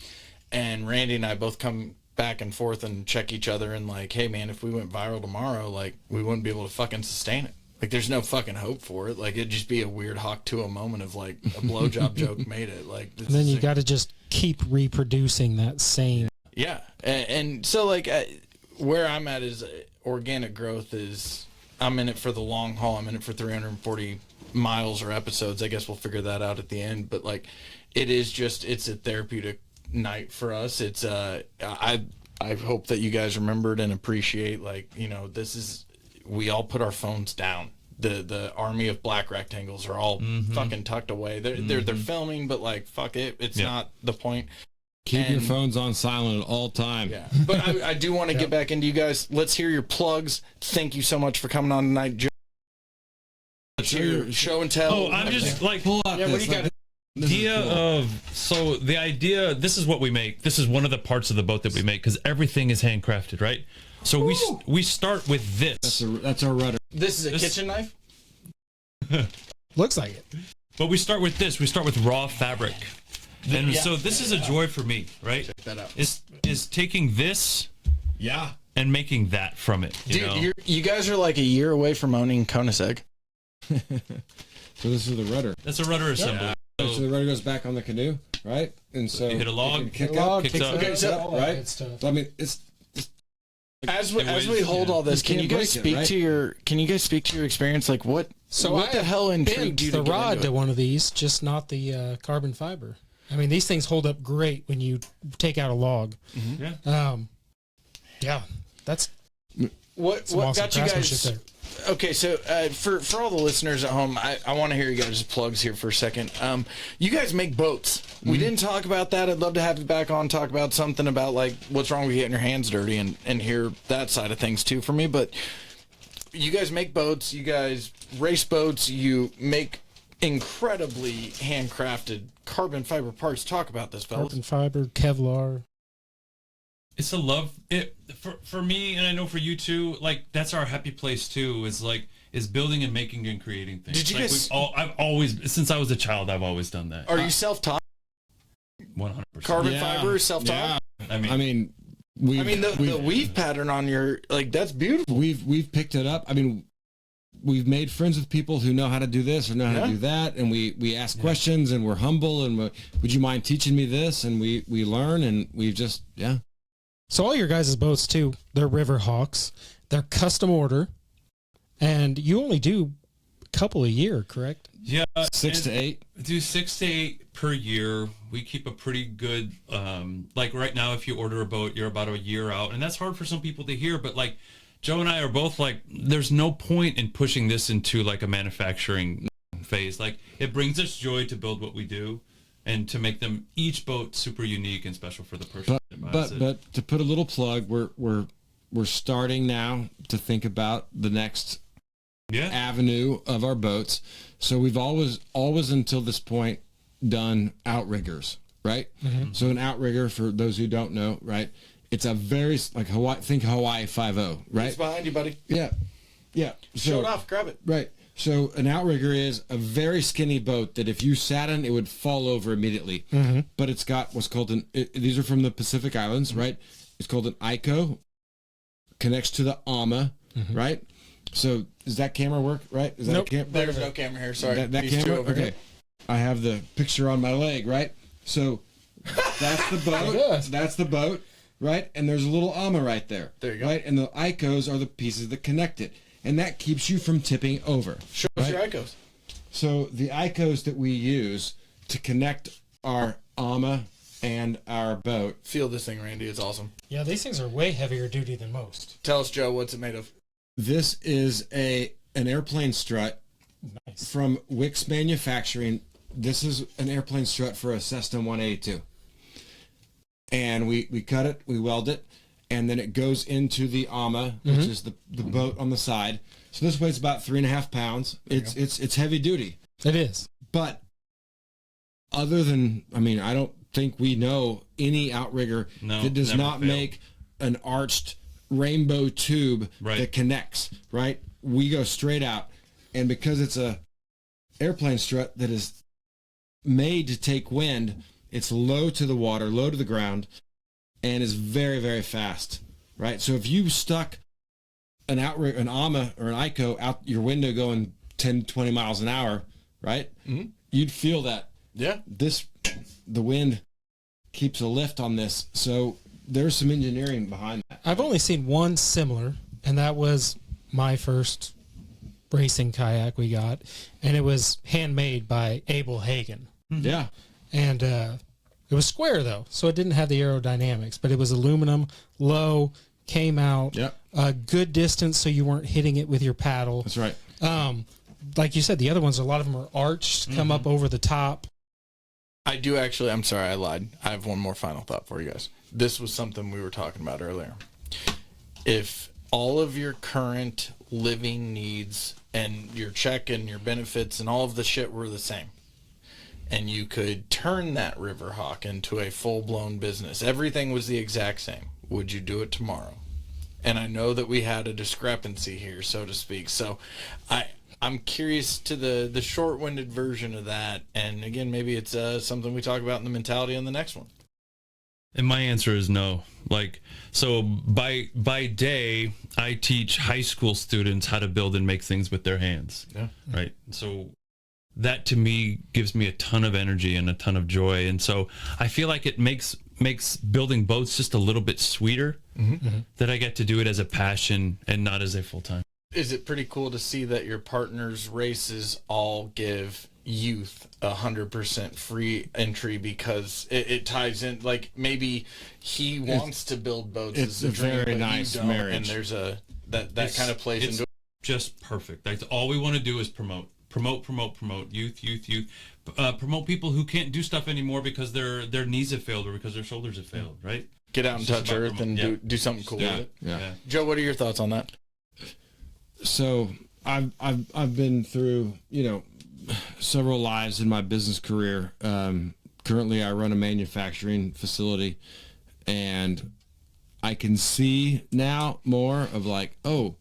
And Randy and I both come back and forth and check each other and like, hey man, if we went viral tomorrow, like we wouldn't be able to fucking sustain it. Like there's no fucking hope for it. Like it'd just be a weird Hawk 2 moment of like a blowjob joke made it. Like And then you got to just keep reproducing that same. yeah, and so like where I'm at is organic growth is I'm in it for the long haul. I'm in it for 340 miles or episodes. I guess we'll figure that out at the end. But like, it's a therapeutic night for us. It's I hope that you guys remembered and appreciate, like, you know, we all put our phones down. The army of black rectangles are all fucking tucked away. They're filming, but like, fuck it, it's not the point. Keep your phones on silent at all time. Yeah, but I do want to get back into you guys. Let's hear your plugs. Thank you so much for coming on tonight, Joe. Let's hear your show and tell. Oh, I'm just like, Pull out what do you got? The idea, this is what we make. This is one of the parts of the boat that we make, because everything is handcrafted, right? So we start with this. That's our rudder. This is a kitchen knife? Looks like it. But we start with this. We start with raw fabric. And so this is a joy for me, right? Check that out. Is taking this and making that from it. Dude, you guys are like a year away from owning Koenigsegg. So this is the rudder. That's a rudder assembly. So the rudder goes back on the canoe, right? And so you hit a log, it can kick log, up, kicks up. kicks up, right? So, I mean, it's As we hold all this, can you guys speak to your experience? Like, what the hell intrigued you to the get rod into to it? one of these, just not the carbon fiber. I mean, these things hold up great when you take out a log. Yeah. Yeah, that's What some awesome got you craftsmanship guys? there. Okay, so for all the listeners at home, I want to hear you guys' plugs here for a second. You guys make boats. We didn't talk about that. I'd love to have you back on, talk about something about like what's wrong with getting your hands dirty and hear that side of things too for me. But you guys make boats. You guys race boats. You make incredibly handcrafted carbon fiber parts. Talk about this, fellas. carbon fiber, Kevlar. It's a love for me, and I know for you too. Like, that's our happy place too. Is building and making and creating things. Did you guys? I've always, since I was a child, I've always done that. Are you self-taught? 100%. Carbon fiber, self-taught. Yeah. I mean, The weave pattern on your, like, that's beautiful. We've picked it up. I mean, we've made friends with people who know how to do this or know how to do that, and we ask questions, and we're humble, and would you mind teaching me this? And we learn, and we've just So all your guys' boats too, they're River Hawks. They're custom order, and you only do a couple a year, correct? yeah, 6 to 8. do 6 to 8 per year. We keep a pretty good, like right now, if you order a boat, you're about a year out, and that's hard for some people to hear. But like Joe and I are both like, there's no point in pushing this into like a manufacturing phase. Like, it brings us joy to build what we do, and to make them each boat super unique and special for the person that buys it. But to put a little plug, we're starting now to think about the next avenue of our boats. So we've always until this point done outriggers, right? Mm-hmm. So an outrigger, for those who don't know, right? It's a very like Hawaii. Think Hawaii 5.0, right? It's behind you, buddy. Yeah. Show it off. Grab it. Right. So an outrigger is a very skinny boat that if you sat in, it would fall over immediately. Mm-hmm. But it's got what's called these are from the Pacific Islands, right? It's called an ICO, connects to the AMA, right? So does that camera work, right? Is that Nope. There's no camera here. Sorry. That camera? Okay. I have the picture on my leg, right? So that's the boat. That's the boat, right? And there's a little AMA right there. There you go. Right? And the ICOs are the pieces that connect it. And that keeps you from tipping over. Show us your icos. So the ICOs that we use to connect our AMA and our boat. Feel this thing, Randy. It's awesome. Yeah, these things are way heavier duty than most. Tell us, Joe, what's it made of? This is an airplane strut from Wix Manufacturing. This is an airplane strut for a Cessna 182. And we cut it, we weld it, and then it goes into the AMA, which is the boat on the side. So this weighs about 3.5 pounds. It's heavy duty. It is. But other than, I don't think we know any outrigger that does not make an arched rainbow tube that connects, right? We go straight out. And because it's a airplane strut that is made to take wind, it's low to the water, low to the ground, and is very, very fast, right? So if you stuck an AMA or an ICO out your window going 10, 20 miles an hour, right? Mm-hmm. You'd feel that. Yeah. The wind keeps a lift on this. So there's some engineering behind that. I've only seen one similar, and that was my first racing kayak we got, and it was handmade by Abel Hagen. Yeah. And it was square, though, so it didn't have the aerodynamics, but it was aluminum, low, came out a good distance so you weren't hitting it with your paddle. That's right. Like you said, the other ones, a lot of them are arched, come up over the top. I do actually, I'm sorry, I lied. I have one more final thought for you guys. This was something we were talking about earlier. If all of your current living needs and your check and your benefits and all of the shit were the same, and you could turn that River Hawk into a full-blown business, everything was the exact same, would you do it tomorrow? And I know that we had a discrepancy here, so to speak. So I'm curious to the short-winded version of that. And again, maybe it's something we talk about in the mentality on the next one. And my answer is no. Like, so by day, I teach high school students how to build and make things with their hands. Yeah. Right. So that to me gives me a ton of energy and a ton of joy. And so I feel like it makes building boats just a little bit sweeter, that I get to do it as a passion and not as a full-time. Is it pretty cool to see that your partners' races all give youth 100% free entry because it ties in, like maybe he wants to build boats. It's a very nice marriage. And there's that kind of plays into it. Just perfect. Like, all we want to do is promote youth, promote people who can't do stuff anymore because their knees have failed or because their shoulders have failed, right? Get out and touch earth and do something cool with it. Yeah. Joe, what are your thoughts on that? So I've been through, several lives in my business career. Currently I run a manufacturing facility, and I can see now more of like, oh,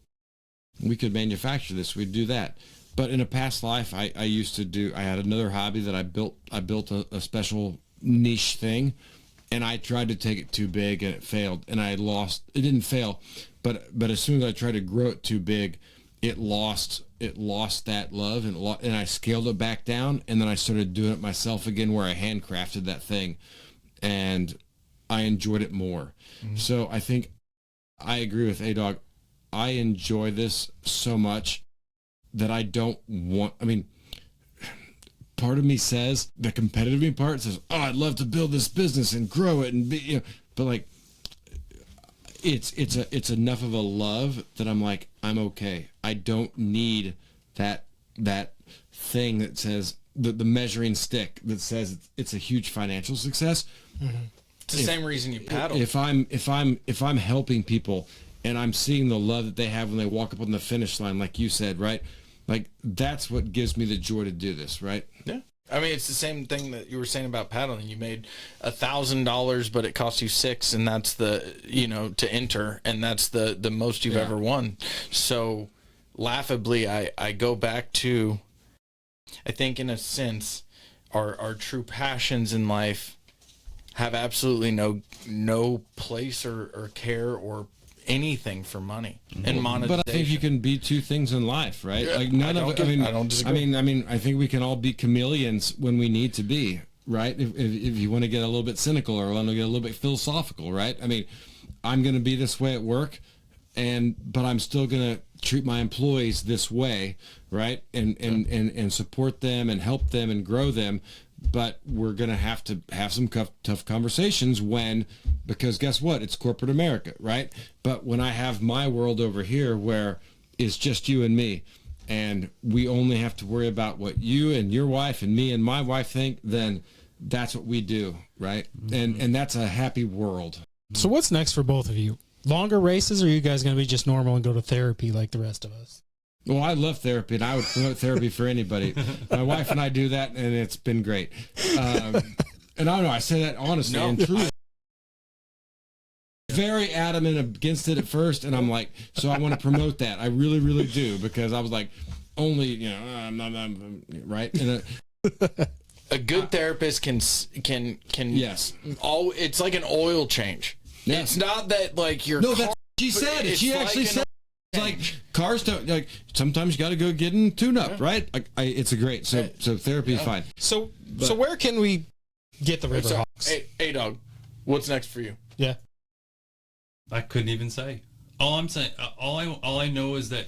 we could manufacture this, we'd do that. But in a past life, I had another hobby that I built a special niche thing, and I tried to take it too big and it failed, and it didn't fail, but as soon as I tried to grow it too big, it lost that love, and I scaled it back down, and then I started doing it myself again, where I handcrafted that thing, and I enjoyed it more. So I think I agree with A-Dog. I enjoy this so much that I don't want, part of me says, the competitive part says, oh, I'd love to build this business and grow it and be, but like, it's enough of a love that I'm like, I'm okay. I don't need that thing that says, the measuring stick that says it's a huge financial success. It's the same reason you paddle. If I'm helping people and I'm seeing the love that they have when they walk up on the finish line, like you said, right? Like, that's what gives me the joy to do this, right? Yeah. It's the same thing that you were saying about paddling. You made $1,000, but it cost you $6,000, and that's to enter, and that's the most you've ever won. So laughably, I go back to, I think in a sense, our true passions in life have absolutely no place or care or anything for money and monetization. But I think you can be two things in life, right? Yeah, like none of it. I don't disagree. I think we can all be chameleons when we need to be, right? If you want to get a little bit cynical or want to get a little bit philosophical, right? I'm going to be this way at work, but I'm still going to treat my employees this way, right? And support them and help them and grow them. But we're going to have some tough conversations because guess what? It's corporate America, right? But when I have my world over here where it's just you and me, and we only have to worry about what you and your wife and me and my wife think, then that's what we do, right? And that's a happy world. So what's next for both of you? Longer races, or are you guys going to be just normal and go to therapy like the rest of us? Well, I love therapy, and I would promote therapy for anybody. My wife and I do that, and it's been great. And I don't know, I say that honestly and truly. Very adamant against it at first, and I'm like, so I want to promote that. I really, really do, because I was like, only, I'm right? And a good therapist can yes. It's like an oil change. Yeah. It's not that like your no, car, that's she said it. She like actually said. It's like cars don't, like, sometimes you got to go get in tune up, right? It's a great, so therapy is fine. So where can we get the River Hawks? Hey, dog, what's next for you? Yeah, I couldn't even say. All I'm saying, all I know is that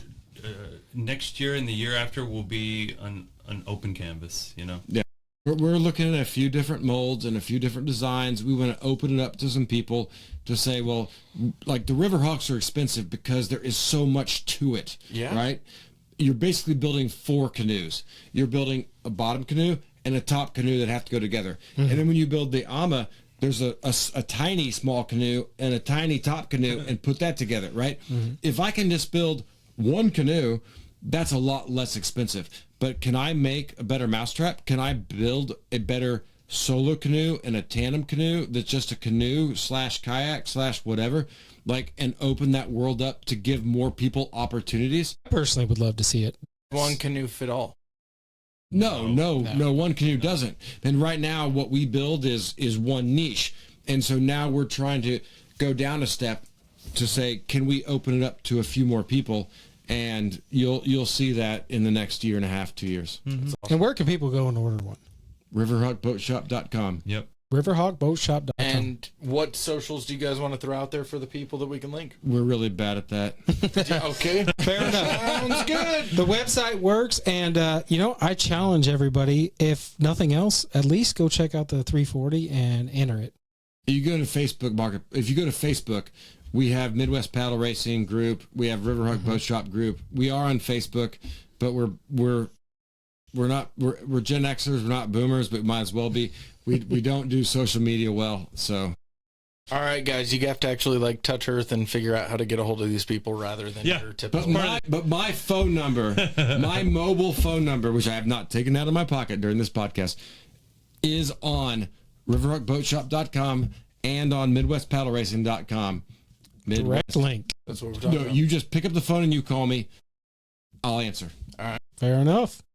next year and the year after will be an open canvas, you know? Yeah. We're looking at a few different molds and a few different designs. We want to open it up to some people to say, well, like the River Hawks are expensive because there is so much to it. Yeah. Right? You're basically building 4 canoes. You're building a bottom canoe and a top canoe that have to go together. And then when you build the AMA, there's a tiny small canoe and a tiny top canoe and put that together, right? If I can just build one canoe, that's a lot less expensive. But can I make a better mousetrap? Can I build a better solo canoe and a tandem canoe that's just a canoe / kayak / whatever, like, and open that world up to give more people opportunities? I personally would love to see it. One canoe fit all. No, one canoe doesn't. And right now what we build is one niche. And so now we're trying to go down a step to say, can we open it up to a few more people? And you'll see that in the next year and a half, 2 years. Awesome. And where can people go and order one? riverhawkboatshop.com. Yep. riverhawkboatshop.com. And what socials do you guys want to throw out there for the people that we can link? We're really bad at that. Okay. Fair enough. Sounds good. The website works, and I challenge everybody, if nothing else, at least go check out the 340 and enter it. You go to Facebook Market. If you go to Facebook, we have Midwest Paddle Racing group. We have River Hawk Boat Shop group. We are on Facebook, but we're Gen Xers. We're not boomers, but we might as well be. We don't do social media well, so. All right, guys, you have to actually like touch earth and figure out how to get a hold of these people rather than your typical. But my phone number, my mobile phone number, which I have not taken out of my pocket during this podcast, is on riverhawkboatshop.com and on midwestpaddleracing.com. Direct link. That's what we're talking about. You just pick up the phone and you call me. I'll answer. All right. Fair enough.